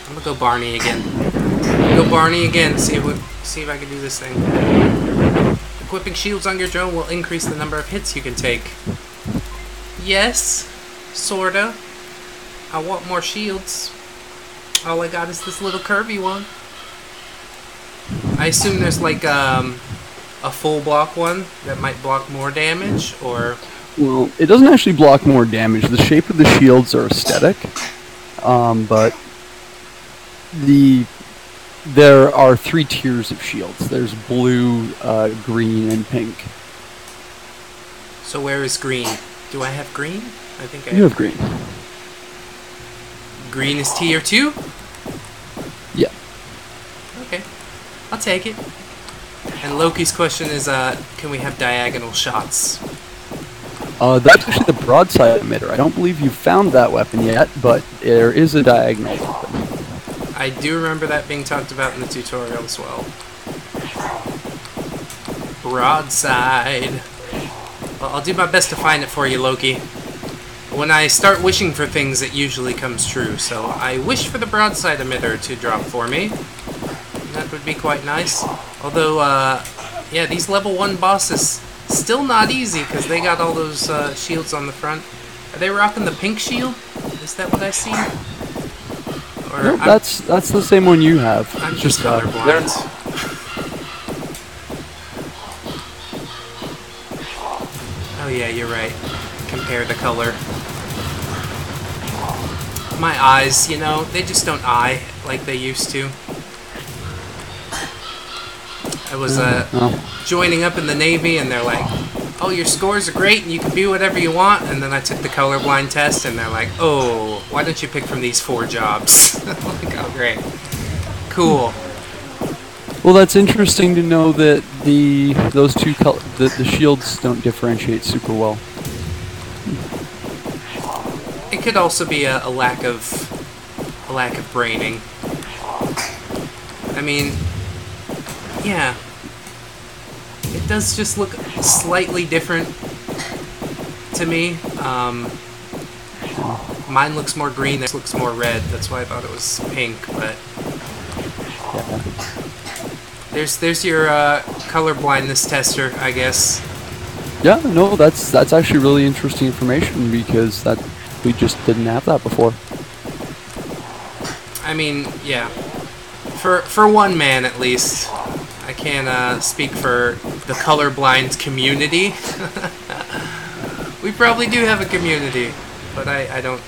I'm gonna go Barney again. Go Barney again. See if I can do this thing. Equipping shields on your drone will increase the number of hits you can take. Yes, sorta. I want more shields. All I got is this little curvy one. I assume there's like a full block one that might block more damage, or... Well, it doesn't actually block more damage. The shape of the shields are aesthetic, but there are 3 tiers of shields. There's blue, green, and pink. So where is green? Do I have green? I think I You have green. Green is tier 2? Yeah. Okay. I'll take it. And Loki's question is, can we have diagonal shots? That's actually the broadside emitter. I don't believe you've found that weapon yet, but there is a diagonal weapon. I do remember that being talked about in the tutorial as well. Broadside. Well, I'll do my best to find it for you, Loki. When I start wishing for things, it usually comes true. So I wish for the broadside emitter to drop for me. That would be quite nice. Although, yeah, these level 1 bosses, still not easy because they got all those shields on the front. Are they rocking the pink shield? Is that what I see? Or No, that's the same one you have. I'm It's just colorblind. Oh yeah, you're right. Compare the color. My eyes, you know, they just don't eye like they used to. I was joining up in the Navy, and they're like, "Oh, your scores are great, and you can be whatever you want." And then I took the colorblind test, and they're like, "Oh, why don't you pick from these 4 jobs?" I'm like, "Oh, great, cool." Well, that's interesting to know that those two the shields don't differentiate super well. It could also be a lack of braining. I mean, yeah, it does just look slightly different to me. Mine looks more green. This looks more red. That's why I thought it was pink. But Yeah. there's your color blindness tester, I guess. Yeah, no, that's actually really interesting information because we just didn't have that before. I mean, yeah. For one man, at least. I can't speak for the colorblind community. We probably do have a community, but I don't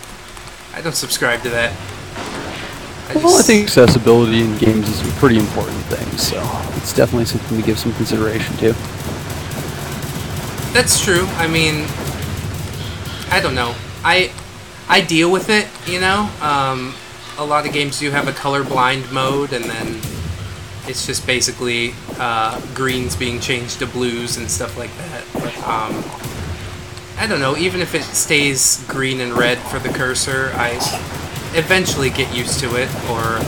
subscribe to that. Well, I think accessibility in games is a pretty important thing, so it's definitely something to give some consideration to. That's true. I mean, I don't know. I deal with it, you know. A lot of games do have a colorblind mode, and then it's just basically greens being changed to blues and stuff like that. But I don't know. Even if it stays green and red for the cursor, I eventually get used to it, or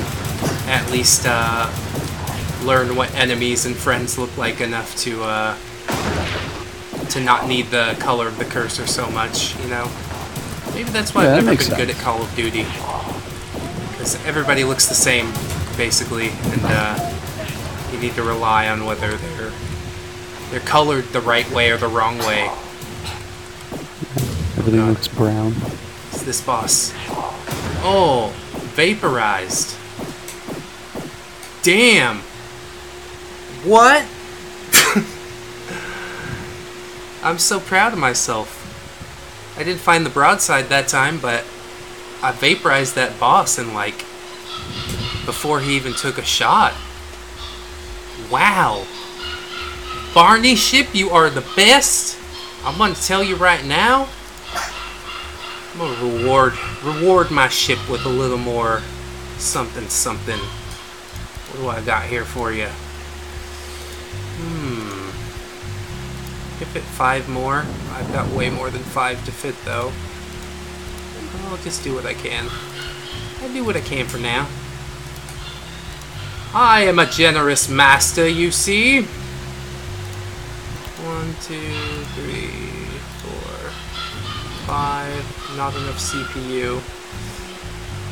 at least learn what enemies and friends look like enough to not need the color of the cursor so much, you know. Maybe that's why I've never been good at Call of Duty, because everybody looks the same, basically, and you need to rely on whether they're colored the right way or the wrong way. Everything looks brown. It's this boss. Oh, vaporized. Damn. What? I'm so proud of myself. I didn't find the broadside that time, but I vaporized that boss in, like, before he even took a shot. Wow. Barney ship, you are the best. I'm gonna tell you right now. I'm gonna reward my ship with a little more something something. What do I got here for you? Could fit 5 more. I've got way more than 5 to fit, though. I'll just do what I can. I do what I can for now. I am a generous master, you see. 1, 2, 3, 4, 5. Not enough CPU.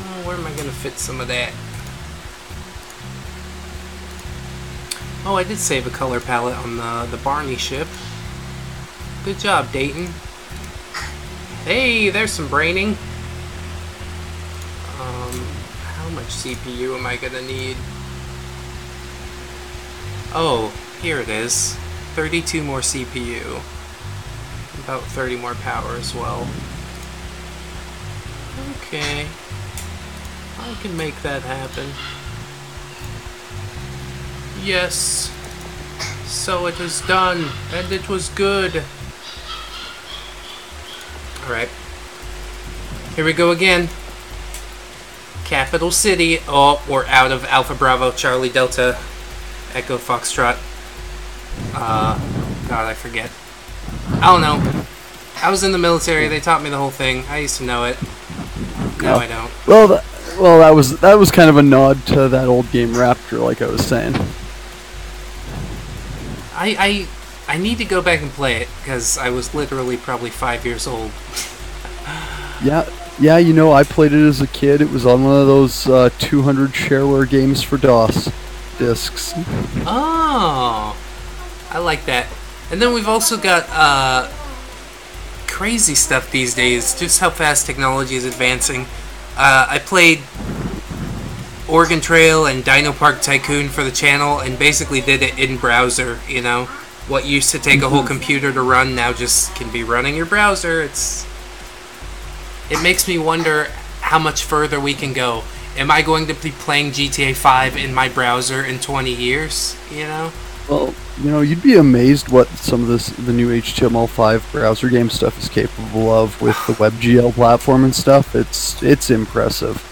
Oh, where am I gonna fit some of that? Oh, I did save a color palette on the Barney ship. Good job, Dayton. Hey, there's some braining. How much CPU am I gonna need? Oh, here it is. 32 more CPU. About 30 more power as well. Okay. I can make that happen. Yes. So it was done, and it was good. Alright. Here we go again. Capital City. Oh, we're out of Alpha Bravo, Charlie Delta, Echo Foxtrot. God, I forget. I don't know. I was in the military. They taught me the whole thing. I used to know it. Now I don't. Well, that was kind of a nod to that old game Raptor, like I was saying. I need to go back and play it, because I was literally probably 5 years old. Yeah, you know, I played it as a kid. It was on one of those 200 shareware games for DOS discs. Oh, I like that. And then we've also got crazy stuff these days, just how fast technology is advancing. I played Oregon Trail and Dino Park Tycoon for the channel, and basically did it in browser. You know, what used to take a whole computer to run now just can be run in your browser. It makes me wonder how much further we can go. Am I going to be playing GTA 5 in my browser in 20 years? You know? Well, you know, you'd be amazed what some of the new HTML5 browser game stuff is capable of with the WebGL platform and stuff. It's impressive.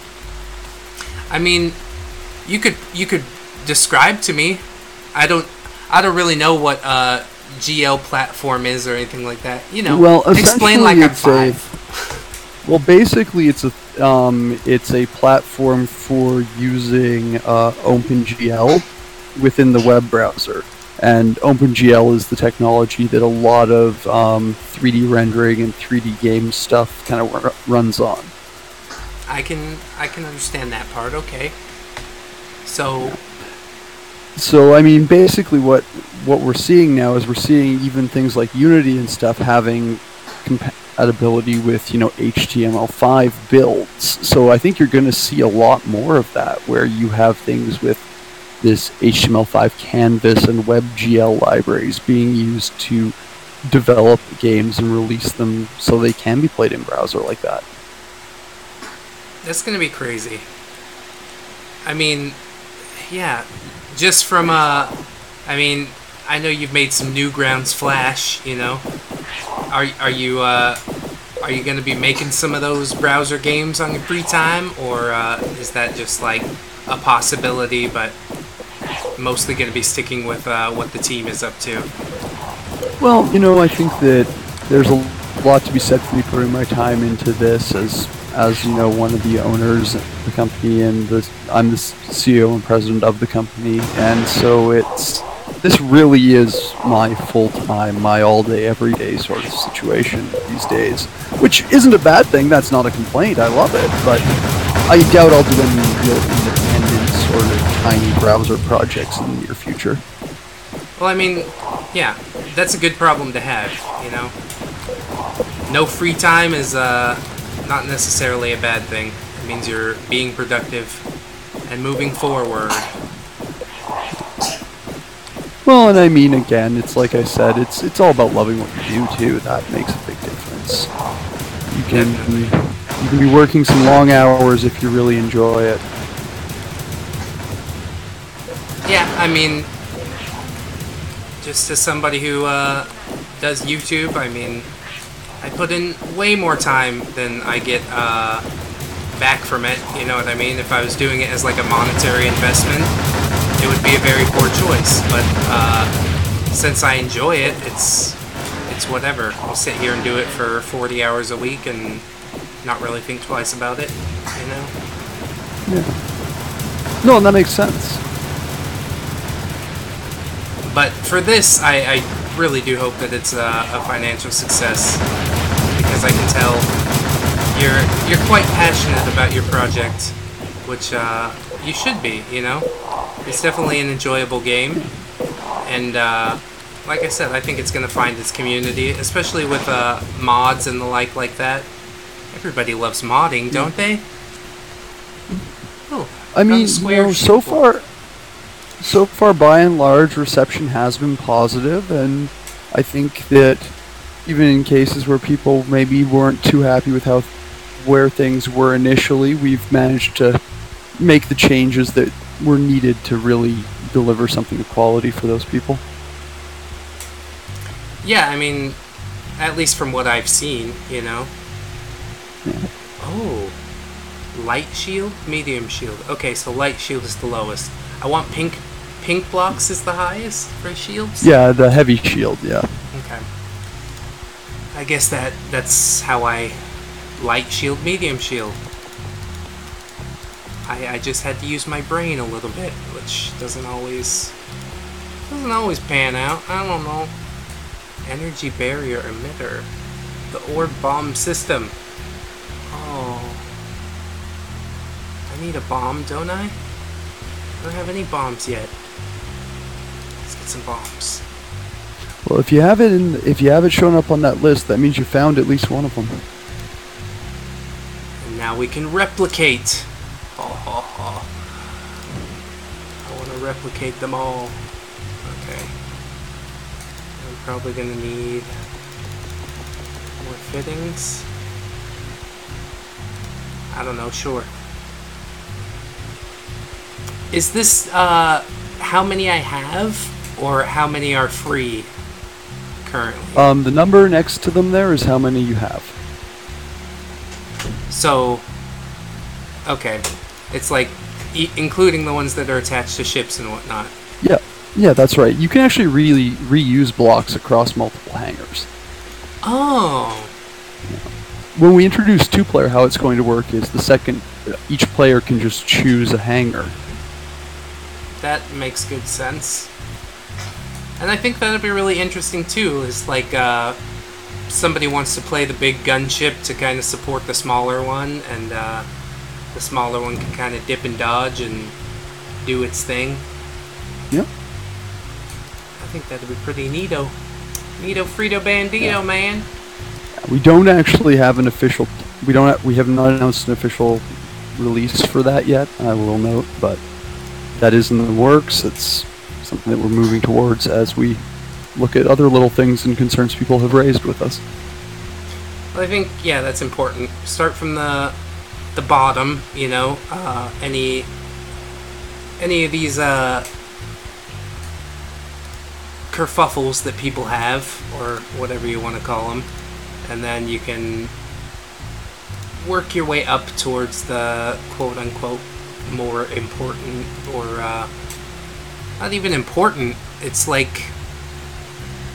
I mean, you could describe to me. I don't really know what GL platform is or anything like that. You know, well, explain like I'm 5. Well, basically, it's a platform for using OpenGL within the web browser, and OpenGL is the technology that a lot of 3D rendering and 3D game stuff kind of runs on. I can understand that part. Okay. So I mean, basically, what we're seeing now is we're seeing even things like Unity and stuff having compatibility with, you know, HTML5 builds. So I think you're going to see a lot more of that, where you have things with this HTML5 canvas and WebGL libraries being used to develop games and release them so they can be played in browser like that. That's going to be crazy. I mean, yeah, just from I mean, I know you've made some Newgrounds Flash, you know. Are you going to be making some of those browser games on your free time, or is that just like a possibility, but mostly going to be sticking with what the team is up to? Well, you know, I think that there's a lot to be said for me putting my time into this as you know, one of the owners of the company, and I'm the CEO and president of the company, and so this really is my full-time, my all-day, everyday sort of situation these days, which isn't a bad thing. That's not a complaint. I love it, but I doubt I'll do any real independent sort of tiny browser projects in the near future. Well, I mean, yeah, that's a good problem to have, you know. No free time is not necessarily a bad thing. It means you're being productive and moving forward. Well, and I mean, again, it's like I said, it's all about loving what you do too. That makes a big difference. You can be working some long hours if you really enjoy it. Yeah, I mean, just as somebody who does YouTube, I mean, I put in way more time than I get back from it, you know what I mean? If I was doing it as like a monetary investment, it would be a very poor choice, but since I enjoy it, it's whatever. I'll sit here and do it for 40 hours a week and not really think twice about it, you know? Yeah. No, and that makes sense. But for this, I really do hope that it's a financial success, because I can tell you're quite passionate about your project, which you should be, you know? It's definitely an enjoyable game, and like I said, I think it's going to find its community, especially with mods and the like that. Everybody loves modding, don't they? Oh, I mean, you know, so far, by and large, reception has been positive, and I think that even in cases where people maybe weren't too happy with where things were initially, we've managed to make the changes that were needed to really deliver something of quality for those people. Yeah, I mean, at least from what I've seen, you know. Yeah. Oh, light shield, medium shield. Okay, so light shield is the lowest. I want pink blocks is the highest for shields? Yeah, the heavy shield, yeah. Okay. I guess that's how I light shield, medium shield. I just had to use my brain a little bit, which doesn't always pan out. I don't know. Energy barrier emitter. The orb bomb system. Oh. I need a bomb, don't I? I don't have any bombs yet. Let's get some bombs. Well, if you have it shown up on that list, that means you found at least one of them. And now we can replicate. want to replicate them all. Okay. I'm probably going to need more fittings. I don't know, sure. Is this how many I have, or how many are free currently? The number next to them there is how many you have. So, okay. It's like including the ones that are attached to ships and whatnot. Yeah, that's right. You can actually really reuse blocks across multiple hangars. Oh. When we introduce two-player, how it's going to work is each player can just choose a hangar. That makes good sense. And I think that'd be really interesting too, is like somebody wants to play the big gunship to kind of support the smaller one, and the smaller one can kind of dip and dodge and do its thing. Yep. I think that'd be pretty neato. Neato Frito Bandito, man. We don't actually have an official. We have not announced an official release for that yet. I will note, but that is in the works. It's something that we're moving towards as we look at other little things and concerns people have raised with us. Well, I think that's important. Start from the bottom. You know, any of these kerfuffles that people have, or whatever you want to call them, and then you can work your way up towards the quote-unquote more important, or not even important. It's like,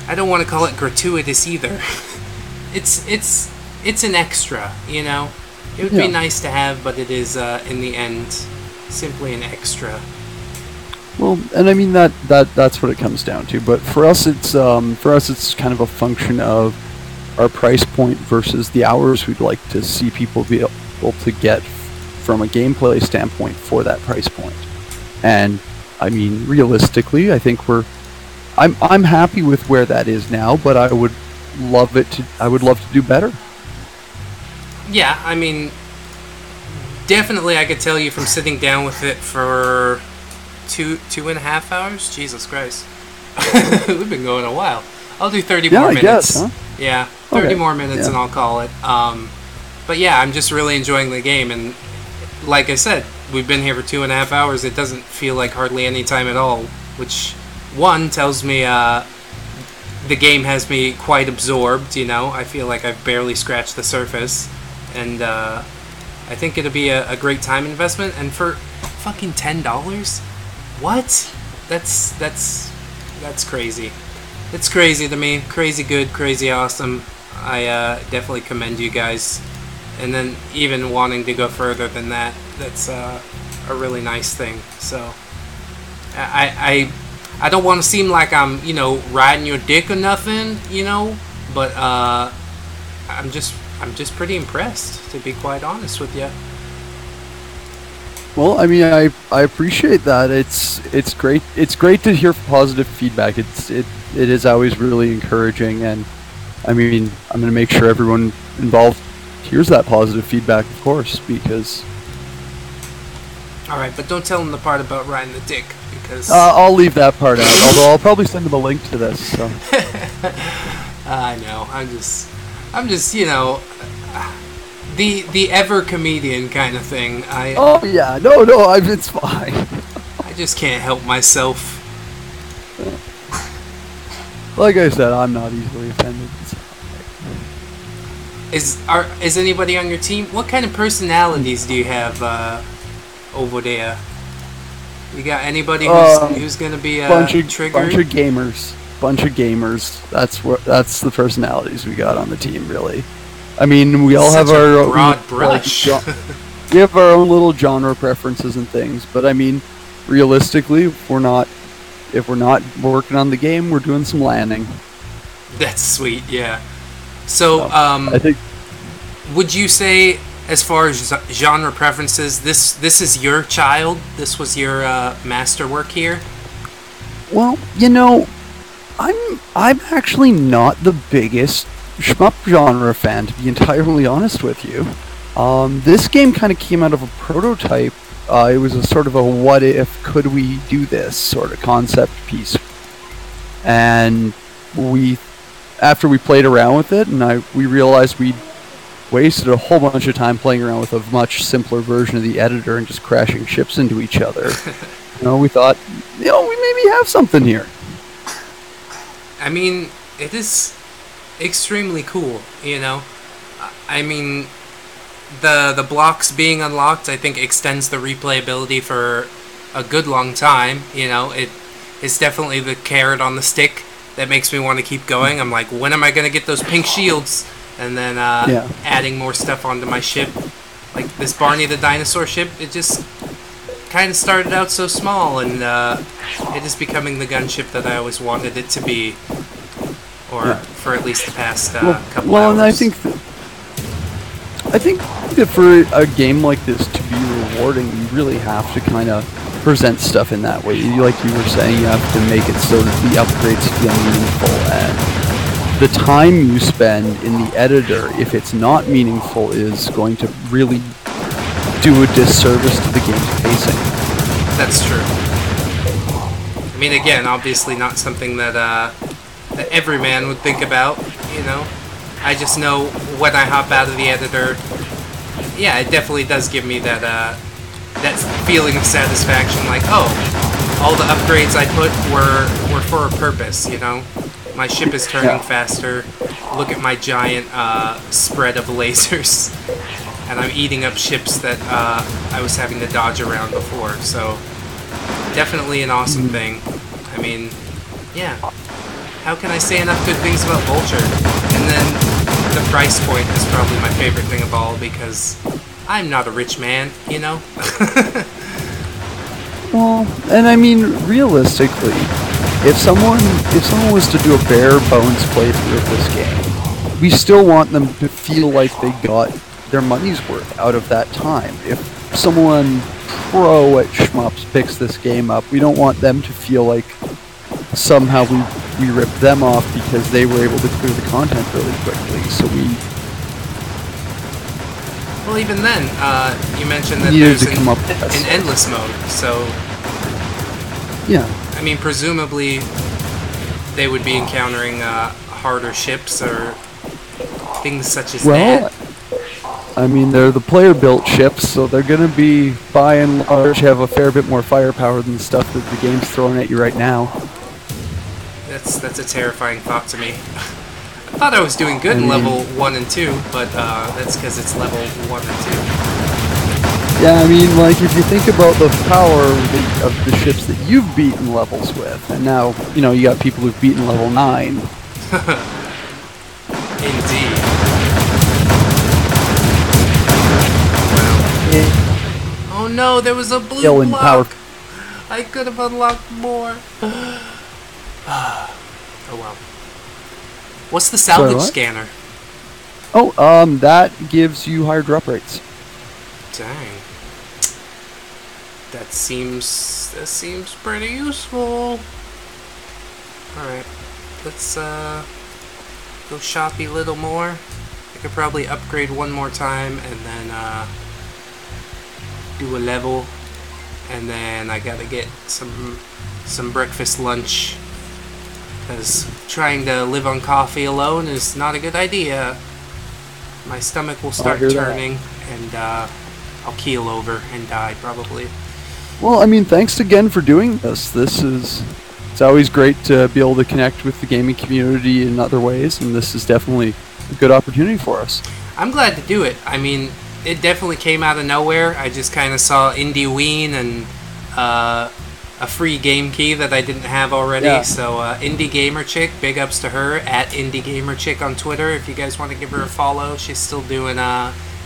I don't want to call it gratuitous either. it's an extra, you know. It would be nice to have, but it is in the end simply an extra. Well, and I mean that's what it comes down to. But for us, it's kind of a function of our price point versus the hours we'd like to see people be able to get from a gameplay standpoint for that price point. And I mean, realistically, I think I'm happy with where that is now, but I would love to do better. Yeah, I mean, definitely I could tell you from sitting down with it for 2.5 hours. Jesus Christ. We've been going a while. I'll do 30 more minutes. Guess, huh? Yeah, 30 more minutes and I'll call it. But yeah, I'm just really enjoying the game, and like I said, we've been here for 2.5 hours. It doesn't feel like hardly any time at all, which one tells me the game has me quite absorbed. You know, I feel like I've barely scratched the surface, and I think it'll be a great time investment. And for fucking $10, what? That's crazy. It's crazy to me. Crazy good, crazy awesome. I definitely commend you guys. And then even wanting to go further than that, that's a really nice thing. So I don't want to seem like I'm, you know, riding your dick or nothing, you know, but I'm just pretty impressed, to be quite honest with you. Well, I mean, I appreciate that. It's great. It's great to hear positive feedback. It is always really encouraging, and I mean, I'm going to make sure everyone involved hears that positive feedback, of course, because. All right, but don't tell them the part about riding the dick, because. I'll leave that part out. Although I'll probably send them a link to this. So. I know. I'm just, you know. The ever comedian kind of thing. Oh yeah, no, it's fine. I just can't help myself. Like I said, I'm not easily offended. Is anybody on your team? What kind of personalities do you have over there? You got anybody who's gonna be triggered? Bunch of gamers. That's the personalities we got on the team, really. I mean, we all have our broad brush. We have our own little genre preferences and things, but I mean, realistically, if we're not working on the game, we're doing some landing. That's sweet, yeah. So, I think. Would you say, as far as genre preferences, this is your child? This was your masterwork here? Well, you know, I'm actually not the biggest shmup genre fan, to be entirely honest with you. This game kind of came out of a prototype. It was a sort of a what if, could we do this sort of concept piece. And after we played around with it, and we realized we'd wasted a whole bunch of time playing around with a much simpler version of the editor and just crashing ships into each other. We thought, we maybe have something here. I mean, it is extremely cool, I mean, the blocks being unlocked, I think, extends the replayability for a good long time. It's definitely the carrot on the stick that makes me want to keep going. I'm like, when am I going to get those pink shields? And then adding more stuff onto my ship. Like this Barney the dinosaur ship, it just kind of started out so small, and it is becoming the gunship that I always wanted it to be. Or for at least the past couple hours. And I think that for a game like this to be rewarding, you really have to kind of present stuff in that way. Like you were saying, you have to make it so that the upgrades feel meaningful, and the time you spend in the editor, if it's not meaningful, is going to really do a disservice to the game's pacing. That's true. I mean, again, obviously not something that every man would think about, I just know when I hop out of the editor, it definitely does give me that feeling of satisfaction, like, oh, all the upgrades I put were for a purpose, My ship is turning faster. Look at my giant spread of lasers. And I'm eating up ships that I was having to dodge around before. So, definitely an awesome thing. I mean, how can I say enough good things about Vulture? And then the price point is probably my favorite thing of all, because I'm not a rich man, Well, and I mean, realistically, if someone was to do a bare bones playthrough of this game, we still want them to feel like they got their money's worth out of that time. If someone pro at shmups picks this game up, we don't want them to feel like somehow we ripped them off because they were able to clear the content really quickly. So well, even then, you mentioned that there's an endless mode, so I mean, presumably they would be encountering harder ships or things such as that. I mean, they're the player-built ships, so they're going to be, by and large, have a fair bit more firepower than the stuff that the game's throwing at you right now. That's a terrifying thought to me. I thought I was doing good in level 1 and 2, but that's because it's level 1 and 2. Yeah, I mean, like, if you think about the power of the ships that you've beaten levels with, and now, you got people who've beaten level 9. Indeed. Oh no, there was a blue block! I could have unlocked more. Oh well. What's the salvage scanner? Oh, that gives you higher drop rates. Dang. That seems pretty useful. Alright. Let's go shoppy a little more. I could probably upgrade one more time and then do a level. And then I gotta get some breakfast lunch, because trying to live on coffee alone is not a good idea. My stomach will start turning, and I'll keel over and die probably. Well, I mean, thanks again for doing this. It's always great to be able to connect with the gaming community in other ways, and this is definitely a good opportunity for us. I'm glad to do it. I mean, it definitely came out of nowhere. I just kind of saw Indie Ween and a free game key that I didn't have already. Yeah. So Indie Gamer Chick, big ups to her, at Indie Gamer Chick on Twitter if you guys want to give her a follow. She's still doing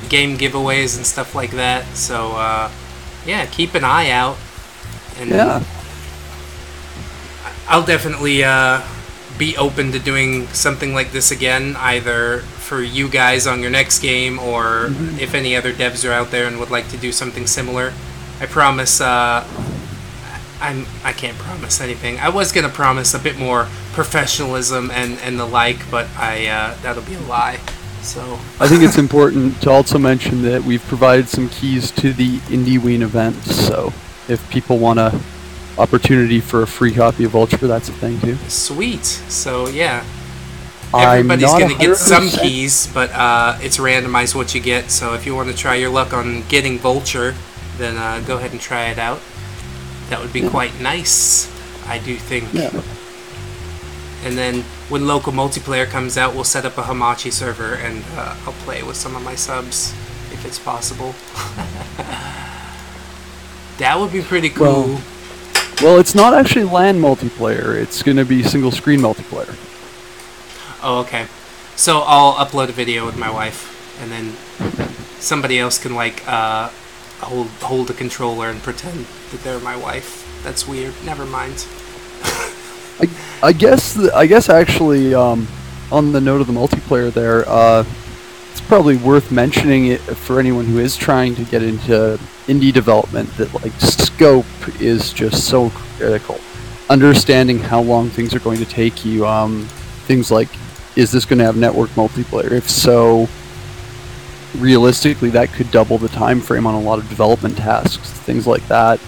game giveaways and stuff like that. So yeah, keep an eye out. And yeah, I'll definitely be open to doing something like this again, either for you guys on your next game, or if any other devs are out there and would like to do something similar. I promise, I can't promise anything. I was going to promise a bit more professionalism and the like, but that'll be a lie. So I think it's important to also mention that we've provided some keys to the IndieWeen event, so if people want a opportunity for a free copy of Vulture, that's a thing too. sweet. So yeah, I'm everybody's not gonna get some 100%. keys, but it's randomized what you get. So if you want to try your luck on getting Vulture, then go ahead and try it out. That would be quite nice, I do think. Yeah. And then when local multiplayer comes out, we'll set up a Hamachi server and I'll play with some of my subs if it's possible. That would be pretty cool. Well, it's not actually LAN multiplayer. It's going to be single screen multiplayer. Oh, okay. So I'll upload a video with my wife, and then somebody else can like hold a controller and pretend that they're my wife. That's weird. Never mind. I guess actually, on the note of the multiplayer there, it's probably worth mentioning it for anyone who is trying to get into indie development that like scope is just so critical. Understanding how long things are going to take you, things like, is this going to have network multiplayer? If so, realistically, that could double the time frame on a lot of development tasks, things like that,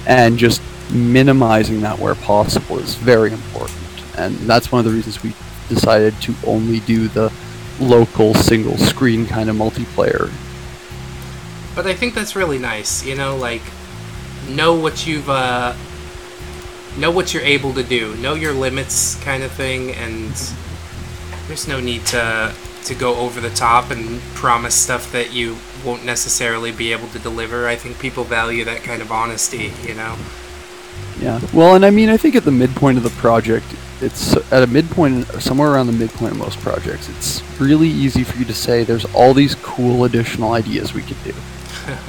and just minimizing that where possible is very important. And that's one of the reasons we decided to only do the local single screen kind of multiplayer. But I think that's really nice, you know, like know what you're able to do, know your limits kind of thing, and there's no need to go over the top and promise stuff that you won't necessarily be able to deliver. I think people value that kind of honesty, you know. Yeah. Well, and I mean, I think at the midpoint of the project, it's at a midpoint, somewhere around the midpoint of most projects, it's really easy for you to say there's all these cool additional ideas we could do.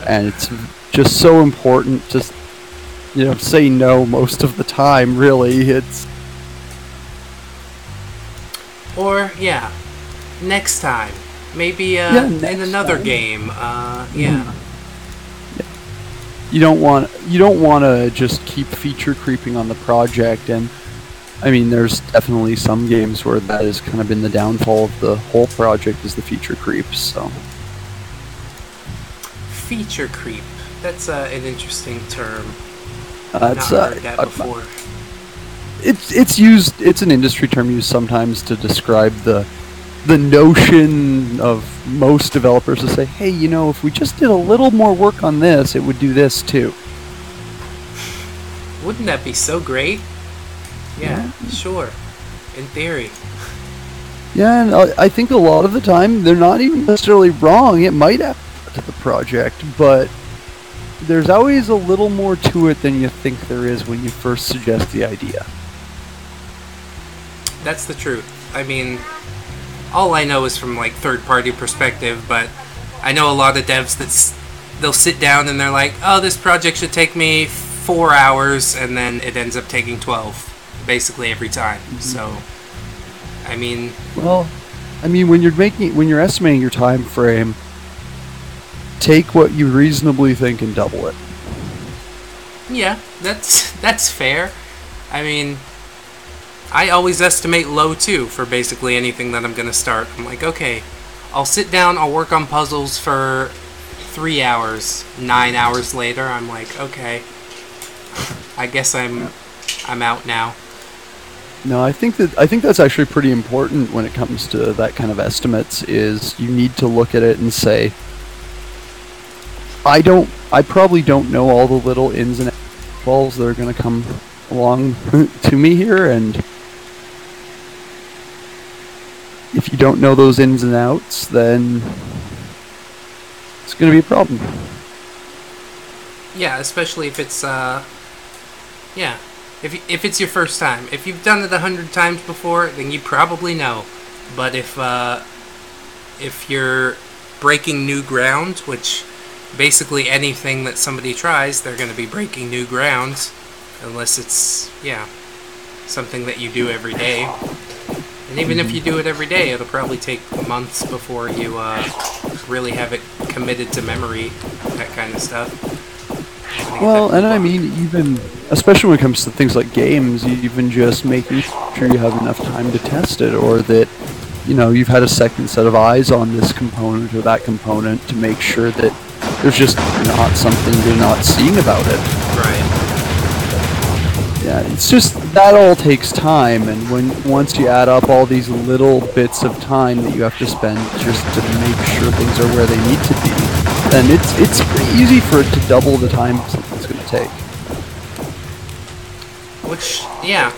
And it's just so important to, you know, say no most of the time, really. It's... Or, yeah, next time. Maybe in another game. Yeah. You don't want to just keep feature creeping on the project, and I mean, there's definitely some games where that has kind of been the downfall of the whole project, is the feature creeps. So feature creep. That's an interesting term. I've not heard that before. It's used. It's an industry term used sometimes to describe the notion of most developers to say, hey, you know, if we just did a little more work on this, it would do this too. Wouldn't that be so great? Yeah, sure. In theory. Yeah, and I think a lot of the time they're not even necessarily wrong. It might happen to the project, but there's always a little more to it than you think there is when you first suggest the idea. That's the truth. I mean, all I know is from like third-party perspective, but I know a lot of devs they'll sit down and they're like, oh, this project should take me 4 hours, and then it ends up taking 12, basically every time. So, I mean... Well, I mean, when you're estimating your time frame, take what you reasonably think and double it. Yeah, that's fair. I mean, I always estimate low too for basically anything that I'm gonna start. I'm like, okay, I'll sit down, I'll work on puzzles for 3 hours. 9 hours later, I'm like, okay, I guess I'm out now. No, I think that's actually pretty important when it comes to that kind of estimates. Is you need to look at it and say, I probably don't know all the little ins and outs that are going to come along to me here, and if you don't know those ins and outs, then it's going to be a problem. Yeah, especially if it's if it's your first time. If you've done it 100 times before, then you probably know. But if you're breaking new ground, which basically anything that somebody tries, they're going to be breaking new ground, unless it's something that you do every day. And even if you do it every day, it'll probably take months before you really have it committed to memory, that kind of stuff. Well, and I mean, even, especially when it comes to things like games, even just making sure you have enough time to test it, or that you've had a second set of eyes on this component or that component to make sure that there's just not something you're not seeing about it. Right. Yeah, it's just that all takes time, and once you add up all these little bits of time that you have to spend just to make sure things are where they need to be, then it's pretty easy for it to double the time something's going to take. Which, yeah,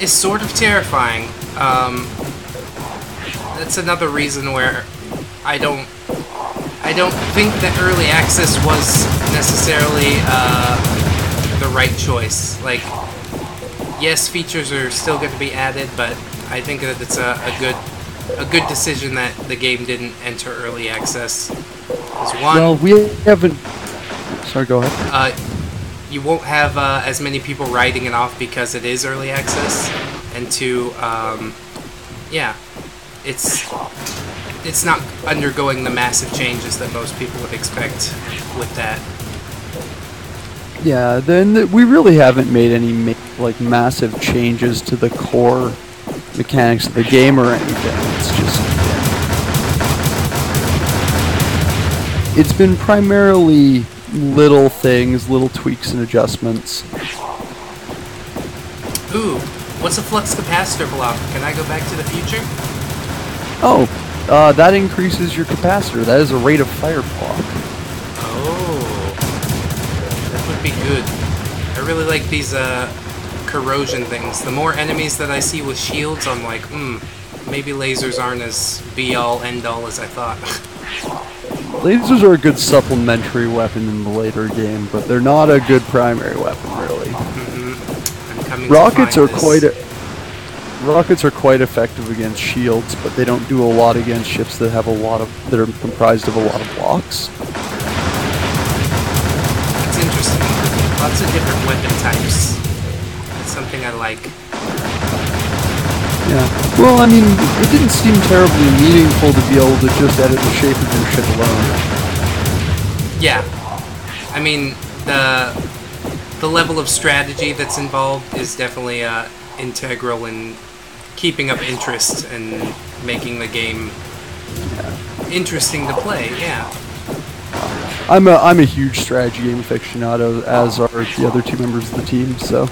is sort of terrifying. That's another reason where I don't think that early access was necessarily the right choice. Like, yes, features are still going to be added, but I think that it's a good decision that the game didn't enter early access. Well, we haven't. Sorry, go ahead. You won't have as many people writing it off because it is early access, and two, yeah, it's not undergoing the massive changes that most people would expect with that. Yeah, then we really haven't made any massive changes to the core mechanics of the game or anything. It's been primarily little things, little tweaks and adjustments. Ooh, what's a flux capacitor block? Can I go back to the future? Oh, that increases your capacitor. That is a rate of fire block. Oh, that would be good. I really like these corrosion things. The more enemies that I see with shields, I'm like, maybe lasers aren't as be-all, end-all as I thought. Lasers are a good supplementary weapon in the later game, but they're not a good primary weapon, really. Rockets are quite effective against shields, but they don't do a lot against ships that have that are comprised of a lot of blocks. That's interesting. Lots of different weapon types. That's something I like. Yeah. Well, I mean, it didn't seem terribly meaningful to be able to just edit the shape of your ship alone. Yeah. I mean, the level of strategy that's involved is definitely integral in keeping up interest and making the game interesting to play. Yeah. I'm a huge strategy game aficionado, as are the other two members of the team, so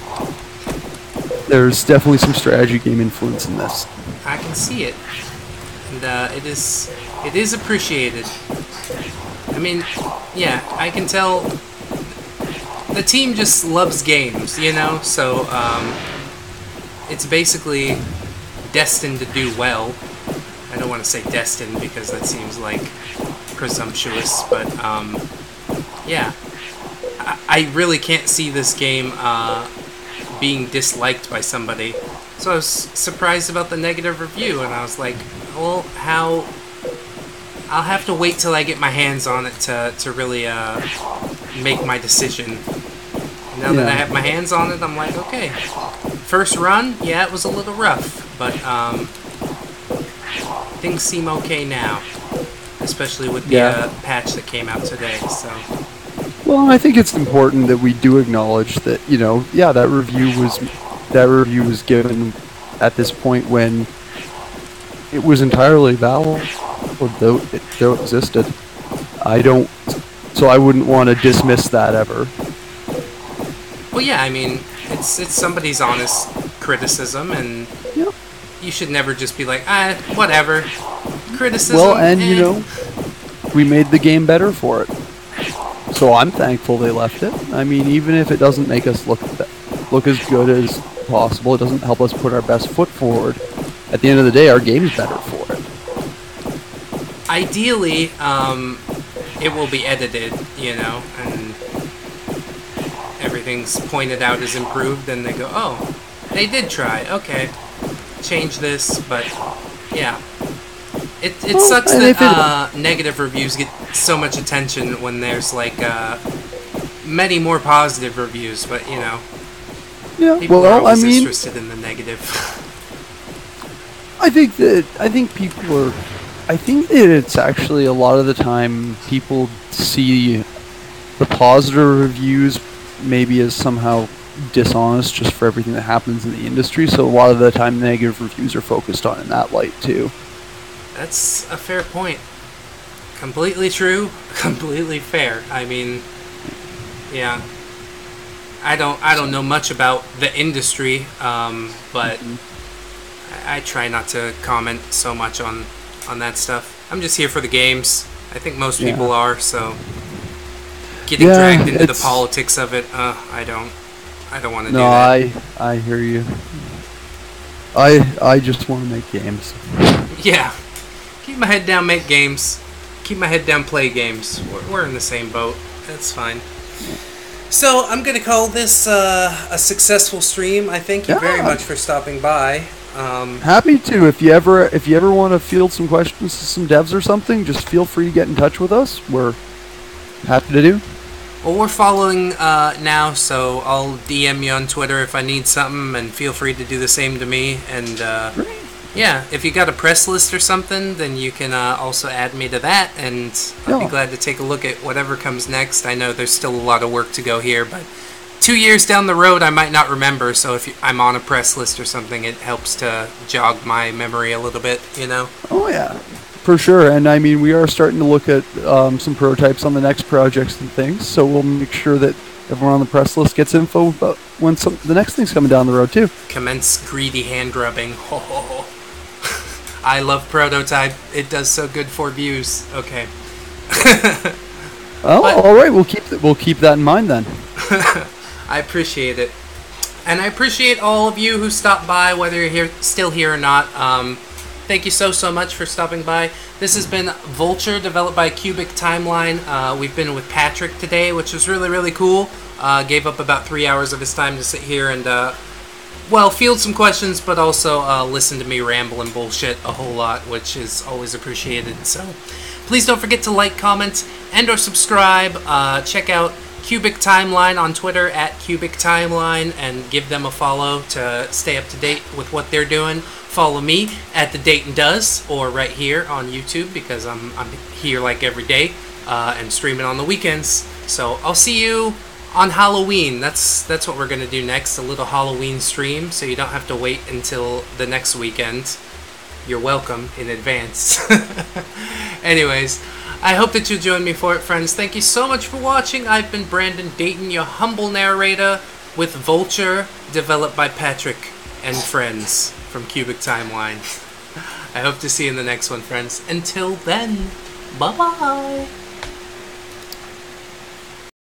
there's definitely some strategy game influence in this. I can see it, and it is appreciated. I mean, yeah, I can tell the team just loves games, you know. So it's basically destined to do well. I don't want to say destined because that seems like presumptuous, but yeah, I really can't see this game being disliked by somebody. So I was surprised about the negative review, and I was like, well, how? I'll have to wait till I get my hands on it to really make my decision. Now that I have my hands on it, I'm like, okay. First run, yeah, it was a little rough, but things seem okay now, especially with the patch that came out today. So. Well, I think it's important that we do acknowledge that, that review was given at this point when it was entirely valid, though it existed. So I wouldn't want to dismiss that ever. Well, yeah, I mean, it's somebody's honest criticism, and you should never just be like, whatever, criticism. Well, and we made the game better for it. So I'm thankful they left it. I mean, even if it doesn't make us look as good as possible, it doesn't help us put our best foot forward. At the end of the day, our game's better for it. Ideally, it will be edited, and everything's pointed out as improved, and they go, oh, they did try, okay, change this, but yeah. It sucks that negative reviews get so much attention when there's many more positive reviews, but people are always interested in the negative. I think that it's actually a lot of the time people see the positive reviews maybe as somehow dishonest just for everything that happens in the industry, so a lot of the time negative reviews are focused on in that light too. That's a fair point. Completely true, completely fair. I mean, yeah. I don't know much about the industry, but I try not to comment so much on that stuff. I'm just here for the games. I think most people are, so getting dragged into the politics of it, I don't want to do that. No, I hear you. I just want to make games. Yeah. Keep my head down, make games. Keep my head down, play games. We're in the same boat. That's fine. So, I'm going to call this a successful stream. I thank you very much for stopping by. Happy to. If you ever want to field some questions to some devs or something, just feel free to get in touch with us. We're happy to do. Well, we're following now, so I'll DM you on Twitter if I need something, and feel free to do the same to me. And yeah, if you got a press list or something, then you can also add me to that, and I'll be glad to take a look at whatever comes next. I know there's still a lot of work to go here, but 2 years down the road, I might not remember, so if I'm on a press list or something, it helps to jog my memory a little bit, you know? Oh, yeah. For sure, and I mean, we are starting to look at some prototypes on the next projects and things, so we'll make sure that everyone on the press list gets info about when the next thing's coming down the road, too. Commence greedy hand-rubbing. Ho, ho, ho. I love Prototype. It does so good for views. Okay. Well, all right. We'll keep that in mind then. I appreciate it, and I appreciate all of you who stopped by, whether you're still here or not. Thank you so much for stopping by. This has been Vulture, developed by Cubic Timeline. We've been with Patrick today, which was really cool. Gave up about 3 hours of his time to sit here and field some questions, but also listen to me ramble and bullshit a whole lot, which is always appreciated. So please don't forget to like, comment, and or subscribe. Check out Cubic Timeline on Twitter at Cubic Timeline, and give them a follow to stay up to date with what they're doing. Follow me at The Dayton Does, or right here on YouTube, because I'm here like every day and streaming on the weekends. So I'll see you on Halloween. That's what we're gonna do next, a little Halloween stream, so you don't have to wait until the next weekend. You're welcome in advance. Anyways, I hope that you'll join me for it, friends. Thank you so much for watching. I've been Brandon Dayton, your humble narrator, with Vulture, developed by Patrick and friends from Cubic Timeline. I hope to see you in the next one, friends. Until then, bye-bye.